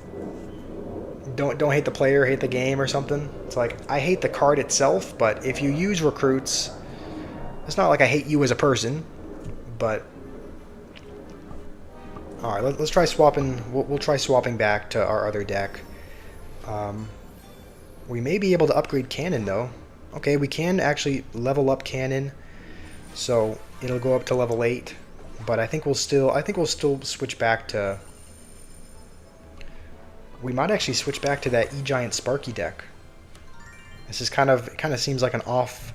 hate the player, hate the game or something? It's like I hate the card itself, but if you use recruits, it's not like I hate you as a person, but all right, let's try swapping. We'll try swapping back to our other deck. We may be able to upgrade cannon though. Okay, we can actually level up cannon, so it'll go up to level 8. But I think we'll still switch back to. We might actually switch back to that E-Giant Sparky deck. This is kind of seems like an off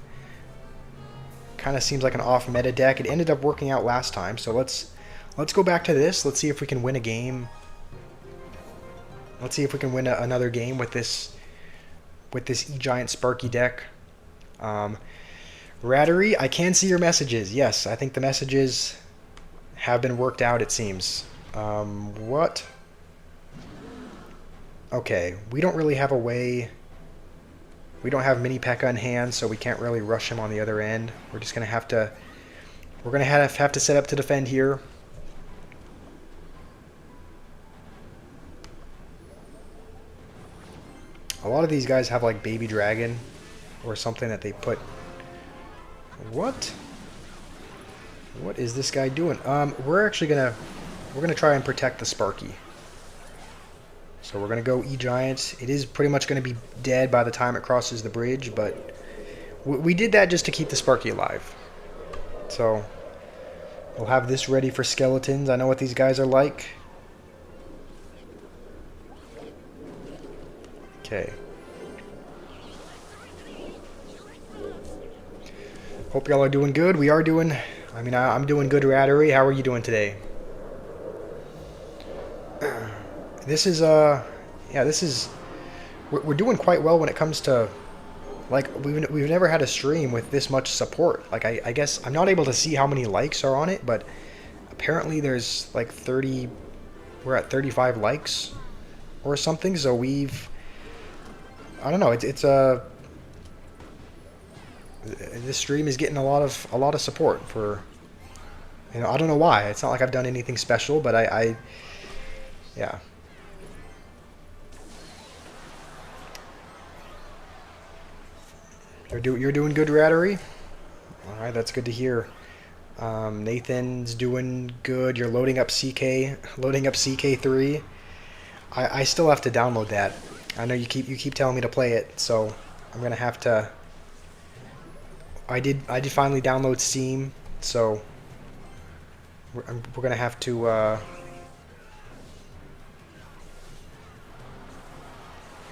meta deck. It ended up working out last time, so let's go back to this. Let's see if we can win a game. Let's see if we can win another game with this E-Giant Sparky deck. Rattery, I can see your messages. Yes, I think the messages have been worked out, it seems. What? Okay, we don't really have a way. We don't have Mini P.E.K.K.A in hand, so we can't really rush him on the other end. We're just gonna have to. We're gonna have to set up to defend here. A lot of these guys have like Baby Dragon or something that they put. What? What is this guy doing? We're gonna try and protect the Sparky. So we're going to go E-Giant. It is pretty much going to be dead by the time it crosses the bridge, but we did that just to keep the Sparky alive. So we'll have this ready for skeletons. I know what these guys are like. Okay. Hope y'all are doing good. We are doing... I mean, I'm doing good, Rattery. How are you doing today? This is we're doing quite well when it comes to, like, we've never had a stream with this much support. Like, I guess I'm not able to see how many likes are on it, but apparently there's like 30, we're at 35 likes or something. So I don't know, it's this stream is getting a lot of support for, you know, I don't know why. It's not like I've done anything special, but yeah. You're doing good, Rattery. All right, that's good to hear. Nathan's doing good. You're loading up CK3. I still have to download that. I know you keep telling me to play it, so I'm gonna have to. I did finally download Steam, so we're gonna have to.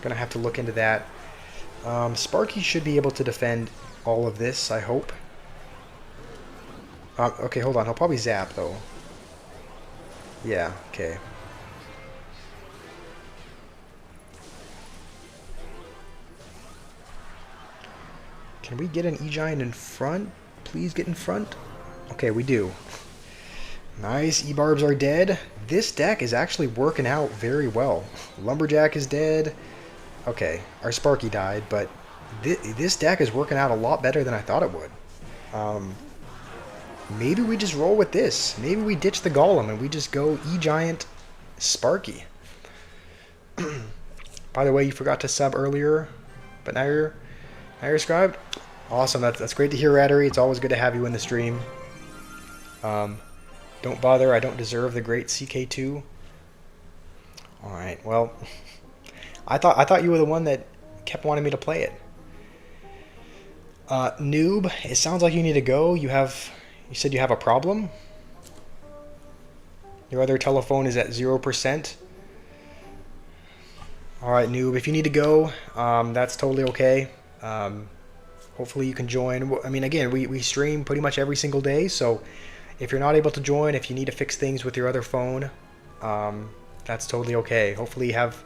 Gonna have to look into that. Sparky should be able to defend all of this, I hope. Okay, hold on. He'll probably zap, though. Yeah, okay. Can we get an E-Giant in front? Please get in front. Okay, we do. Nice, E-Barbs are dead. This deck is actually working out very well. Lumberjack is dead. Okay, our Sparky died, but this deck is working out a lot better than I thought it would. Maybe we just roll with this. Maybe we ditch the Golem and we just go E-Giant Sparky. By the way, you forgot to sub earlier, but now you're subscribed. Awesome, that's great to hear, Rattery. It's always good to have you in the stream. Don't bother, I don't deserve the great CK2. Alright, well, I thought you were the one that kept wanting me to play it. Noob, it sounds like you need to go. You said you have a problem? Your other telephone is at 0%. Alright, Noob, if you need to go, that's totally okay. Hopefully you can join. I mean, again, we stream pretty much every single day, so if you're not able to join, if you need to fix things with your other phone, that's totally okay. Hopefully you have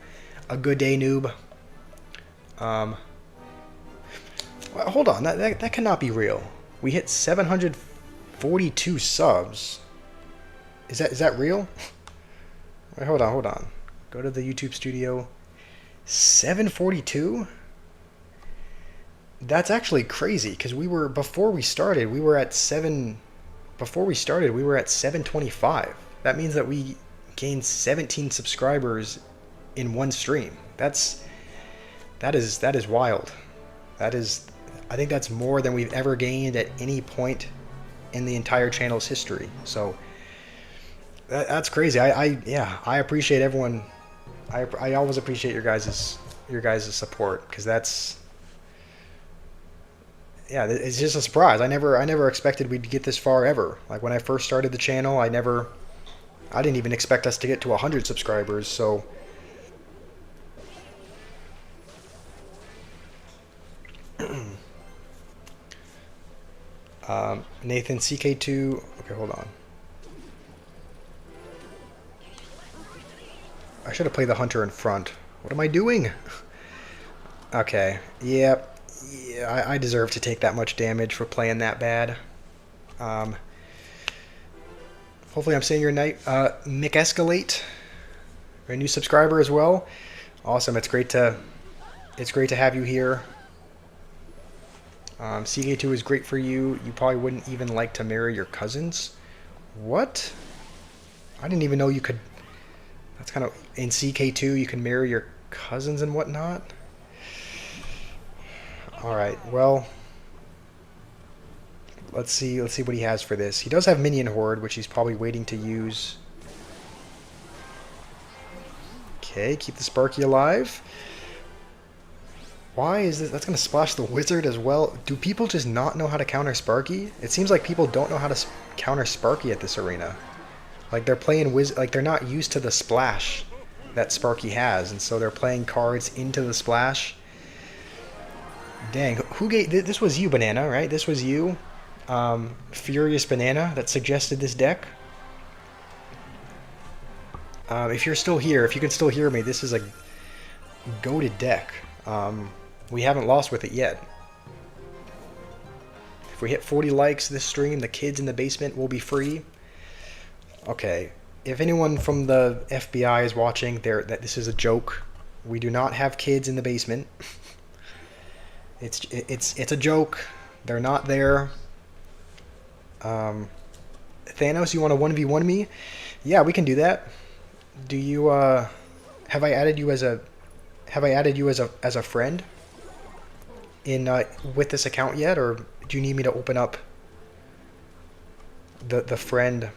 a good day, Noob. Well, hold on, that cannot be real. We hit 742 subs. Is that real? Wait, hold on. Go to the YouTube studio. 742? That's actually crazy because before we started we were at 725. That means that we gained 17 subscribers in one stream. That is wild. I think that's more than we've ever gained at any point in the entire channel's history. So that's crazy. I appreciate everyone. I always appreciate your guys' support, because it's just a surprise. I never expected we'd get this far ever. Like when I first started the channel, I didn't even expect us to get to 100 subscribers. So Nathan CK2. Okay, hold on. I should have played the hunter in front. What am I doing? Okay. Yep. Yeah, I deserve to take that much damage for playing that bad. Hopefully I'm saying your night. Mick Escalate, a new subscriber as well. Awesome. It's great to have you here. CK2 is great for you. You probably wouldn't even like to marry your cousins. What? I didn't even know you could. That's kind of in CK2. You can marry your cousins and whatnot. All right. Well, let's see what he has for this. He does have Minion Horde, which he's probably waiting to use. Okay, keep the Sparky alive. Why is this? That's going to splash the wizard as well. Do people just not know how to counter Sparky? It seems like people don't know how to counter Sparky at this arena. Like they're playing like they're not used to the splash that Sparky has, and so they're playing cards into the splash. Dang, who gave this? Was you, Banana, right? This was you, Furious Banana, that suggested this deck. If you're still here, if you can still hear me, this is a goated deck. We haven't lost with it yet. If we hit 40 likes this stream, the kids in the basement will be free. Okay, if anyone from the FBI is watching, that this is a joke. We do not have kids in the basement. It's a joke. They're not there. Thanos, you want to 1v1 me? Yeah, we can do that. Do you have I added you as a friend in with this account yet, or do you need me to open up the friend?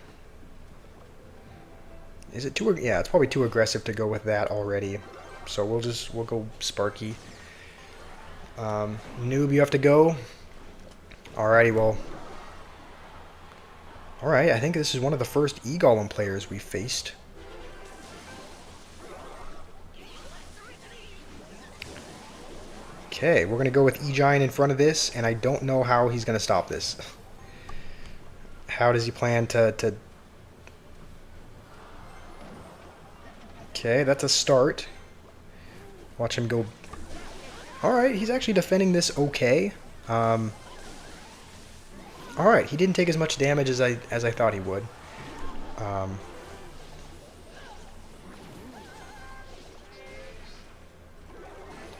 Is it too? Yeah, it's probably too aggressive to go with that already. So we'll go Sparky. Noob, you have to go. Alrighty, well. Alright, I think this is one of the first E-Golem players we faced. Okay, we're going to go with E-Giant in front of this, and I don't know how he's going to stop this. How does he plan to... Okay, that's a start. Watch him go... Alright, he's actually defending this okay. Alright, he didn't take as much damage as I thought he would.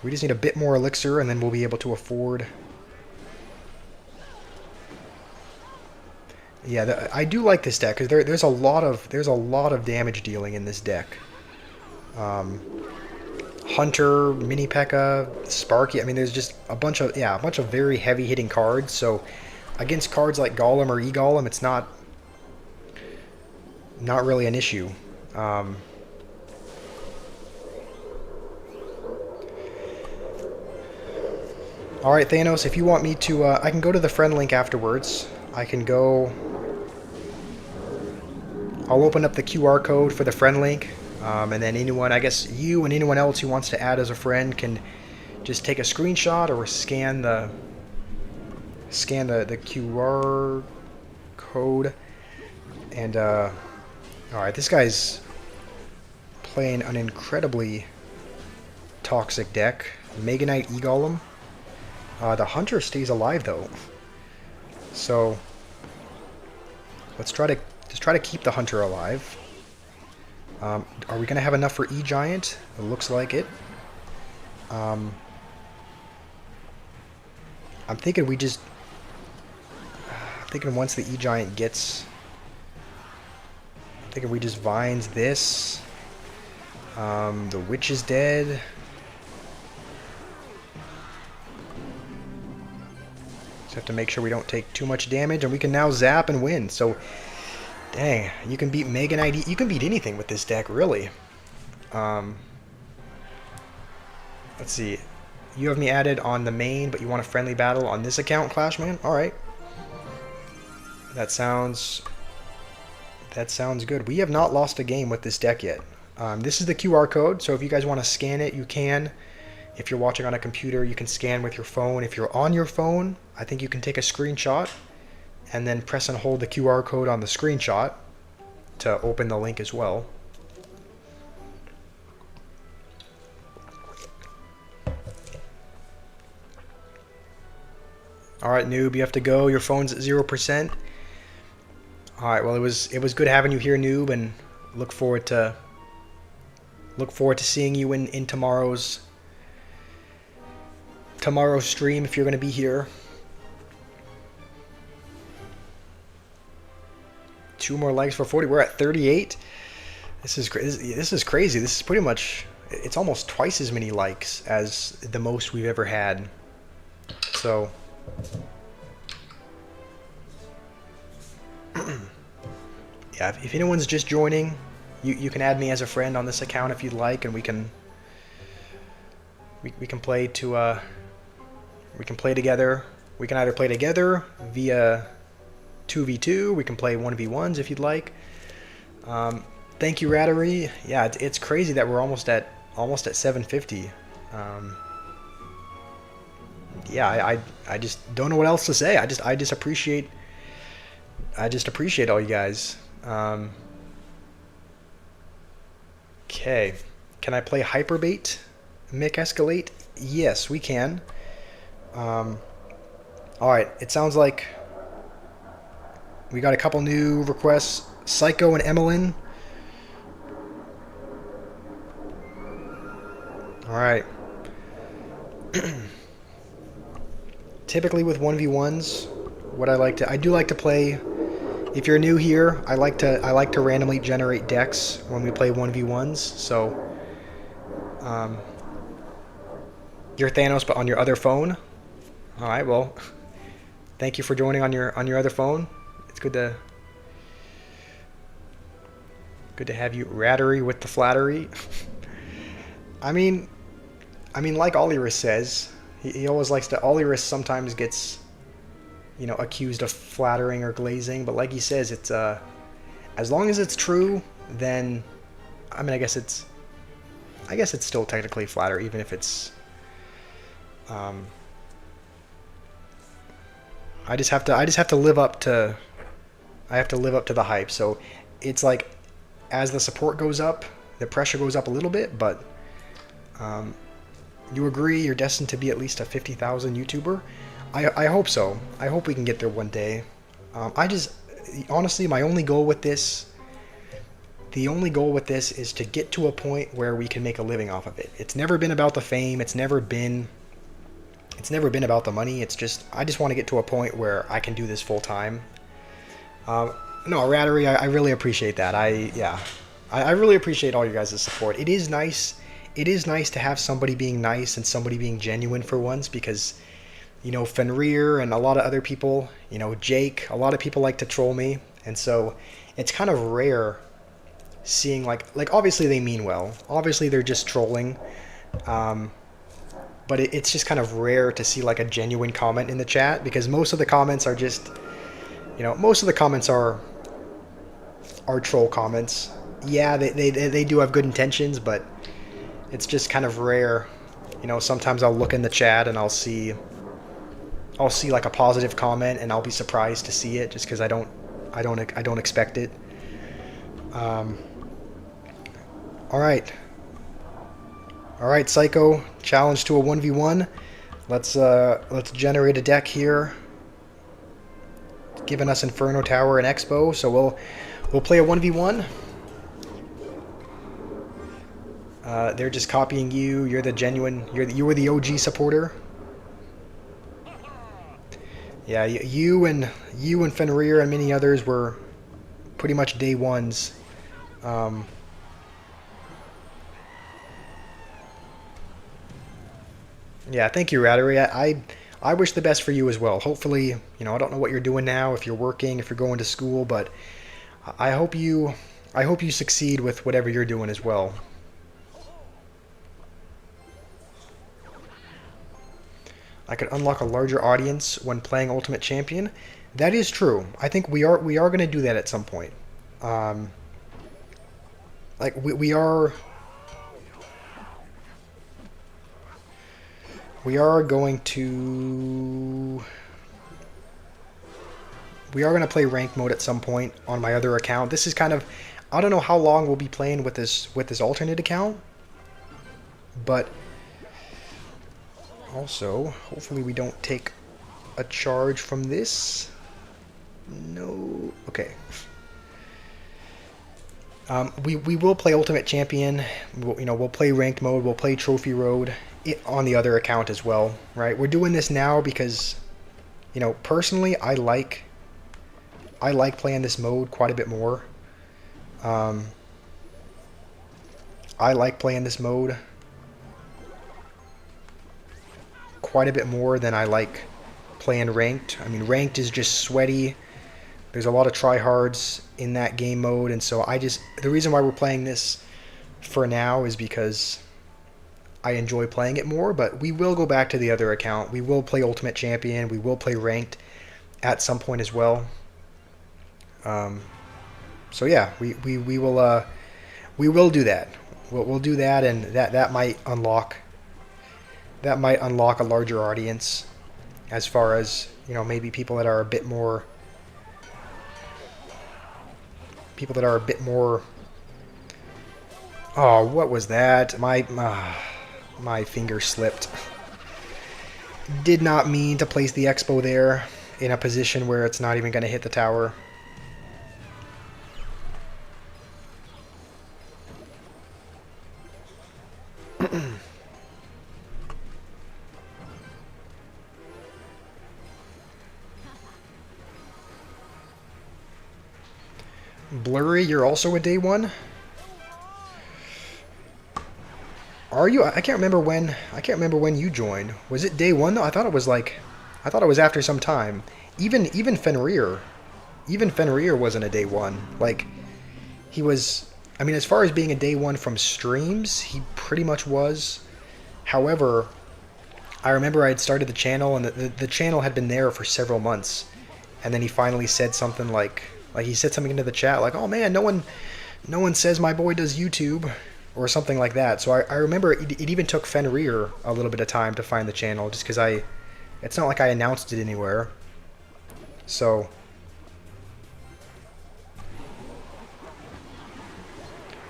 We just need a bit more elixir, and then we'll be able to afford... Yeah, I do like this deck, because there's a lot of damage dealing in this deck. Hunter, Mini P.E.K.K.A, Sparky. I mean, there's just a bunch of very heavy hitting cards. So against cards like Golem or E-Golem, it's not really an issue. All right, Thanos, if you want me to, I can go to the friend link afterwards. I can go... I'll open up the QR code for the friend link, and then anyone, I guess you and anyone else who wants to add as a friend can just take a screenshot or scan the QR code. And, alright, this guy's playing an incredibly toxic deck. Mega Knight E-Golem. The hunter stays alive though, so let's try to keep the hunter alive. Are we gonna have enough for E-Giant? It looks like it. I'm thinking we just. I'm thinking once the E-Giant gets. I'm thinking we just vines this. The witch is dead. Just have to make sure we don't take too much damage, and we can now zap and win. So, dang, you can beat Mega Knight. You can beat anything with this deck, really. Let's see. You have me added on the main, but you want a friendly battle on this account, Clashman? All right. That sounds good. We have not lost a game with this deck yet. This is the QR code, so if you guys want to scan it, you can. If you're watching on a computer, you can scan with your phone. If you're on your phone, I think you can take a screenshot and then press and hold the QR code on the screenshot to open the link as well. Alright, noob, you have to go. Your phone's at 0%. Alright, well, it was good having you here, noob, and look forward to seeing you in tomorrow's stream if you're going to be here. 2 more likes for 40. We're at 38. This is crazy. This is crazy. This is pretty much, it's almost twice as many likes as the most we've ever had. So yeah, if anyone's just joining, you can add me as a friend on this account if you'd like, and we can play together. We can either play together via 2v2. We can play 1v1s if you'd like. Thank you, Rattery. Yeah, it's crazy that we're almost at 750. Yeah, I just don't know what else to say. I just appreciate all you guys. Okay, can I play Hyperbait? Mick Escalate? Yes, we can. Alright, it sounds like we got a couple new requests. Psycho and Emmeline. Alright. Typically with 1v1s, I do like to play. If you're new here, I like to randomly generate decks when we play 1v1s. So, you're Thanos, but on your other phone. All right, well, thank you for joining on your other phone. It's good to have you. Rattery with the flattery. I mean, like Olirus says, he always likes to. Olirus sometimes gets, accused of flattering or glazing, but like he says, it's as long as it's true, then I guess it's still technically flatter, even if it's I just have to live up to the hype. So it's like as the support goes up, the pressure goes up a little bit, but you agree you're destined to be at least a 50,000 YouTuber? I hope so. I hope we can get there one day. Honestly, my only goal with this is to get to a point where we can make a living off of it. It's never been about the fame. It's never been about the money. It's just, I just want to get to a point where I can do this full time. No, Rattery, I really appreciate that. I really appreciate all you guys' support. It is nice to have somebody being nice and somebody being genuine for once, because Fenrir and a lot of other people, Jake, a lot of people like to troll me, and so it's kind of rare seeing like obviously they mean well, obviously they're just trolling, but it's just kind of rare to see like a genuine comment in the chat, because most of the comments are just, are troll comments. Yeah, they do have good intentions, but it's just kind of rare. Sometimes I'll look in the chat and I'll see like a positive comment, and I'll be surprised to see it just because I don't expect it. All right, Psycho, challenge to a 1v1. Let's generate a deck here, giving us Inferno Tower and Expo. So we'll play a 1v1. They're just copying you. You're the genuine. You were the OG supporter. Yeah, you and Fenrir and many others were pretty much day ones. Yeah, thank you, Rattery. I wish the best for you as well. Hopefully, I don't know what you're doing now, if you're working, if you're going to school, but I hope you succeed with whatever you're doing as well. I could unlock a larger audience when playing Ultimate Champion. That is true. I think we are going to do that at some point. Like we are going to play ranked mode at some point on my other account. This is kind of, I don't know how long we'll be playing with this alternate account, but also hopefully we don't take a charge from this. No. Okay. We will play Ultimate Champion. We'll play ranked mode. We'll play Trophy Road on the other account as well, right? We're doing this now because, personally, I like playing this mode quite a bit more. I like playing this mode quite a bit more than I like playing ranked. I mean, ranked is just sweaty. There's a lot of tryhards in that game mode, and so the reason why we're playing this for now is because I enjoy playing it more, but we will go back to the other account. We will play Ultimate Champion. We will play ranked at some point as well. So yeah, we will do that. We'll do that, and that might unlock a larger audience, as far as maybe people that are a bit more Oh, what was that? My finger slipped. Did not mean to place the Expo there in a position where it's not even going to hit the tower. Blurry, you're also a day one? Are you? I can't remember when you joined. Was it day one though? I thought it was after some time. Even Fenrir wasn't a day one. Like, he was, I mean, as far as being a day one from streams, he pretty much was. However, I remember I had started the channel, and the channel had been there for several months, and then he finally said something like he said something into the chat like, "Oh man, no one says my boy does YouTube," or something like that. So I remember it even took Fenrir a little bit of time to find the channel, just because it's not like I announced it anywhere. So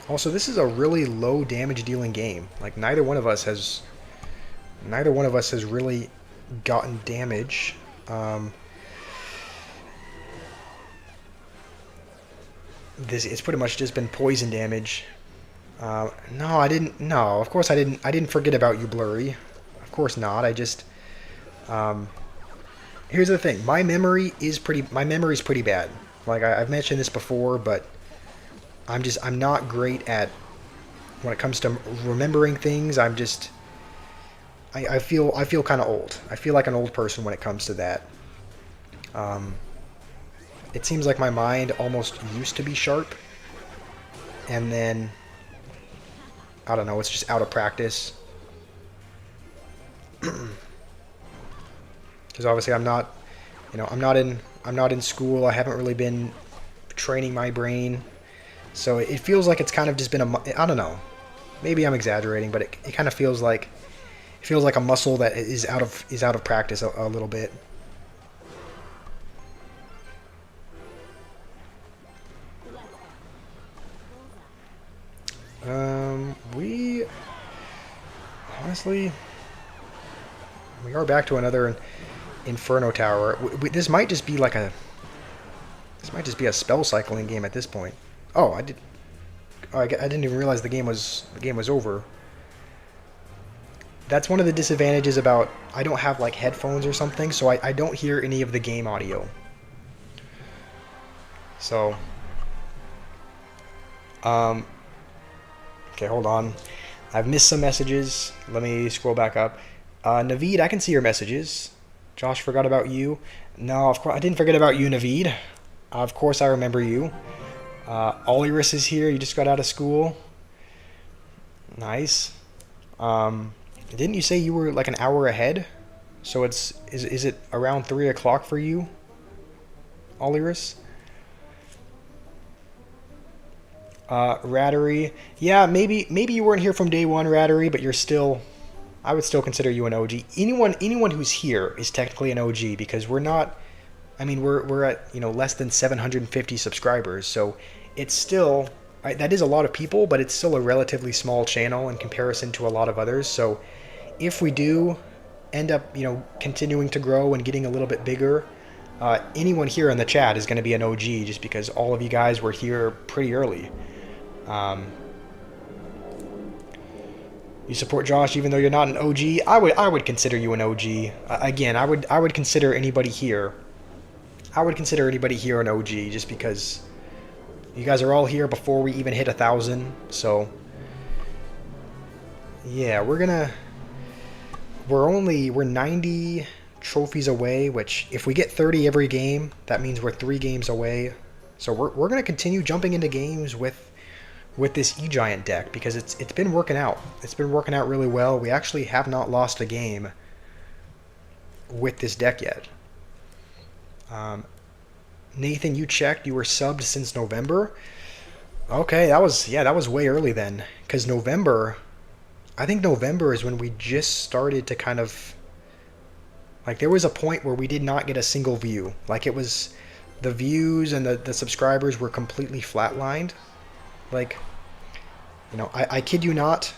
also, this is a really low damage dealing game. Like, neither one of us has really gotten damage. It's pretty much just been poison damage. No, I didn't. No, of course I didn't. I didn't forget about you, Blurry. Of course not. I just. Here's the thing. My memory is pretty bad. Like, I've mentioned this before, but I'm not great at when it comes to remembering things. I feel kind of old. I feel like an old person when it comes to that. It seems like my mind almost used to be sharp, and then I don't know, it's just out of practice. Because obviously I'm not in school. I haven't really been training my brain, so it feels like it's kind of just been I don't know. Maybe I'm exaggerating, but it kind of feels like a muscle that is out of practice a little bit. We honestly, We are back to another Inferno Tower. This might just be like a... This might just be a spell cycling game at this point. Oh, I did... Oh, I didn't even realize the game was over. That's one of the disadvantages about... I don't have like headphones or something, so I don't hear any of the game audio. So... Okay, hold on. I've missed some messages. Let me scroll back up. Naveed, I can see your messages. Josh forgot about you. No, of course I didn't forget about you, Naveed. Of course I remember you. Oliris is here. You just got out of school. Nice. Didn't you say you were like an hour ahead? So is it around 3 o'clock for you, Oliris? Rattery. Yeah, maybe you weren't here from day one, Rattery, but you're still... I would still consider you an OG. Anyone who's here is technically an OG because we're not... I mean, we're at, less than 750 subscribers, so it's still... that is a lot of people, but it's still a relatively small channel in comparison to a lot of others, so if we do end up, continuing to grow and getting a little bit bigger, anyone here in the chat is going to be an OG just because all of you guys were here pretty early. You support Josh even though you're not an OG. I would consider you an OG. Again, I would consider anybody here. I would consider anybody here an OG just because you guys are all here before we even hit 1,000. So yeah, we're 90 trophies away, which if we get 30 every game, that means we're 3 games away. So we're gonna continue jumping into games with this E-Giant deck because it's been working out. It's been working out really well. We actually have not lost a game with this deck yet. Nathan, you checked. You were subbed since November. Okay, that was way early then. Because November, I think November is when we just started to kind of... Like, there was a point where we did not get a single view. Like, it was... The views and the subscribers were completely flatlined. Like, I kid you not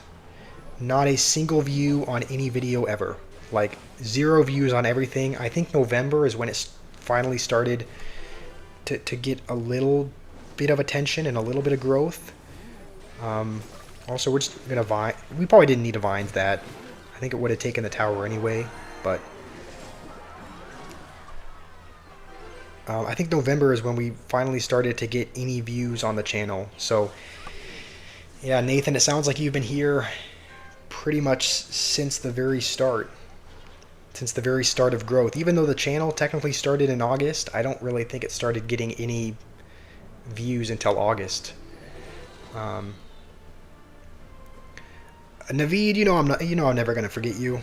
a single view on any video ever. Like, 0 views on everything. I think November is when it finally started to get a little bit of attention and a little bit of growth. Also, we're just going to vine. We probably didn't need to vines that. I think it would have taken the tower anyway, but... I think November is when we finally started to get any views on the channel. So, yeah, Nathan, it sounds like you've been here pretty much since the very start. Since the very start of growth. Even though the channel technically started in August, I don't really think it started getting any views until August. Naveed, I'm never gonna forget you.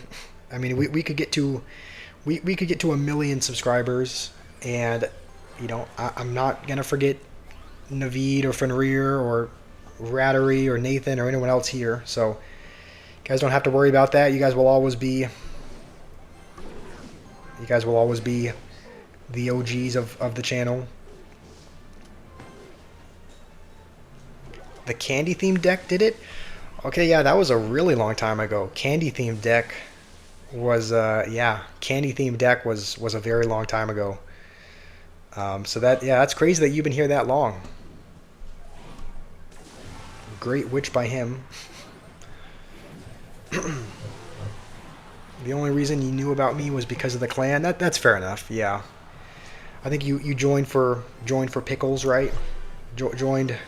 I mean, we could get to we could get to 1 million subscribers. And, I'm not going to forget Naveed or Fenrir or Rattery or Nathan or anyone else here. So, you guys don't have to worry about that. You guys will always be the OGs of the channel. The candy themed deck did it? Okay, yeah, that was a really long time ago. Candy themed deck was, candy themed deck was a very long time ago. So that's crazy that you've been here that long. Great witch by him. The only reason you knew about me was because of the clan. That's fair enough. Yeah, I think you joined for Pickles, right? Joined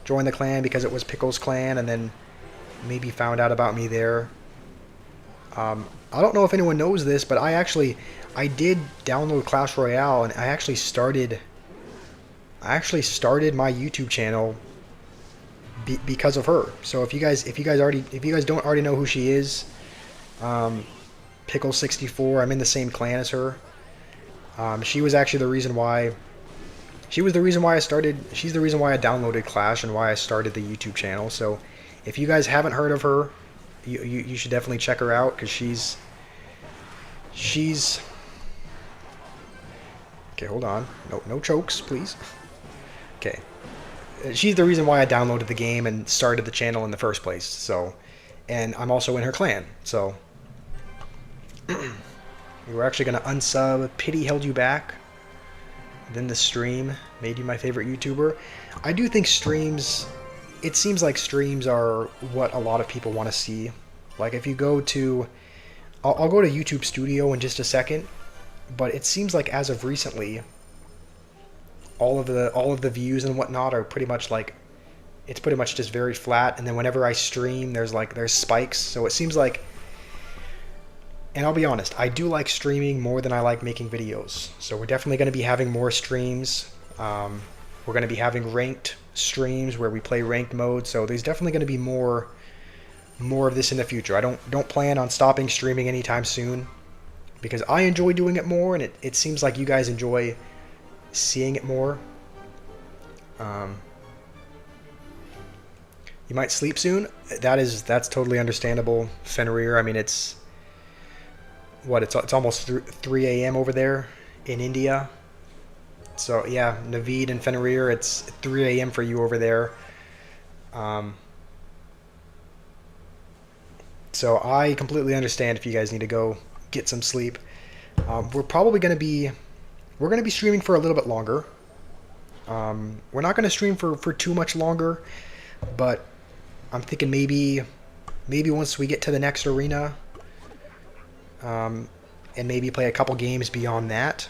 the clan because it was Pickles' clan, and then maybe found out about me there. I don't know if anyone knows this, but I did download Clash Royale, and I actually started my YouTube channel because of her. So if you guys don't already know who she is, Pickle64, I'm in the same clan as her. She was actually the reason why. She's the reason why I downloaded Clash and why I started the YouTube channel. So if you guys haven't heard of her, you should definitely check her out because she's. Okay, hold on. No chokes, please. Okay. She's the reason why I downloaded the game and started the channel in the first place. So, and I'm also in her clan. So, You were actually going to unsub. Pity held you back. Then the stream made you my favorite YouTuber. I do think streams... It seems like streams are what a lot of people want to see. Like if you go to... I'll go to YouTube Studio in just a second. But it seems like as of recently, all of the views and whatnot are pretty much like... It's pretty much just very flat. And then whenever I stream, there's spikes. So it seems like... And I'll be honest, I do like streaming more than I like making videos. So we're definitely going to be having more streams. We're going to be having ranked streams where we play ranked mode. So there's definitely going to be more of this in the future. I don't plan on stopping streaming anytime soon because I enjoy doing it more, and it seems like you guys enjoy seeing it more. You might sleep soon. That's totally understandable, Fenrir. I mean, it's almost 3 a.m. over there in India. So yeah, Naveed and Fenrir, it's 3 a.m. for you over there. So I completely understand if you guys need to go get some sleep. We're going to be streaming for a little bit longer. We're not going to stream for too much longer, but I'm thinking maybe once we get to the next arena, and maybe play a couple games beyond that.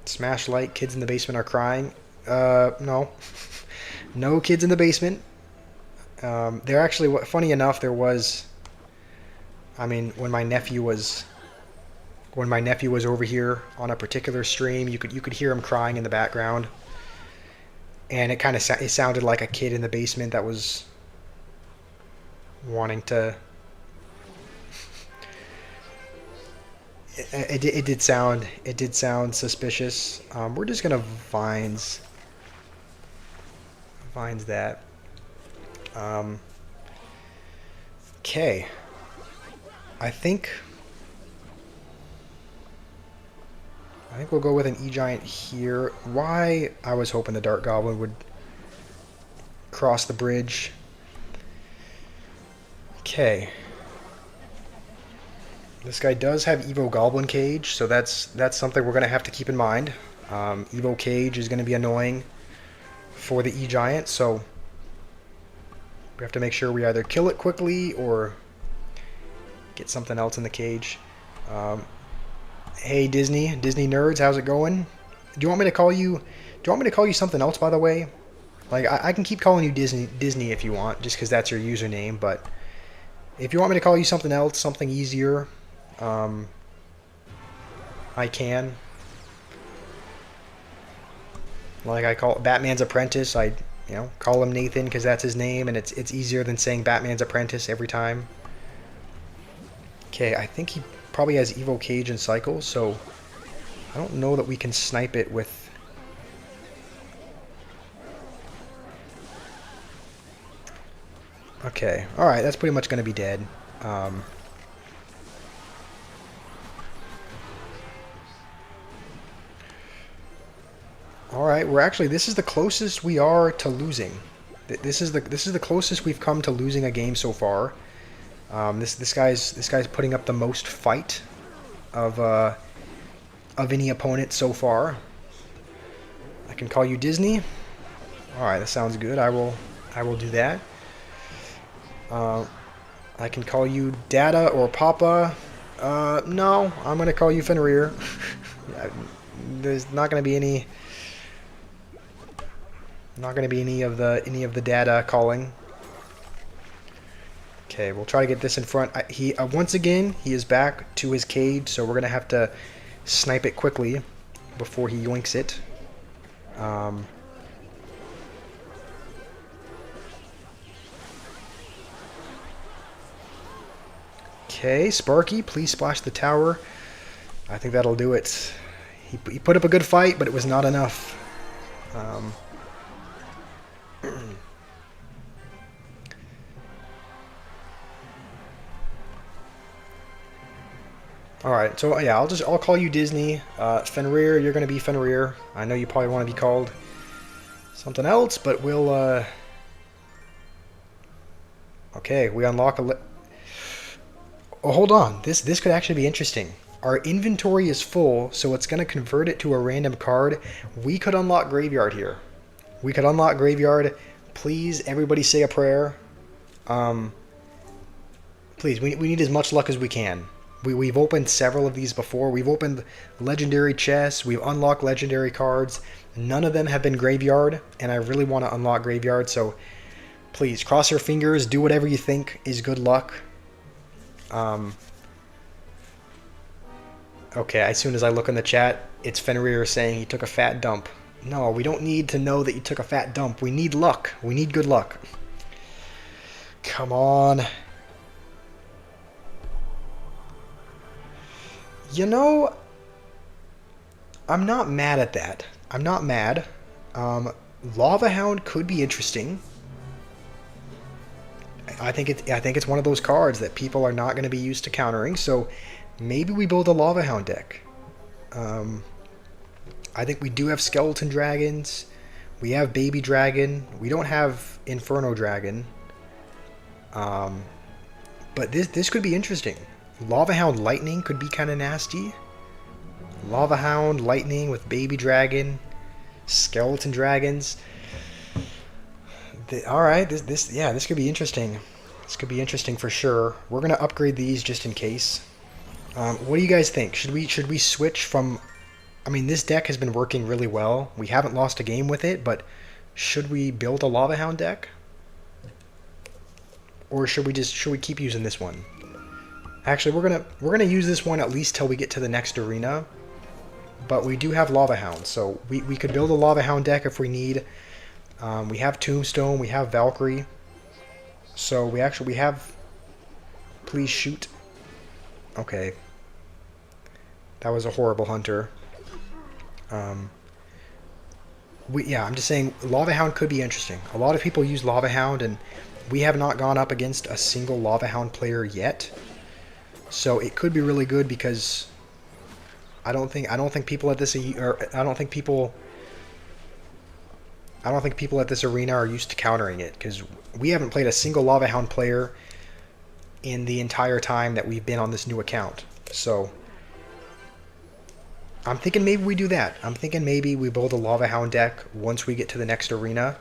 Smash like, kids in the basement are crying. No. No kids in the basement. There actually, funny enough, there was... I mean, when my nephew was over here on a particular stream, you could hear him crying in the background. And it kind of it sounded like a kid in the basement that was wanting to... It did sound suspicious. We're just gonna vines that. Okay. I think we'll go with an E-Giant here. Why? I was hoping the Dark Goblin would cross the bridge. Okay. This guy does have Evo Goblin Cage, so that's something we're going to have to keep in mind. Evo Cage is going to be annoying for the E-Giant, so we have to make sure we either kill it quickly or get something else in the cage. Hey Disney nerds, how's it going? Do you want me to call you something else, by the way? Like I can keep calling you Disney if you want, just because that's your username, but if you want me to call you something else, something easier, I can. Like I call Batman's Apprentice, I call him Nathan because that's his name, and it's easier than saying Batman's Apprentice every time. Okay, I think he probably has Evo Cage and Cycle, so I don't know that we can snipe it with... Okay, alright, that's pretty much going to be dead. Alright, this is the closest we are to losing. This is the closest we've come to losing a game so far. This guy's putting up the most fight of any opponent so far. I can call you Disney. Alright, that sounds good. I will do that. I can call you Dada or Papa. No, I'm gonna call you Fenrir. There's not gonna be any of the Dada calling. Okay, we'll try to get this in front. Once again, he is back to his cage, so we're gonna have to snipe it quickly before he yoinks it. Okay, Sparky, please splash the tower. I think that'll do it. He put up a good fight, but it was not enough. Alright, so yeah, I'll call you Disney. Fenrir, you're gonna be Fenrir. I know you probably want to be called something else, but we'll okay, we unlock Oh, hold on. This could actually be interesting. Our inventory is full, so it's going to convert it to a random card. We could unlock Graveyard here. We could unlock Graveyard. Please, everybody say a prayer. Please, we need as much luck as we can. We've opened several of these before. We've opened legendary chests. We've unlocked legendary cards. None of them have been Graveyard, and I really want to unlock Graveyard, so please, cross your fingers. Do whatever you think is good luck. Okay, as soon as I look in the chat, it's Fenrir saying he took a fat dump. No, we don't need to know that you took a fat dump. We need luck. We need good luck. Come on. You know, I'm not mad at that. I'm not mad. Lava Hound could be interesting. I think it's one of those cards that people are not going to be used to countering, so maybe we build a Lava Hound deck. I think we do have Skeleton Dragons. We have Baby Dragon. We don't have Inferno Dragon. But this could be interesting. Lava Hound Lightning could be kind of nasty. Lava Hound Lightning with Baby Dragon. Skeleton Dragons. Alright, this could be interesting. This could be interesting for sure. We're going to upgrade these just in case. What do you guys think? Should we switch from... I mean, this deck has been working really well. We haven't lost a game with it, but should we build a Lava Hound deck? Or should we keep using this one? Actually, we're gonna use this one at least till we get to the next arena. But we do have Lava Hound, so we could build a Lava Hound deck if we need. We have Tombstone, we have Valkyrie. So we have... Please shoot. Okay. That was a horrible hunter. I'm just saying, Lava Hound could be interesting. A lot of people use Lava Hound, and we have not gone up against a single Lava Hound player yet. So it could be really good because I don't think people at this arena are used to countering it, because we haven't played a single Lava Hound player in the entire time that we've been on this new account. So I'm thinking maybe we do that. I'm thinking maybe we build a Lava Hound deck once we get to the next arena,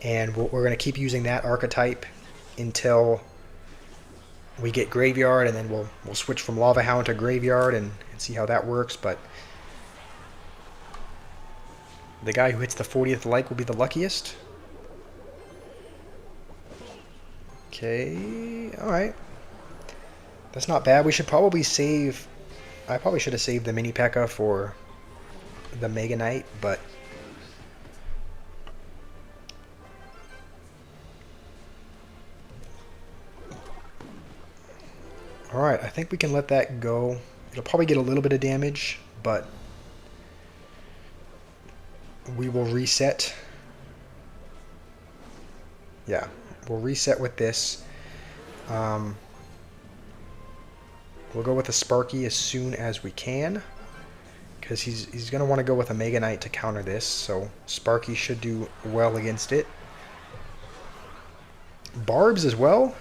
and we're going to keep using that archetype until we get Graveyard, and then we'll switch from Lava Hound to Graveyard and see how that works. But the guy who hits the 40th like will be the luckiest. Okay, alright. That's not bad. We should probably save... I probably should have saved the Mini P.E.K.K.A. for the Mega Knight, but... Alright, I think we can let that go. It'll probably get a little bit of damage, but we will reset. Yeah, we'll reset with this. We'll go with a Sparky as soon as we can, because he's going to want to go with a Mega Knight to counter this, so Sparky should do well against it. Barbs as well.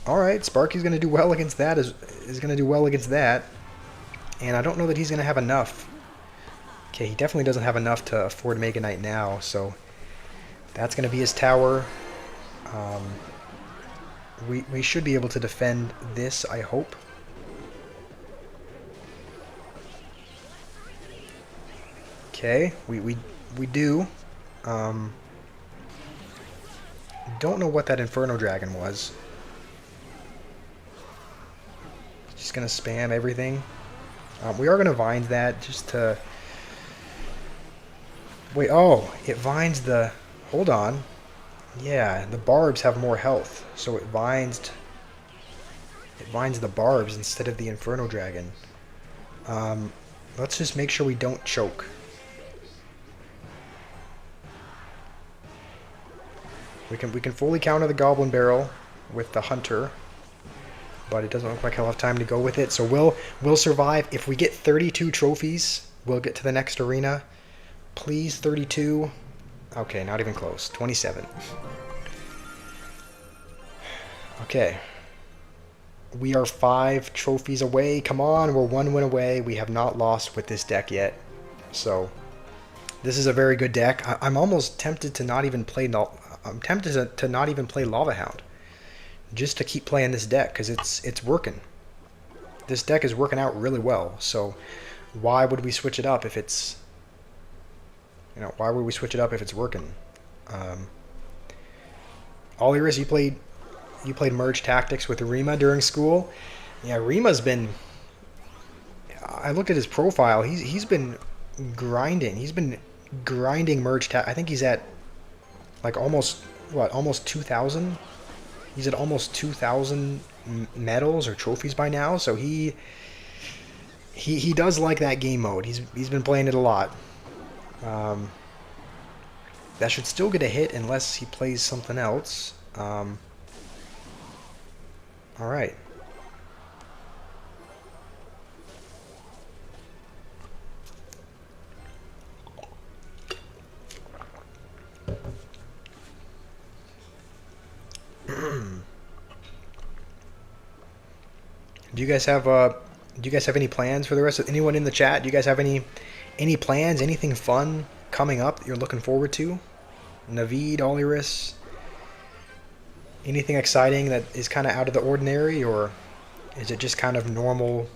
Alright, Sparky's going to do well against that, is going to do well against that. And I don't know that he's going to have enough. Okay, he definitely doesn't have enough to afford Mega Knight now, so that's going to be his tower. We should be able to defend this, I hope. Okay, we do. Don't know what that Inferno Dragon was. Just gonna spam everything. We are gonna vines that just to... Wait, oh, it vines the... Hold on. Yeah, the barbs have more health, so it vines the barbs instead of the Inferno Dragon. Let's just make sure we don't choke. We can fully counter the Goblin Barrel with the Hunter, but it doesn't look like he'll have time to go with it, so we'll survive. If we get 32 trophies, we'll get to the next arena. Please, 32. Okay, not even close. 27. Okay. We are 5 trophies away. Come on, we're 1 win away. We have not lost with this deck yet. So this is a very good deck. I'm almost tempted to not even play. I'm tempted to not even play Lava Hound, just to keep playing this deck because it's working. This deck is working out really well. So why would we switch it up if it's, why would we switch it up if it's working? Oliris, you played Merge Tactics with Rima during school. Yeah, Rima's been. I looked at his profile. He's been grinding. He's been grinding Merge. I think he's at like almost 2,000. He's at almost 2,000 medals or trophies by now. So he does like that game mode. He's been playing it a lot. That should still get a hit unless he plays something else. All right. Do you guys have any plans for the rest of anyone in the chat? Do you guys have any plans, anything fun coming up that you're looking forward to? Naveed, Oliris, anything exciting that is kind of out of the ordinary, or is it just kind of normal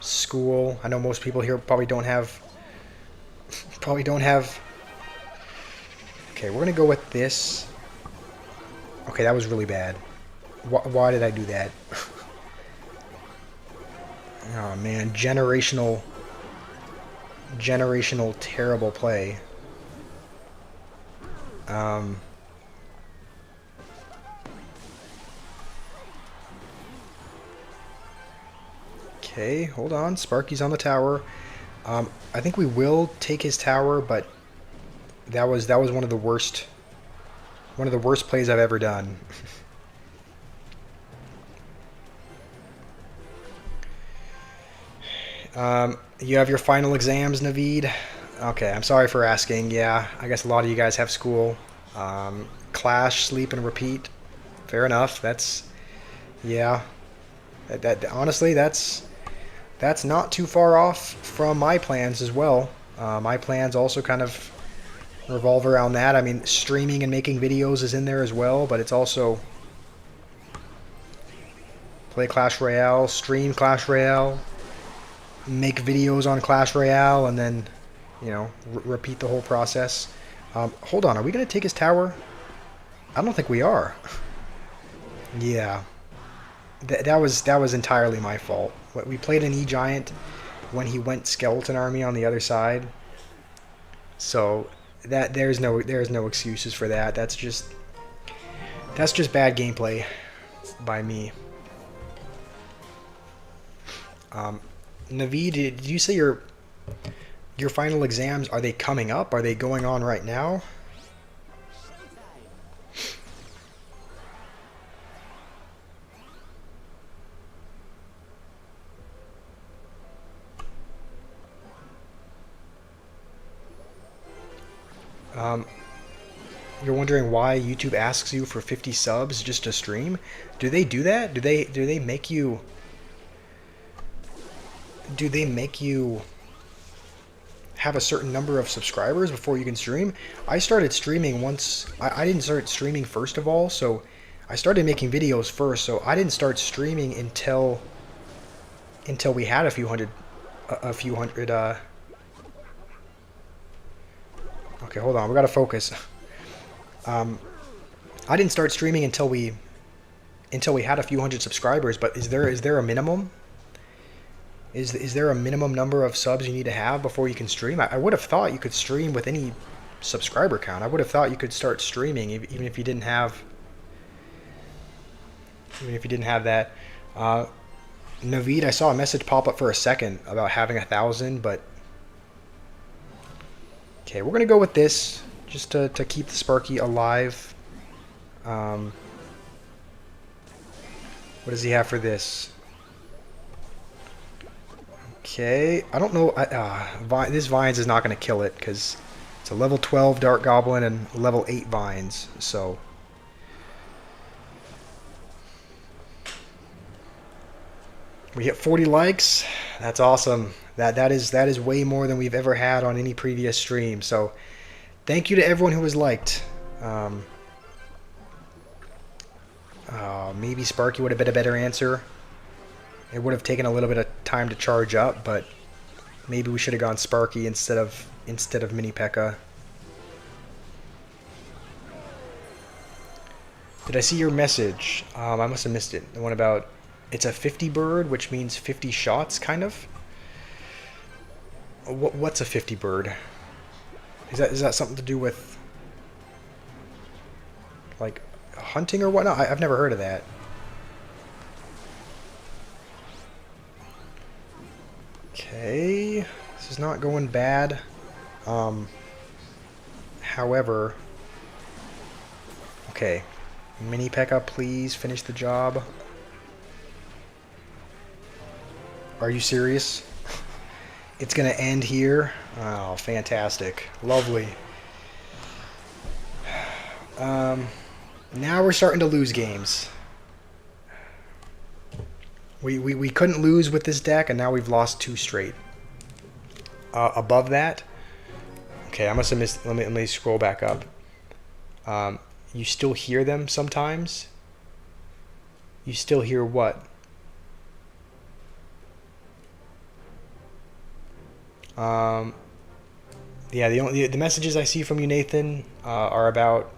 school? I know most people here probably don't have. Okay, we're gonna go with this. Okay, that was really bad. Why did I do that? Oh man, generational terrible play. Okay, hold on. Sparky's on the tower. I think we will take his tower, but that was one of the worst plays I've ever done. You have your final exams, Naveed? Okay, I'm sorry for asking. Yeah, I guess a lot of you guys have school. Clash, sleep, and repeat. Fair enough. Yeah. Honestly, that's not too far off from my plans as well. My plans also kind of revolve around that. I mean, streaming and making videos is in there as well, but it's also play Clash Royale, stream Clash Royale, make videos on Clash Royale, and then, repeat the whole process. Hold on, are we going to take his tower? I don't think we are. Yeah. That was entirely my fault. We played an E-Giant when he went Skeleton Army on the other side. So there's no excuses for that. That's just bad gameplay by me. Naveed, did you say your final exams, are they coming up? Are they going on right now? You're wondering why YouTube asks you for 50 subs just to stream? Do they do that? Do they make you have a certain number of subscribers before you can stream? I started streaming once. I didn't start streaming first of all, so I started making videos first, so I didn't start streaming until we had a few hundred. Okay, hold on. We gotta focus. I didn't start streaming until we had a few hundred subscribers. But is there a minimum? Is there a minimum number of subs you need to have before you can stream? I would have thought you could stream with any subscriber count. I would have thought you could start streaming even if you didn't have that. Naveed, I saw a message pop up for a second about having 1,000, but okay, we're gonna go with this just to keep the Sparky alive. What does he have for this? Okay, I don't know. This Vines is not going to kill it because it's a level 12 Dark Goblin and level 8 Vines. So We hit 40 likes. That's awesome. That is way more than we've ever had on any previous stream. So thank you to everyone who has liked. Maybe Sparky would have been a better answer. It would have taken a little bit of time to charge up, but maybe we should have gone Sparky instead of Mini P.E.K.K.A. Did I see your message? I must have missed it. The one about it's a 50 bird, which means 50 shots, kind of. What's a 50 bird? Is that something to do with like hunting or whatnot? I've never heard of that. Okay, this is not going bad. However, okay, Mini P.E.K.K.A, please finish the job. Are you serious? It's gonna end here? Oh, fantastic. Lovely. Now we're starting to lose games. We couldn't lose with this deck, and now we've lost 2 straight. Above that, okay, I must have missed. Let me scroll back up. You still hear them sometimes. You still hear what? Yeah, the messages I see from you, Nathan, are about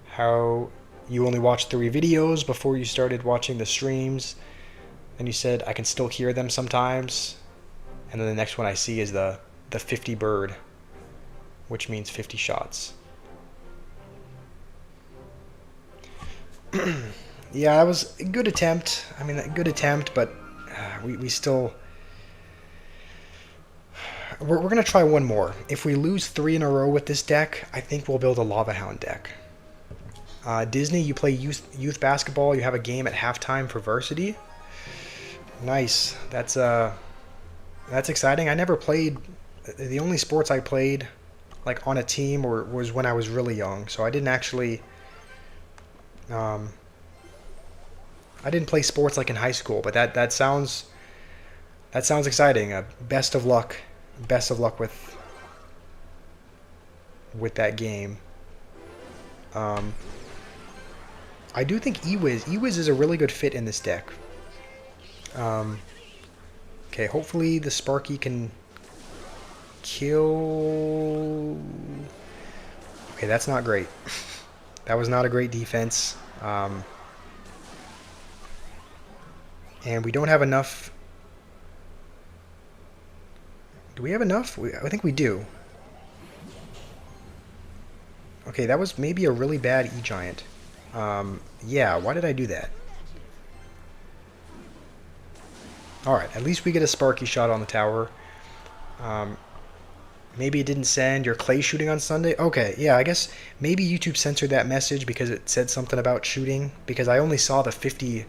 how you only watched 3 videos before you started watching the streams. And you said, I can still hear them sometimes. And then the next one I see is the 50 bird, which means 50 shots. Yeah, that was a good attempt. I mean, a good attempt, but we still... We're going to try one more. If we lose 3 in a row with this deck, I think we'll build a Lava Hound deck. Disney, you play youth basketball. You have a game at halftime for varsity. Nice. That's exciting. I never played. The only sports I played, like on a team, was when I was really young. So I didn't actually. I didn't play sports like in high school. But that sounds exciting. Best of luck. Best of luck with that game. I do think Ewiz is a really good fit in this deck. Okay, hopefully the Sparky can kill... Okay, that's not great. That was not a great defense. And we don't have enough... Do we have enough? I think we do. Okay, that was maybe a really bad E-Giant. Yeah, why did I do that? Alright, at least we get a Sparky shot on the tower. Maybe it didn't send your clay shooting on Sunday. Okay, yeah, I guess maybe YouTube censored that message because it said something about shooting. Because I only saw the 50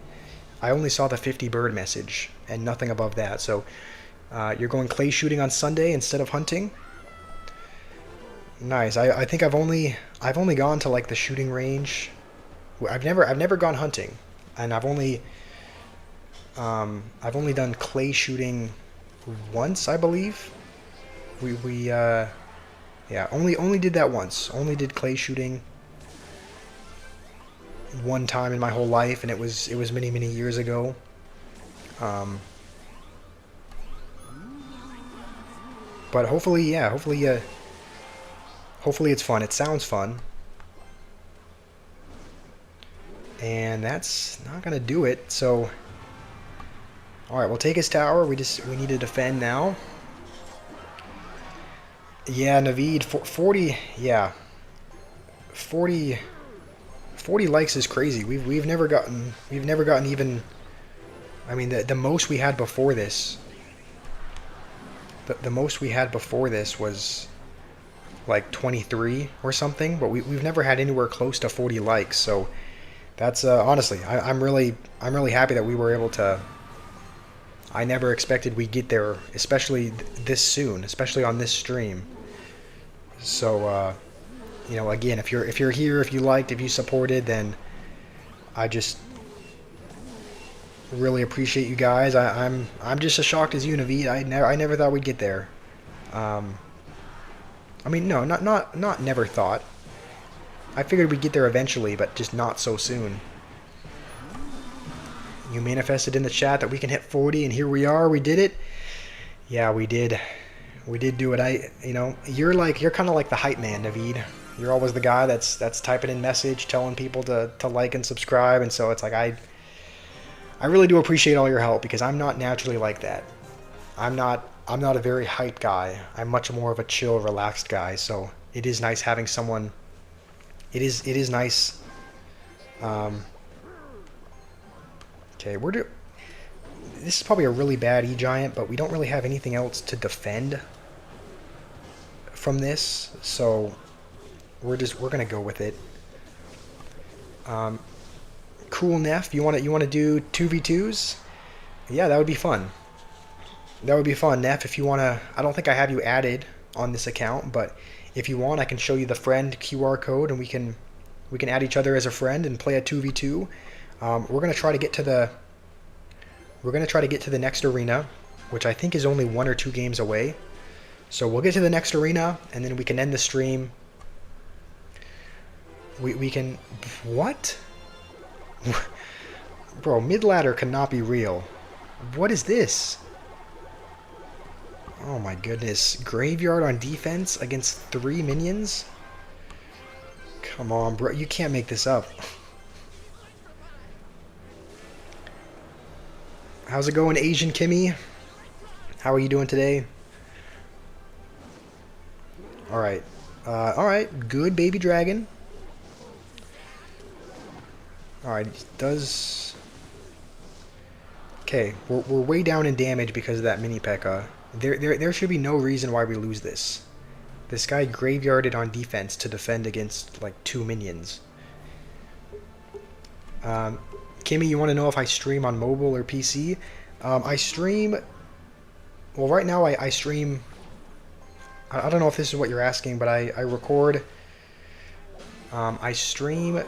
bird message and nothing above that. So you're going clay shooting on Sunday instead of hunting. Nice. I think I've only gone to like the shooting range. I've never gone hunting, and I've only done clay shooting once, I believe. Yeah, only did that once. Only did clay shooting one time in my whole life, and it was many years ago. But hopefully it's fun. It sounds fun. And that's not gonna do it. So, all right, we'll take his tower. We need to defend now. Yeah, Naveed, 40. Yeah, 40 likes is crazy. We've never gotten even. I mean, the most we had before this. The most we had before this was like 23 or something, but we've never had anywhere close to 40 likes. So that's honestly, I'm really happy that we were able to. I never expected we'd get there, especially this soon, especially on this stream. So you know, again, if you're here, if you liked, if you supported, then Really appreciate you guys. I'm just as shocked as you, Naveed. I never thought we'd get there. Um, I mean, no, not never thought. I figured we'd get there eventually, but just not so soon. You manifested in the chat that we can hit 40, and here we are. We did it. Yeah, we did. We did do it. You're kind of like the hype man, Naveed. You're always the guy that's typing in message, telling people to like and subscribe, and so it's like I really do appreciate all your help because I'm not naturally like that. I'm not a very hype guy. I'm much more of a chill, relaxed guy. So it is nice having someone. It is nice. Okay, this is probably a really bad E-Giant, but we don't really have anything else to defend from this, so we're gonna go with it. Cool, Neff. You want to do 2v2s? Yeah, that would be fun. That would be fun, Neff. If you want to, I don't think I have you added on this account, but if you want, I can show you the friend QR code, and we can add each other as a friend and play a 2v2. We're gonna try to get to the next arena, which I think is only 1 or 2 games away. So we'll get to the next arena, and then we can end the stream. We can... What? Bro, mid-ladder cannot be real. What is this? Oh my goodness. Graveyard on defense against 3 minions? Come on, bro. You can't make this up. How's it going, Asian Kimmy? How are you doing today? Alright. Alright. Good, baby dragon. Alright, does... Okay, we're way down in damage because of that mini P.E.K.K.A. There should be no reason why we lose this. This guy graveyarded on defense to defend against, like, 2 minions. Kimmy, you want to know if I stream on mobile or PC? I stream... Well, right now I stream... I don't know if this is what you're asking, but I record... I stream...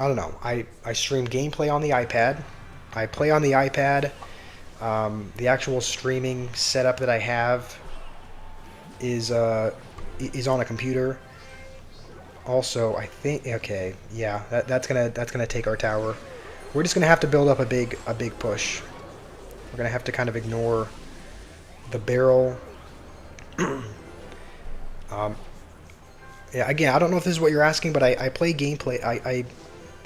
I don't know. I stream gameplay on the iPad. I play on the iPad. The actual streaming setup that I have is on a computer. Also, I think okay, yeah, that's gonna take our tower. We're just gonna have to build up a big push. We're gonna have to kind of ignore the barrel. Yeah, again, I don't know if this is what you're asking, but I play gameplay. I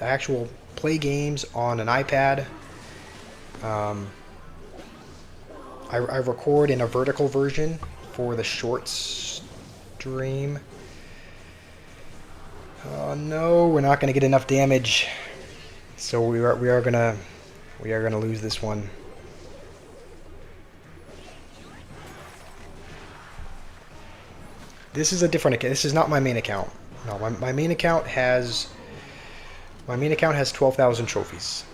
actual play games on an iPad. I record in a vertical version for the shorts stream. Oh no, we're not gonna get enough damage. So we are gonna lose this one. This is a different account. This is not my main account. No, my main account has 12,000 trophies.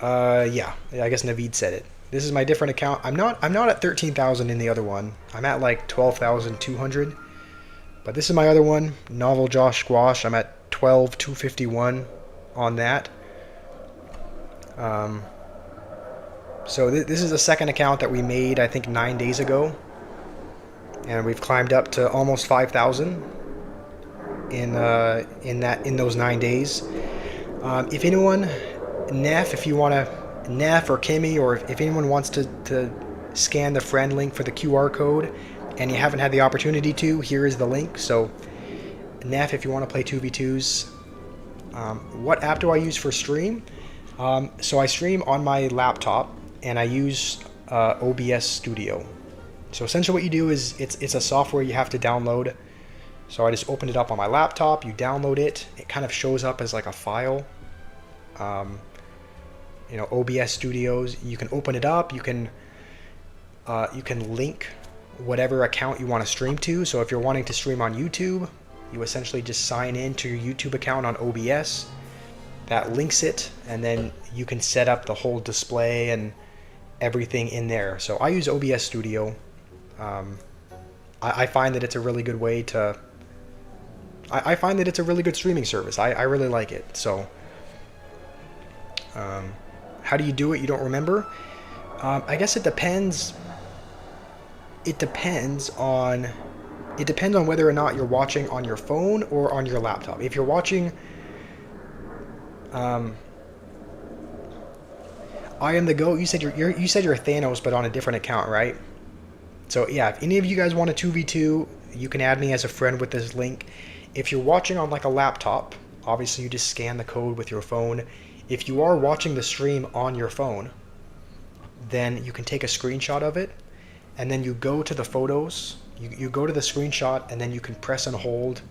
Yeah, I guess Naveed said it. This is my different account. I'm not at 13,000 in the other one. I'm at like 12,200. But this is my other one, Novel Josh Squash. I'm at 12,251 on that. So this is the second account that we made, I think, 9 days ago. And we've climbed up to almost 5,000 in those 9 days. If anyone, Neff, if you want to, Neff or Kimmy, or if anyone wants to scan the friend link for the QR code, and you haven't had the opportunity to, here is the link. So, Neff, if you want to play 2v2s, what app do I use for stream? So I stream on my laptop, and I use OBS Studio. So essentially what you do is, it's a software you have to download. So I just opened it up on my laptop, you download it, it kind of shows up as like a file. You know, OBS Studios, you can open it up, you can link whatever account you want to stream to. So if you're wanting to stream on YouTube, you essentially just sign in to your YouTube account on OBS. That links it, and then you can set up the whole display and everything in there. So I use OBS Studio. I find that it's a really good way to I find that it's a really good streaming service. I really like it. So, how do you do it? You don't remember? I guess it depends. It depends on whether or not you're watching on your phone or on your laptop. If you're watching, I am the GOAT. You said you said you're Thanos, but on a different account, right? So yeah, if any of you guys want a 2v2, you can add me as a friend with this link. If you're watching on like a laptop, obviously you just scan the code with your phone. If you are watching the stream on your phone, then you can take a screenshot of it, and then you go to the photos, you go to the screenshot, and then you can press and hold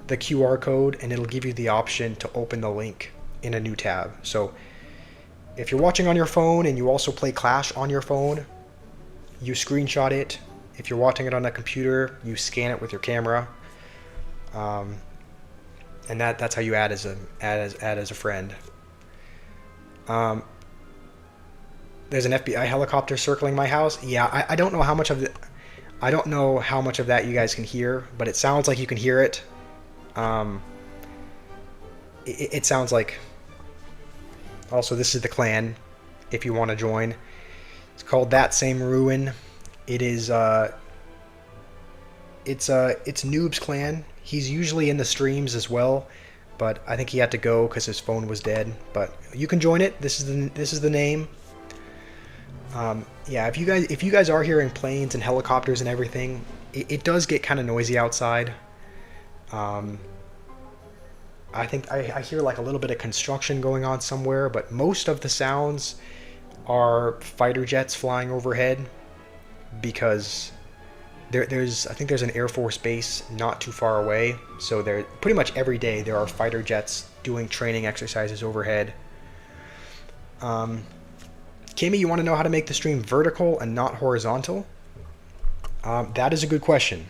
the QR code, and it'll give you the option to open the link in a new tab. So if you're watching on your phone and you also play Clash on your phone, you screenshot it. If you're watching it on a computer, you scan it with your camera, and that's how you add as a friend. There's an FBI helicopter circling my house. Yeah, I don't know how much of that you guys can hear, but it sounds like you can hear it. It sounds like. Also, this is the clan. If you want to join, it's called That Same Ruin. It is it's Noob's clan. He's usually in the streams as well, but I think he had to go because his phone was dead. But you can join it. This is the name. Yeah, if you guys are hearing planes and helicopters and everything, it does get kind of noisy outside. I think I hear like a little bit of construction going on somewhere, but most of the sounds are fighter jets flying overhead, because I think there's an Air Force base not too far away, so there pretty much every day there are fighter jets doing training exercises overhead. Kimmy, you want to know how to make the stream vertical and not horizontal? That is a good question.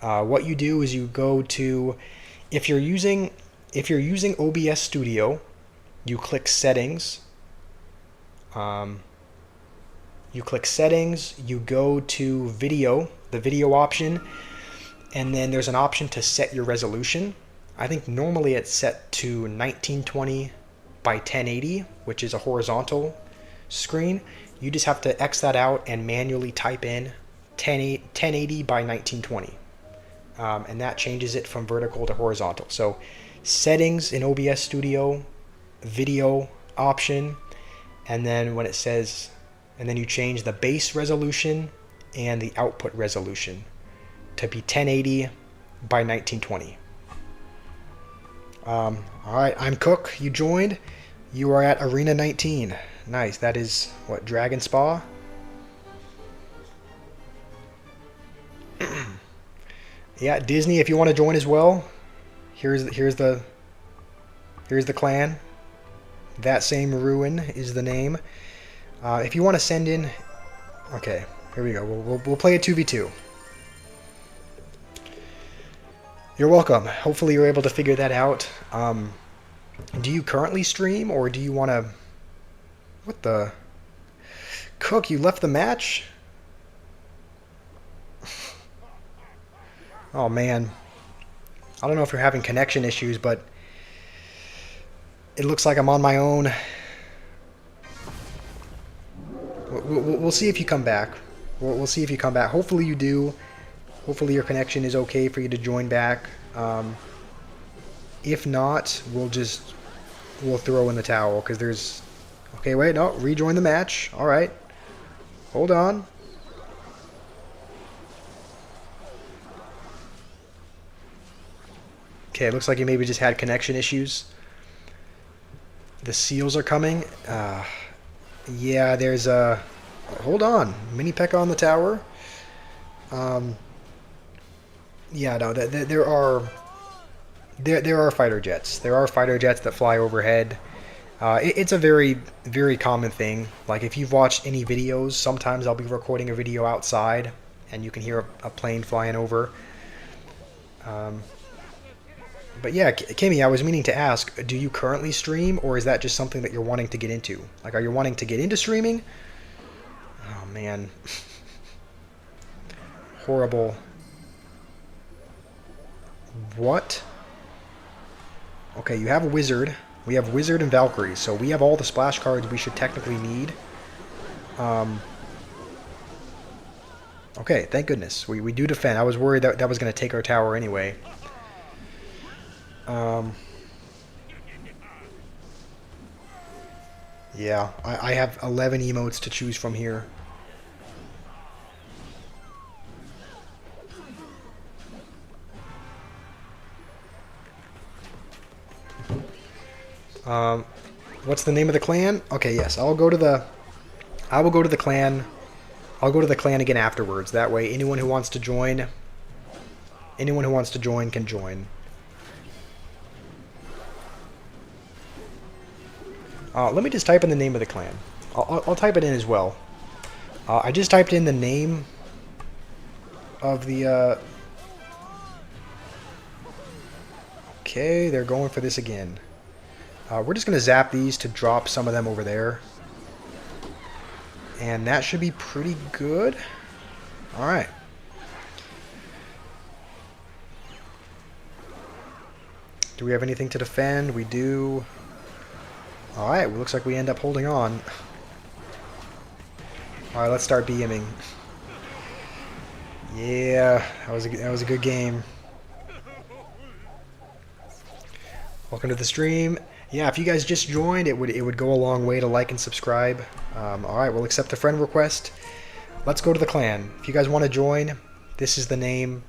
What you do is you go to, if you're using OBS Studio, you click Settings. You go to Video, the video option, and then there's an option to set your resolution. I think normally it's set to 1920 by 1080, which is a horizontal screen. You just have to X that out and manually type in 1080 by 1920. And that changes it from vertical to horizontal. So Settings in OBS Studio, Video option, and then when it says, and then you change the base resolution and the output resolution to be 1080 by 1920. All right, I'm Cook. You joined. You are at Arena 19. Nice. That is what, Dragon Spa? Yeah, Disney. If you want to join as well, here's the clan. That Same Ruin is the name. If you want to send in, okay, here we go. We'll play a 2v2. You're welcome. Hopefully you're able to figure that out. Do you currently stream, or do you want to? What the? Cook, you left the match? Oh man. I don't know if you're having connection issues, but it looks like I'm on my own. We'll see if you come back. We'll see if you come back. Hopefully you do. Hopefully your connection is okay for you to join back. If not, we'll throw in the towel, because there's... Okay, wait, no, rejoin the match. All right. Hold on. Okay, it looks like you maybe just had connection issues. The seals are coming. Yeah, there's a... Hold on. Mini P.E.K.K.A on the tower. Yeah, no, there are fighter jets. There are fighter jets that fly overhead. It's a very, very common thing. Like, if you've watched any videos, sometimes I'll be recording a video outside, and you can hear a plane flying over. But yeah, Kimmy, I was meaning to ask, do you currently stream, or is that just something that you're wanting to get into? Like, are you wanting to get into streaming? Oh, man. Horrible. What? Okay, you have a wizard. We have wizard and Valkyrie, so we have all the splash cards we should technically need. Okay, thank goodness. We do defend. I was worried that that was going to take our tower anyway. Yeah, I have 11 emotes to choose from here. What's the name of the clan? Okay, yes, I will go to the clan. I'll go to the clan again afterwards. That way, anyone who wants to join can join. Let me just type in the name of the clan. I'll type it in as well. I just typed in the name of the. Okay, they're going for this again. We're just going to zap these to drop some of them over there. And that should be pretty good. Alright. Do we have anything to defend? We do. Alright, looks like we end up holding on. Alright, let's start BMing. Yeah, that was a good game. Welcome to the stream. Yeah, if you guys just joined, it would go a long way to like and subscribe. Alright, we'll accept the friend request. Let's go to the clan. If you guys want to join, this is the name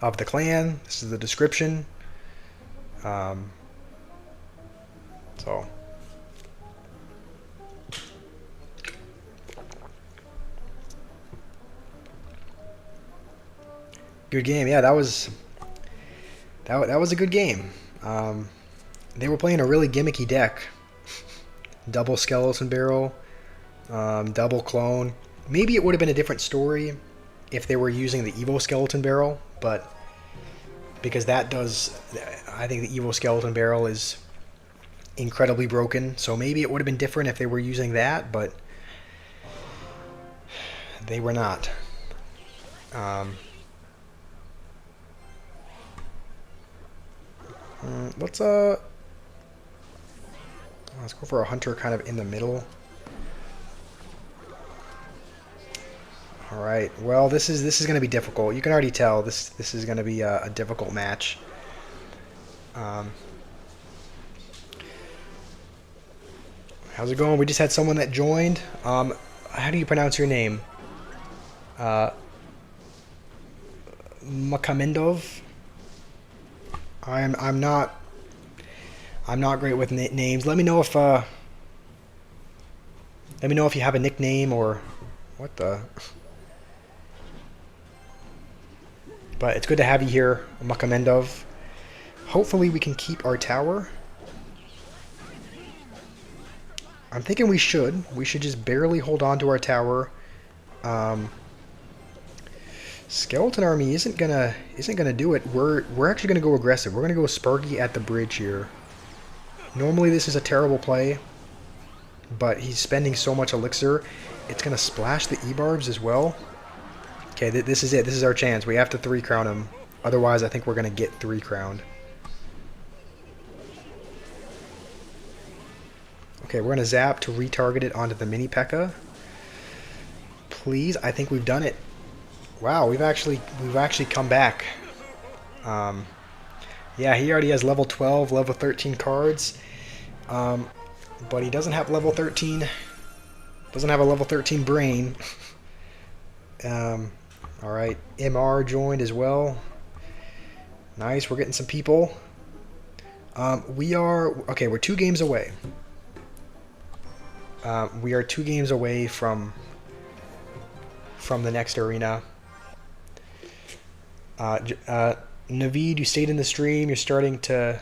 of the clan. This is the description. So. Good game. Yeah, that was a good game. They were playing a really gimmicky deck. Double skeleton barrel, double clone. Maybe it would have been a different story if they were using the Evo skeleton barrel, but because that does, I think the Evo skeleton barrel is incredibly broken. So maybe it would have been different if they were using that, but they were not. Let's go for a hunter kind of in the middle. All right. Well, this is going to be difficult. You can already tell this is going to be a difficult match. How's it going? We just had someone that joined. How do you pronounce your name? Makamendov. I'm not great with names. Let me know if you have a nickname or what the. But it's good to have you here, Makamendov. Hopefully we can keep our tower. I'm thinking we should. We should just barely hold on to our tower. Skeleton army isn't gonna do it. We're actually gonna go aggressive. We're gonna go Sparky at the bridge here. Normally this is a terrible play, but he's spending so much elixir, it's gonna splash the E-barbs as well. Okay, this is it. This is our chance. We have to 3-crown him. Otherwise, I think we're gonna get 3-crowned. Okay, we're gonna zap to retarget it onto the mini P.E.K.K.A. Please, I think we've done it. Wow, we've actually come back. Yeah, he already has level 12, level 13 cards, but he doesn't have level 13. Doesn't have a level 13 brain. All right, MR joined as well. Nice, we're getting some people. We're 2 games away. We are 2 games away from the next arena. Naveed, you stayed in the stream. You're starting to,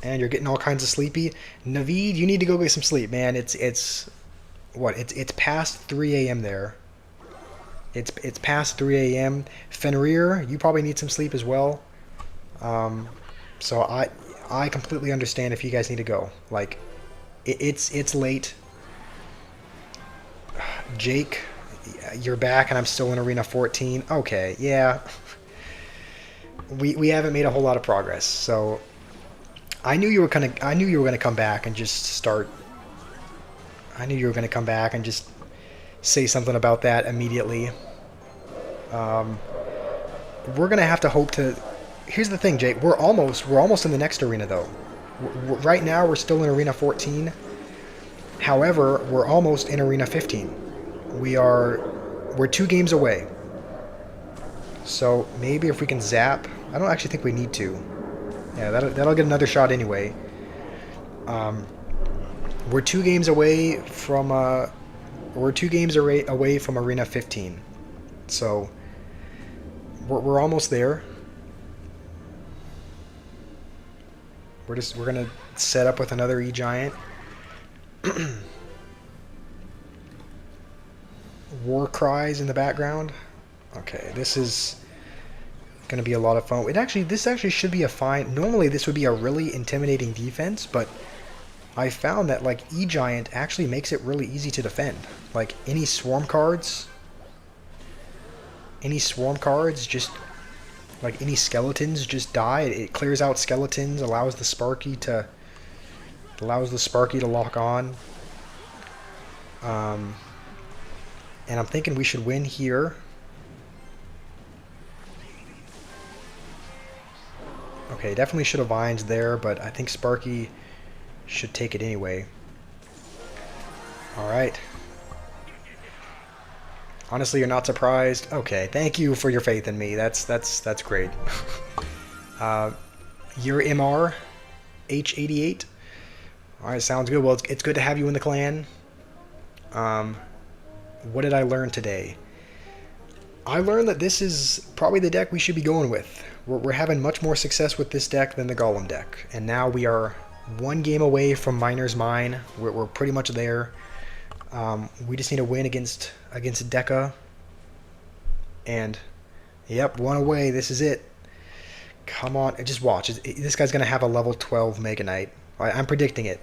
and you're getting all kinds of sleepy. Naveed, you need to go get some sleep, man. It's past 3 a.m. there. It's past 3 a.m. Fenrir, you probably need some sleep as well. So I completely understand if you guys need to go. Like, it's late. Jake, you're back and I'm still in Arena 14. Okay, yeah. We haven't made a whole lot of progress, so I knew you were gonna. I knew you were gonna come back and just start. I knew you were gonna come back and just say something about that immediately. Um, we're gonna have to hope to. Here's the thing, Jake. We're almost in the next arena though. Right now, we're still in Arena 14. However, we're almost in Arena 15. We're 2 games away. So maybe if we can zap. I don't actually think we need to. Yeah, that'll get another shot anyway. We're 2 games away from away from Arena 15. So we're almost there. We're gonna set up with another E-Giant. War cries in the background. Okay, this is gonna be a lot of fun. This actually should be a fine. Normally this would be a really intimidating defense, but I found that like E-Giant actually makes it really easy to defend. Like any swarm cards just like any skeletons just die. It clears out skeletons, allows the Sparky to lock on. And I'm thinking we should win here. Okay, definitely should have vines there, but I think Sparky should take it anyway. Alright. Honestly, you're not surprised? Okay, thank you for your faith in me. That's great. You're MR H88. Alright, sounds good. Well, it's good to have you in the clan. What did I learn today? I learned that this is probably the deck we should be going with. We're having much more success with this deck than the Golem deck. And now we are 1 game away from Miner's Mine. We're pretty much there. We just need a win against Deca. And, yep, 1 away. This is it. Come on. Just watch. This guy's going to have a level 12 Mega Knight. I'm predicting it.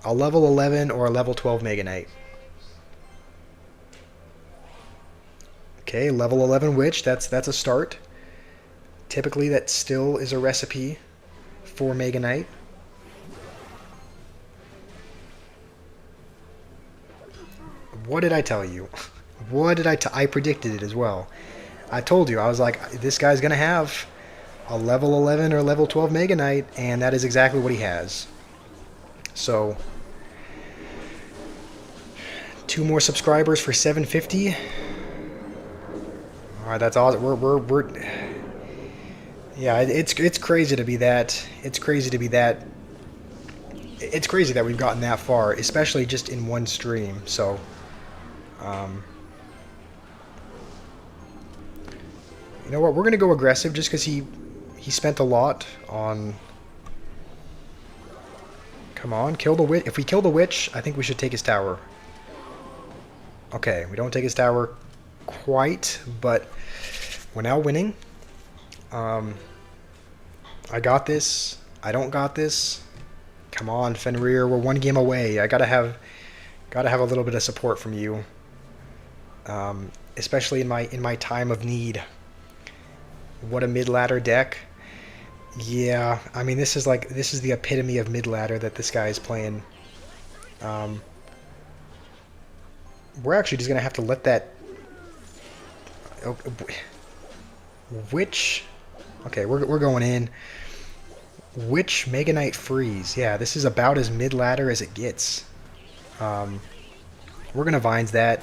A level 11 or a level 12 Mega Knight. Okay, level 11 Witch. That's a start. Typically, that still is a recipe for Mega Knight. What did I tell you? I predicted it as well. I told you. I was like, this guy's going to have a level 11 or level 12 Mega Knight, and that is exactly what he has. So, 2 more subscribers for 750. All right, that's awesome. We're yeah, it's crazy to be that. It's crazy to be that. It's crazy that we've gotten that far, especially just in 1 stream. So, you know what? We're gonna go aggressive just because he spent a lot on. Come on, kill the witch. If we kill the witch, I think we should take his tower. Okay, we don't take his tower quite, but we're now winning. I got this. I don't got this. Come on, Fenrir. We're 1 game away. I gotta have a little bit of support from you, especially in my time of need. What a mid-ladder deck. Yeah, I mean this is the epitome of mid-ladder that this guy is playing. We're actually just gonna have to let that. Which? Okay, we're going in. Which Mega Knight freeze? Yeah, this is about as mid-ladder as it gets. We're gonna vines that.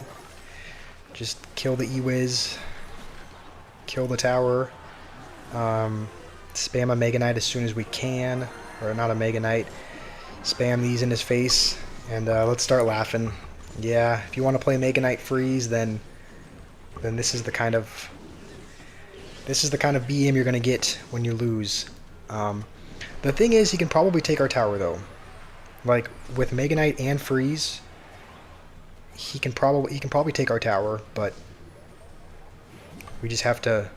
Just kill the E-Wiz. Kill the tower. Spam a Mega Knight as soon as we can. Or not a Mega Knight. Spam these in his face. And let's start laughing. Yeah, if you want to play Mega Knight freeze, then this is the kind of BM you're gonna get when you lose. The thing is, he can probably take our tower though. Like with Mega Knight and freeze, he can probably take our tower, but we just have to.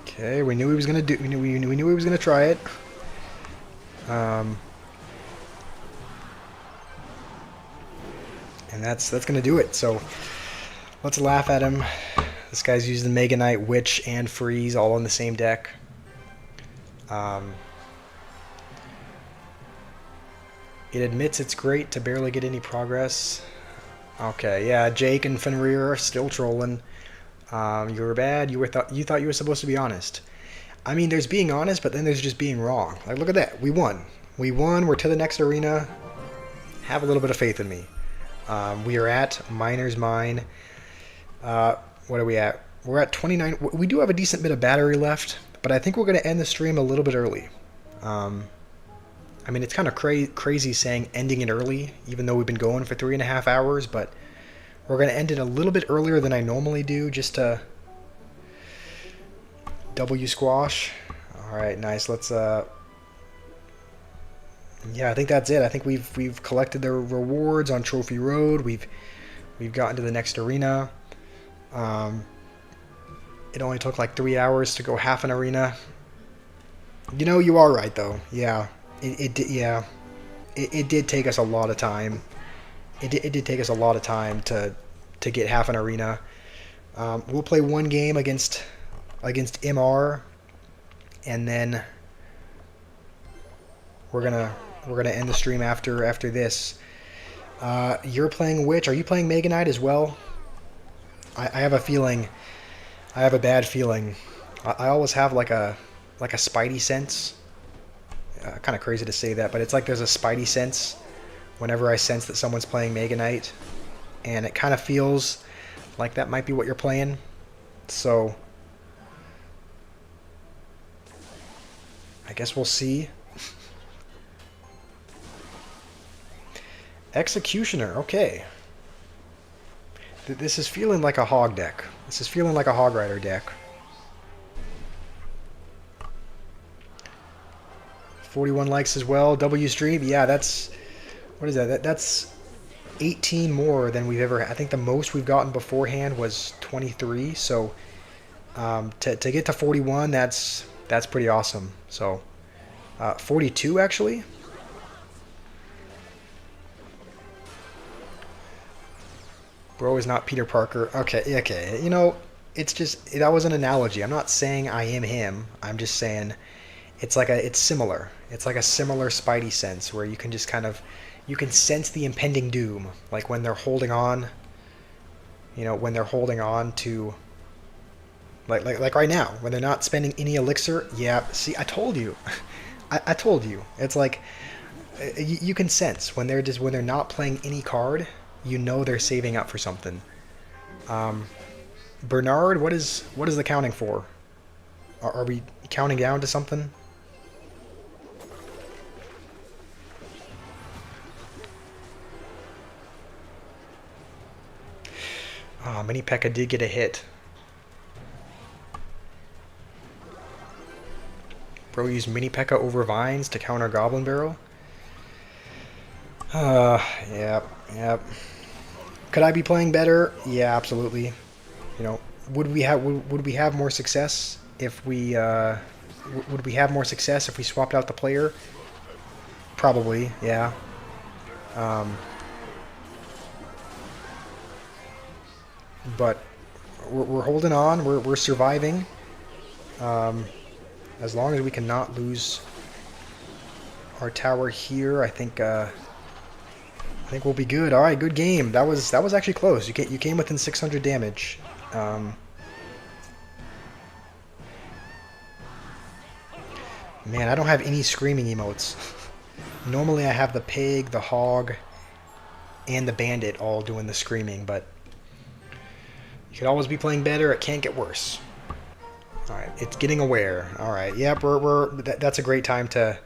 Okay, we knew he was gonna do. We knew he was gonna try it. And that's gonna do it. So Let's laugh at him. This guy's using Mega Knight, Witch, and Freeze all in the same deck. It admits it's great to barely get any progress. Okay, yeah, Jake and Fenrir are still trolling. You were bad. You thought you were supposed to be honest. I mean, there's being honest, but then there's just being wrong. Like, look at that. We won. We won. We're to the next arena. Have a little bit of faith in me. We are at Miner's Mine. What are we at? We're at 29. We do have a decent bit of battery left, but I think we're going to end the stream a little bit early. I mean, it's kind of crazy saying ending it early, even though we've been going for 3.5 hours, but we're going to end it a little bit earlier than I normally do, just to W squash. All right, nice. Let's yeah, I think that's it. I think we've collected the rewards on Trophy Road. We've gotten to the next arena. It only took like 3 hours to go half an arena. You know, you are right though. Yeah, it did take us a lot of time. It did take us a lot of time to get half an arena. We'll play one game against MR, and then we're gonna end the stream after this. You're playing Witch. Are you playing Mega Knight as well? I have a feeling. I have a bad feeling. I always have like a spidey sense. Kind of crazy to say that, but it's like there's a spidey sense whenever I sense that someone's playing Mega Knight, and it kind of feels like that might be what you're playing. So I guess we'll see. Executioner, okay. This is feeling like a hog deck. This is feeling like a Hog Rider deck. 41 likes as well. W stream, yeah, that's... What is that? That's 18 more than we've ever... I think the most we've gotten beforehand was 23, so... to get to 41, that's pretty awesome. So, 42 actually? Bro is not Peter Parker. Okay. You know, it's just... That was an analogy. I'm not saying I am him. I'm just saying it's similar. It's like a similar Spidey sense where you can just kind of... You can sense the impending doom. Like when they're holding on... You know, when they're holding on to... Like right now, when they're not spending any elixir. Yeah, see, I told you. I told you. It's like... You can sense when they're not playing any card... You know they're saving up for something. Bernard, what is the counting for? Are we counting down to something? Ah, Mini P.E.K.K.A. did get a hit. Bro used Mini P.E.K.K.A. over Vines to counter Goblin Barrel. Yep. Could I be playing better? Yeah, absolutely. You know, would we have more success if we swapped out the player? Probably, yeah. But we're holding on. We're surviving. As long as we cannot lose our tower here, I think we'll be good. All right, good game. That was actually close. You came within 600 damage. Man, I don't have any screaming emotes. Normally I have the pig, the hog, and the bandit all doing the screaming, but you could always be playing better. It can't get worse. All right, it's getting aware. All right, yep, that's a great time to...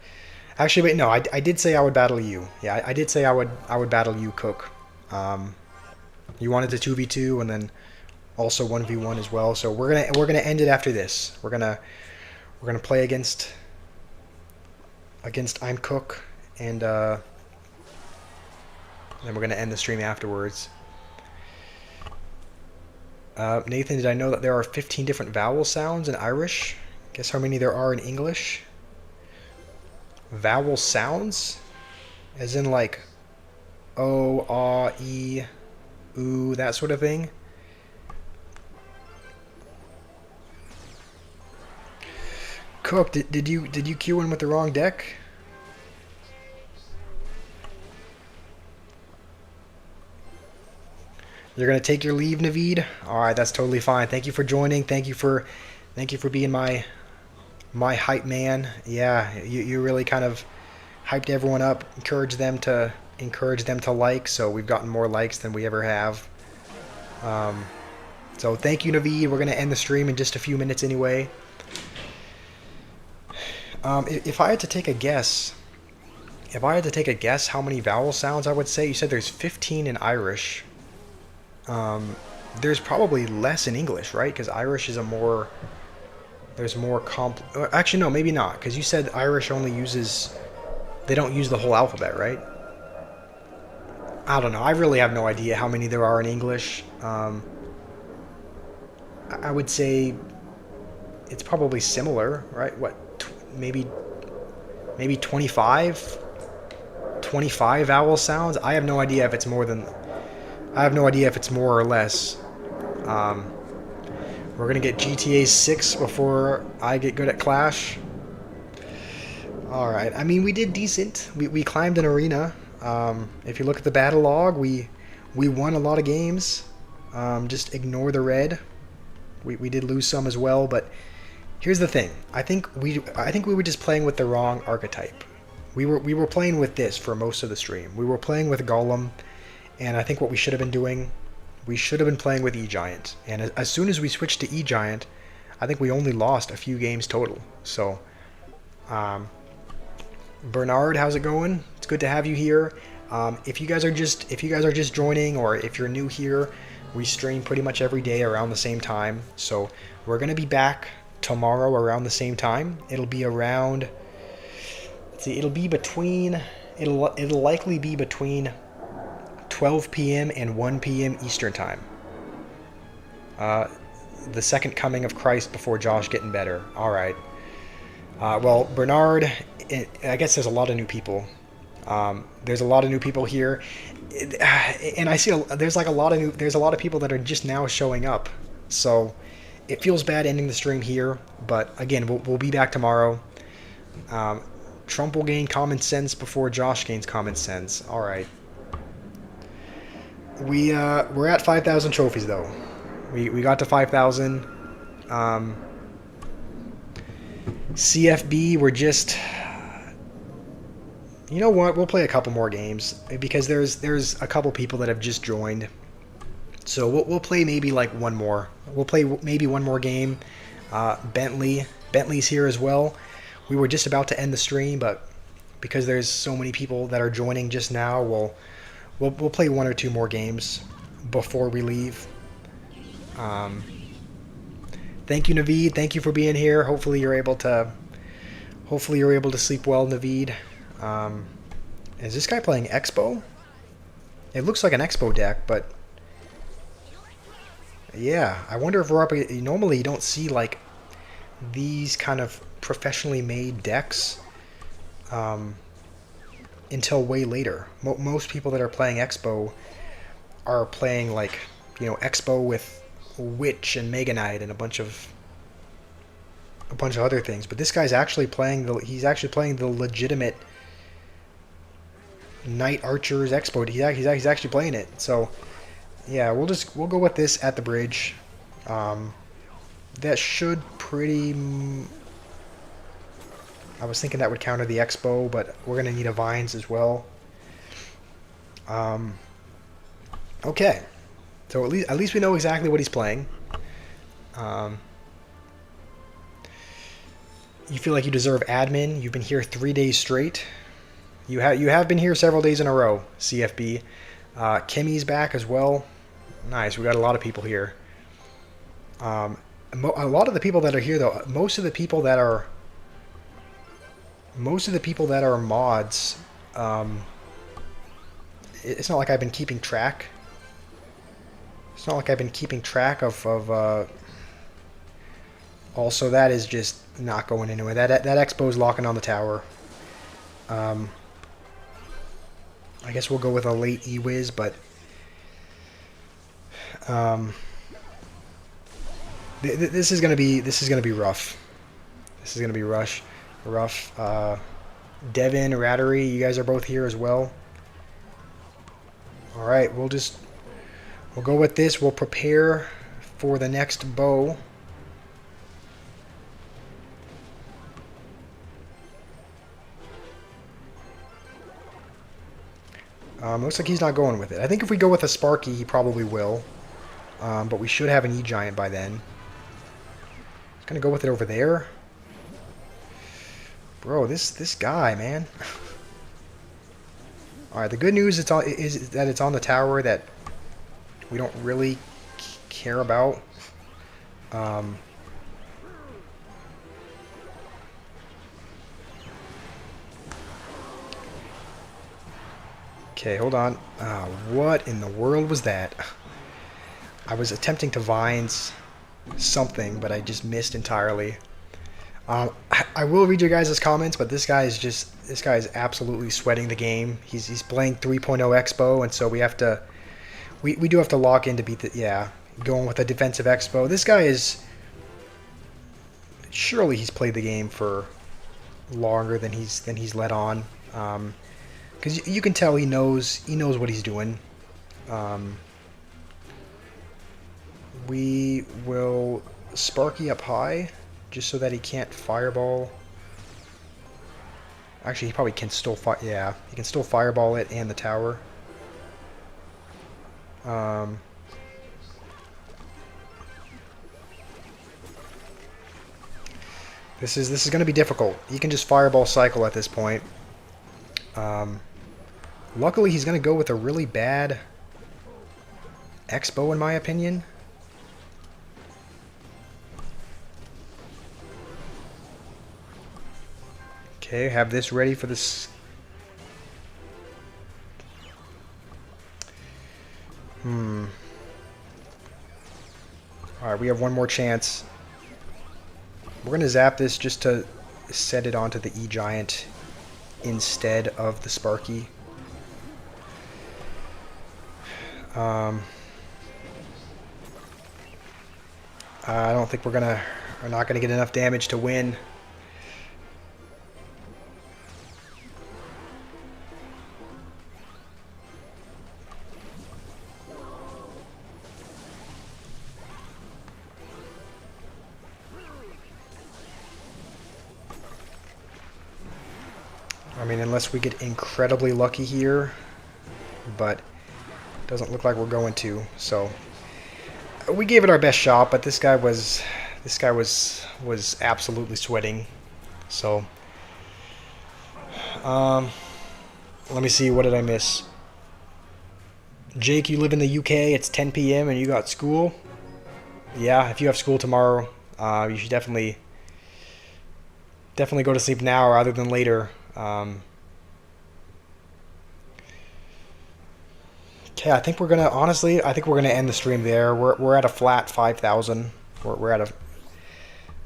Actually, wait, no, I did say I would battle you. Yeah, I did say I would battle you, Cook. You wanted to 2v2 and then also 1v1 as well. So we're gonna end it after this. We're gonna play against I'm Cook, and then we're gonna end the stream afterwards. Nathan, did I know that there are 15 different vowel sounds in Irish? Guess how many there are in English? Vowel sounds? As in like O, A, E, oo, that sort of thing? Cook, did you queue in with the wrong deck? You're gonna take your leave, Naveed? Alright, that's totally fine. Thank you for joining. Thank you for being my hype man. Yeah, you really kind of hyped everyone up, encourage them to like, so we've gotten more likes than we ever have. So thank you, Naveed. We're gonna end the stream in just a few minutes anyway. If I had to take a guess, how many vowel sounds I would say, you said there's 15 in Irish. There's probably less in English, right? Because Irish is there's more actually, no, maybe not, because you said Irish only they don't use the whole alphabet, right? I don't know. I really have no idea how many there are in English. I would say it's probably similar, right? What, maybe 25 vowel sounds. I have no idea if it's more or less. We're gonna get GTA 6 before I get good at Clash. Alright, I mean, we did decent. We climbed an arena. If you look at the battle log, we won a lot of games. Just ignore the red. We did lose some as well, but here's the thing. I think we were just playing with the wrong archetype. We were playing with this for most of the stream. We were playing with Golem, and I think what we should have been doing, we should have been playing with E-Giant. And as soon as we switched to E-Giant, I think we only lost a few games total. So, Bernard, how's it going? It's good to have you here. If you guys are just joining, or if you're new here, we stream pretty much every day around the same time. So we're gonna be back tomorrow around the same time. It'll be around. Let's see. It'll likely be between 12 p.m. and 1 p.m. Eastern time. The second coming of Christ before Josh getting better. All right. Well, Bernard, I guess there's a lot of new people. There's a lot of new people here, and I see there's a lot of people that are just now showing up. So it feels bad ending the stream here, but again, we'll be back tomorrow. Trump will gain common sense before Josh gains common sense. All right. We're at 5,000 trophies though. We got to 5,000. CFB, we're just. You know what? We'll play a couple more games because there's a couple people that have just joined. So we'll play maybe like one more. We'll play maybe one more game. Bentley's here as well. We were just about to end the stream, but because there's so many people that are joining just now, we'll play one or two more games before we leave. Thank you, Naveed. Thank you for being here. Hopefully you're able to sleep well, Naveed. Is this guy playing Expo? It looks like an Expo deck, but yeah, I wonder if we're up. Normally you don't see like these kind of professionally made decks until way later. Most people that are playing Expo are playing like, Expo with Witch and Mega Knight and a bunch of other things. But this guy's actually playing the legitimate Knight Archers Expo. He's actually playing it. So yeah, we'll go with this at the bridge. That should pretty. I was thinking that would counter the Expo, but we're gonna need a Vines as well. Okay, so at least we know exactly what he's playing. You feel like you deserve admin. You've been here 3 days straight. You have been here several days in a row, CFB. Kimmy's back as well. Nice. We got a lot of people here. A lot of the people that are here, though, most of the people that are mods. It's not like I've been keeping track. It's not like I've been keeping track of. Also, that is just not going anywhere. That Expo's locking on the tower. I guess we'll go with a late E-Wiz, but this is gonna be rough. This is gonna be rough. Devin, Rattery, you guys are both here as well. All right, we'll go with this. We'll prepare for the next bow. Looks like he's not going with it. I think if we go with a Sparky, he probably will. But we should have an E-Giant by then. He's gonna go with it over there. Bro, this guy, man. Alright, the good news is that it's on the tower that we don't really care about. Okay, hold on. What in the world was that? I was attempting to vines something, but I just missed entirely. I will read your guys' comments, but this guy is absolutely sweating the game. He's playing 3.0 Expo, and so we do have to lock in to beat the, yeah, going with a defensive Expo. This guy is, surely he's played the game for longer than he's let on. Because you can tell he knows what he's doing. We will Sparky up high, just so that he can't fireball. Actually, he probably can still yeah, he can still fireball it and the tower. This is going to be difficult. He can just fireball cycle at this point. Luckily, he's going to go with a really bad Expo, in my opinion. Okay, have this ready for this. Alright, we have one more chance. We're going to zap this just to set it onto the E-Giant instead of the Sparky. I don't think we're not gonna get enough damage to win. I mean, unless we get incredibly lucky here, but doesn't look like we're going to. So we gave it our best shot, but this guy was absolutely sweating. So let me see, what did I miss? Jake, you live in the UK, it's 10 p.m. and you got school? Yeah, if you have school tomorrow, you should definitely go to sleep now rather than later. Okay, I think we're gonna end the stream there. We're at a flat 5,000. We're at a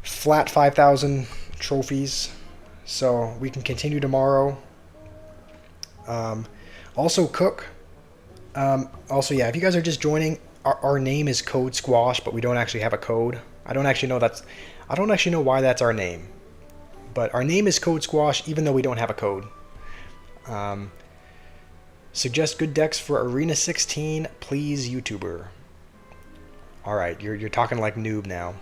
flat 5,000 trophies, so we can continue tomorrow. Also, Cook. Also, yeah, if you guys are just joining, our name is Code Squash, but we don't actually have a code. I don't actually know why that's our name, but our name is Code Squash, even though we don't have a code. Suggest good decks for Arena 16, please, YouTuber. Alright, you're talking like noob now.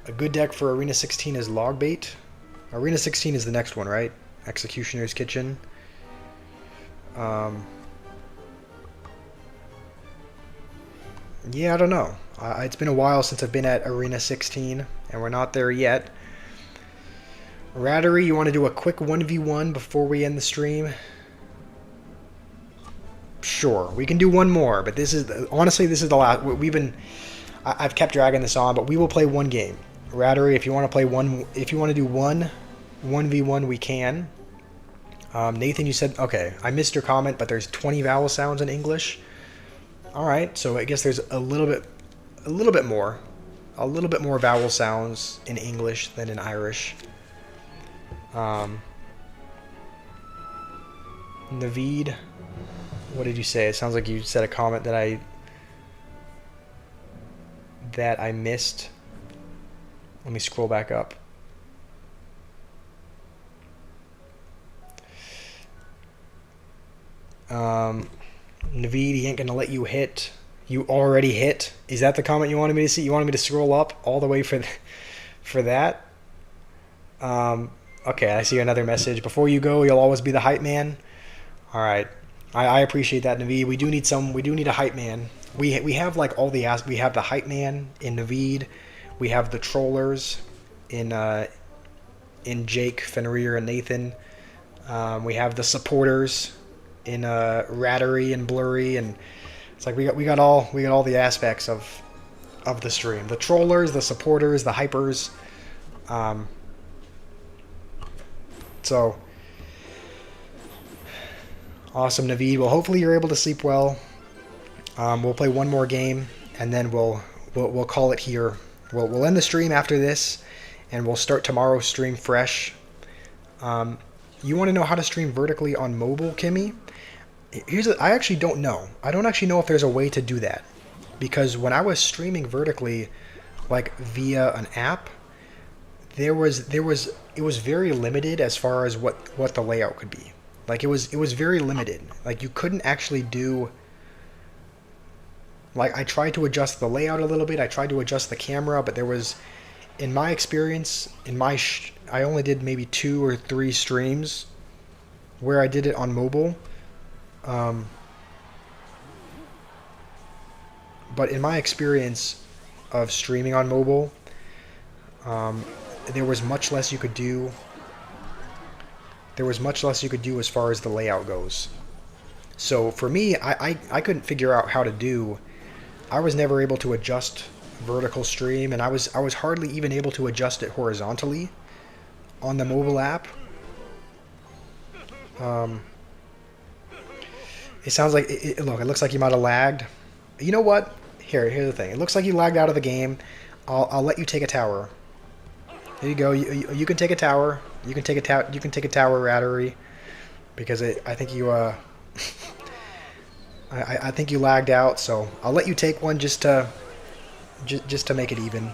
A good deck for Arena 16 is Logbait. Arena 16 is the next one, right? Executioner's Kitchen. Yeah, I don't know. It's been a while since I've been at Arena 16, and we're not there yet. Rattery, you want to do a quick 1v1 before we end the stream? Sure, we can do one more, but honestly, this is the last. I've kept dragging this on, but we will play one game. Rattery, if you want to play one, if you want to do 1v1, we can. Nathan, you said, okay, I missed your comment, but there's 20 vowel sounds in English. All right, so I guess there's a little bit more vowel sounds in English than in Irish. Naveed, what did you say? It sounds like you said a comment that I missed. Let me scroll back up. Naveed, he ain't gonna let you hit. You already hit. Is that the comment you wanted me to see? You wanted me to scroll up all the way for that? Okay, I see another message. Before you go, you'll always be the hype man. All right, I appreciate that, Naveed. We do need some. We do need a hype man. We have like all the we have the hype man in Naveed. We have the trollers in Jake, Fenrir, and Nathan. We have the supporters in Rattery and Blurry, and it's like we got all the aspects of the stream. The trollers, the supporters, the hypers. So awesome, Naveed. Well, hopefully you're able to sleep well. We'll play one more game, and then we'll call it here. We'll end the stream after this, and we'll start tomorrow's stream fresh. You want to know how to stream vertically on mobile, Kimmy? I actually don't know. I don't actually know if there's a way to do that, because when I was streaming vertically, like via an app, it was very limited as far as what the layout could be. Like it was very limited. Like you couldn't actually do. Like I tried to adjust the layout a little bit. I tried to adjust the camera, but there was, in my experience, I only did maybe 2 or 3 streams where I did it on mobile. But in my experience of streaming on mobile, there was much less you could do. There was much less you could do as far as the layout goes. So for me, I couldn't figure out how to do. I was never able to adjust vertical stream, and I was hardly even able to adjust it horizontally on the mobile app. It sounds like look. It looks like you might have lagged. You know what? Here's the thing. It looks like you lagged out of the game. I'll let you take a tower. There you go. You can take a tower. You can take a You can take a tower, Rattery, because I think you I think you lagged out. So I'll let you take one just to make it even.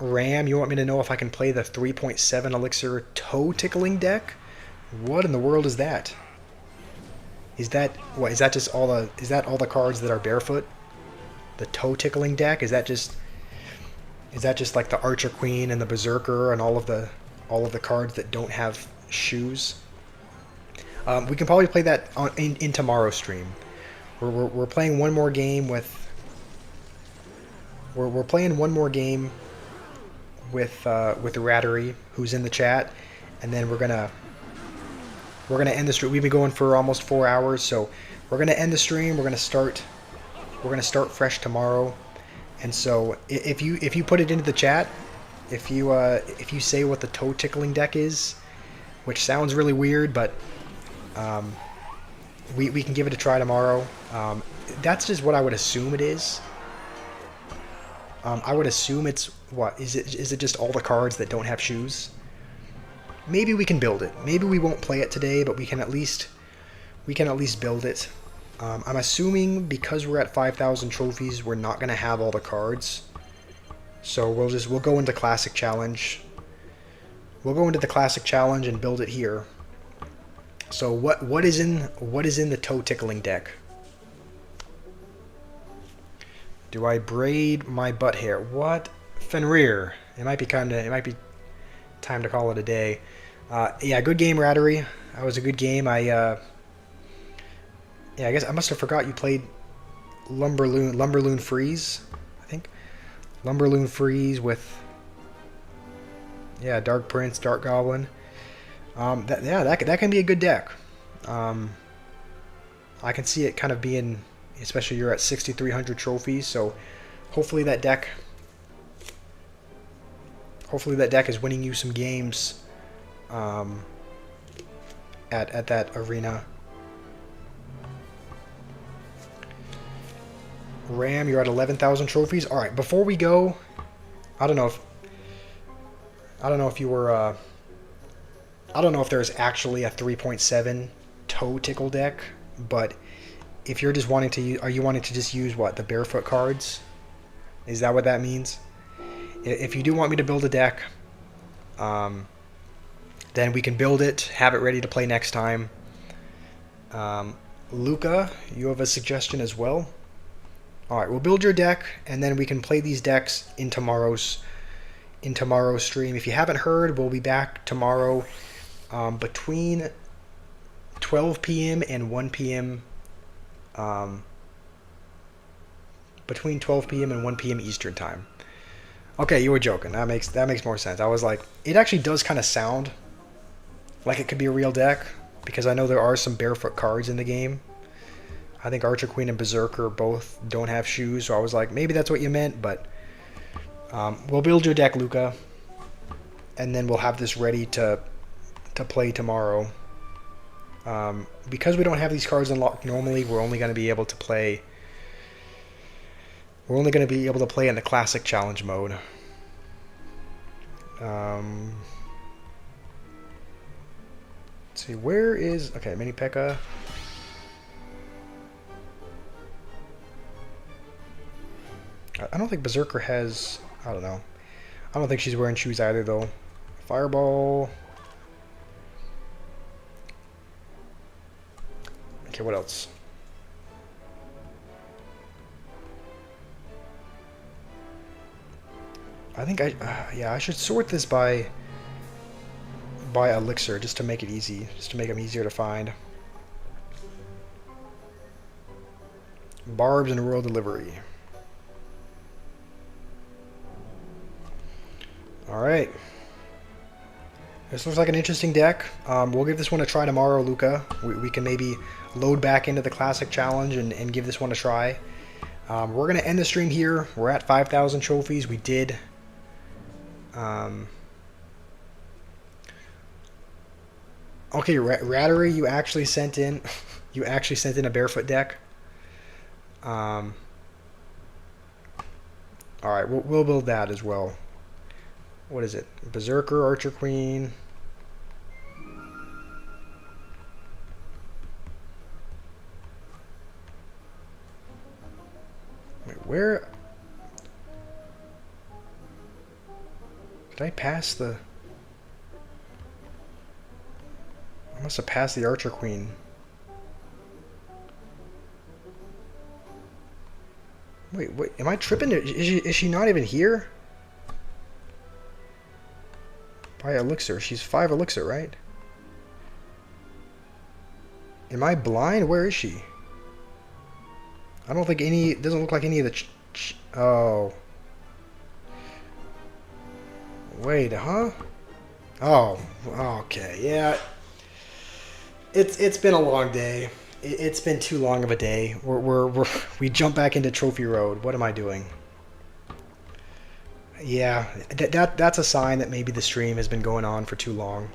Ram, you want me to know if I can play the 3.7 elixir toe tickling deck? What in the world is that? Is that what? Is that just all the? Is that all the cards that are barefoot? The toe tickling deck? Is that just like the Archer Queen and the Berserker and all of the cards that don't have shoes? We can probably play that in tomorrow's stream. We're playing one more game with. We're playing one more game with Rattery, who's in the chat, and then we're gonna end the stream. We've been going for almost 4 hours, so we're gonna end the stream. We're gonna start fresh tomorrow. And so if you put it into the chat, if you say what the toe tickling deck is, which sounds really weird, but we can give it a try tomorrow. That's just what I would assume it is. I would assume it's what is it just all the cards that don't have shoes? Maybe we can build it. Maybe we won't play it today, but we can at least build it. I'm assuming because we're at 5,000 trophies, we're not gonna have all the cards. So we'll go into Classic Challenge. We'll go into the Classic Challenge and build it here. So what is in the toe tickling deck? Do I braid my butt hair? What? Fenrir. It might be time to call it a day. Yeah, good game, Rattery. That was a good game. Yeah, I guess I must have forgot you played Lumberloon Freeze, I think. Lumberloon Freeze with Dark Prince, Dark Goblin. That can be a good deck. I can see it kind of being, especially you're at 6,300 trophies, so hopefully that deck is winning you some games at that arena. Ram, you're at 11,000 trophies. All right, before we go, I don't know if you were I don't know if there's actually a 3.7 toe tickle deck, but if you're just wanting to use, are you wanting to just use what, the barefoot cards? Is that what that means? If you do want me to build a deck, then we can build it, have it ready to play next time. Luca, you have a suggestion as well? Alright, we'll build your deck, and then we can play these decks in tomorrow's stream. If you haven't heard, we'll be back tomorrow between 12 p.m. and 1 p.m. Between 12 p.m. and 1 p.m. Eastern time. Okay, you were joking. That makes more sense. I was like, it actually does kind of sound like it could be a real deck, because I know there are some barefoot cards in the game. I think Archer Queen and Berserker both don't have shoes, so I was like, maybe that's what you meant, but we'll build your deck, Luca, and then we'll have this ready to play tomorrow. Because we don't have these cards unlocked normally, we're only going to be able to play in the classic challenge mode. Let's see, where is... Okay, Mini P.E.K.K.A. I don't think Berserker has... I don't know. I don't think she's wearing shoes either, though. Fireball. Okay, what else? I think I should sort this by elixir, just to make it easy, just to make them easier to find. Barbs and Royal Delivery. Alright. This looks like an interesting deck. We'll give this one a try tomorrow, Luca. We can maybe load back into the Classic Challenge and give this one a try. We're going to end the stream here. We're at 5,000 trophies. We did... Okay, Rattery, you actually sent in a barefoot deck. Alright, we'll build that as well. What is it? Berserker, Archer Queen. Wait, where... Did I pass the... I must have passed the Archer Queen. Wait, am I tripping? Is she not even here? By elixir. She's 5 elixir, right? Am I blind? Where is she? I don't think any... It doesn't look like any of the... Oh. Wait, huh? Oh, okay, yeah. It's been a long day. It's been too long of a day. We jump back into Trophy Road. What am I doing? Yeah, that's a sign that maybe the stream has been going on for too long.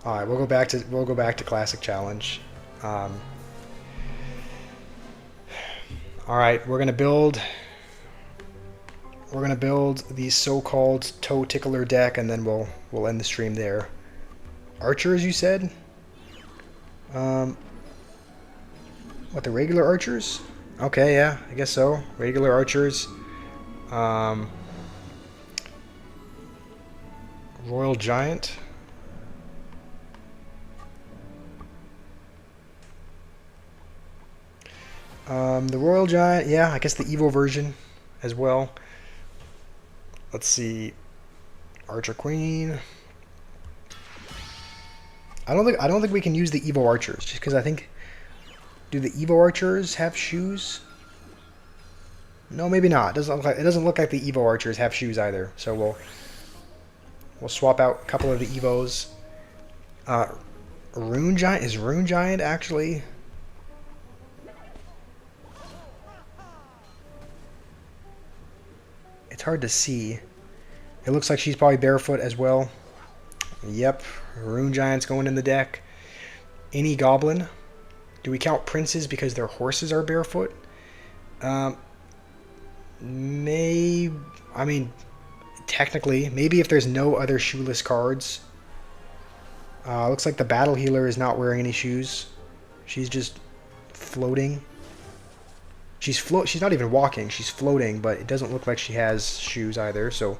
All right, we'll go back to Classic Challenge. All right, we're gonna build the so-called Toe Tickler deck, and then we'll end the stream there. Archers, you said? What, the regular archers? Okay, yeah, I guess so. Regular archers. Royal Giant. The Royal Giant, yeah, I guess the Evo version as well. Let's see. Archer Queen. I don't think we can use the Evo Archers, just because I think... Do the Evo Archers have shoes? No, maybe not. It doesn't look like the Evo Archers have shoes either. So we'll swap out a couple of the Evos. Rune Giant, is Rune Giant actually? It's hard to see. It looks like she's probably barefoot as well. Yep, Rune Giant's going in the deck. Any Goblin? Do we count princes because their horses are barefoot? I mean, technically, maybe if there's no other shoeless cards. Looks like the Battle Healer is not wearing any shoes. She's just floating. She's not even walking. She's floating, but it doesn't look like she has shoes either. So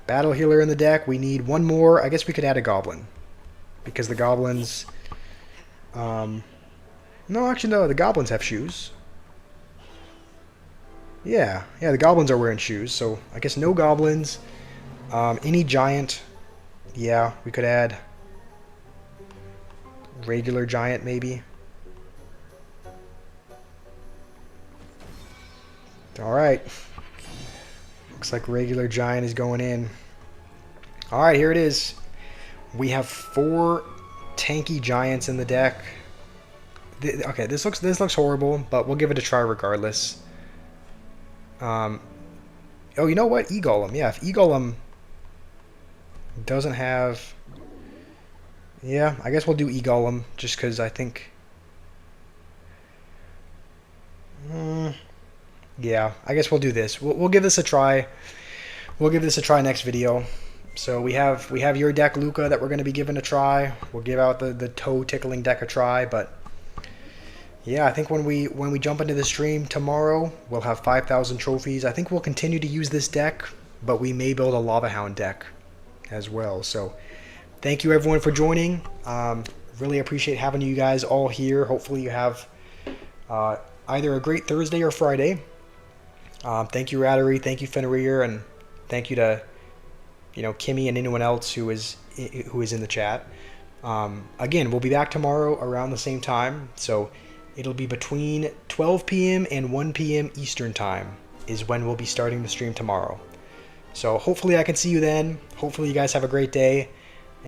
battle healer in the deck. We need one more. I guess we could add a goblin because the goblins. No, actually no. The goblins have shoes. Yeah, the goblins are wearing shoes. So I guess no goblins. Any giant. Yeah, we could add regular giant maybe. Alright. Looks like regular giant is going in. Alright, here it is. We have 4 tanky giants in the deck. Okay, this looks horrible, but we'll give it a try regardless. Oh, you know what? E-Golem. Yeah, if E-Golem doesn't have... Yeah, I guess we'll do E-Golem just because I think... Yeah, I guess we'll do this. We'll give this a try. We'll give this a try next video. So we have your deck, Luca, that we're going to be giving a try. We'll give out the toe tickling deck a try, but yeah, I think when we jump into the stream tomorrow, we'll have 5,000 trophies. I think we'll continue to use this deck, but we may build a Lava Hound deck as well. So thank you everyone for joining. Really appreciate having you guys all here. Hopefully you have either a great Thursday or Friday. Thank you, Rattery. Thank you, Fenrir, and thank you to Kimmy and anyone else who is in the chat. Again, we'll be back tomorrow around the same time, so it'll be between 12 p.m. and 1 p.m. Eastern time is when we'll be starting the stream tomorrow. So hopefully I can see you then. Hopefully you guys have a great day,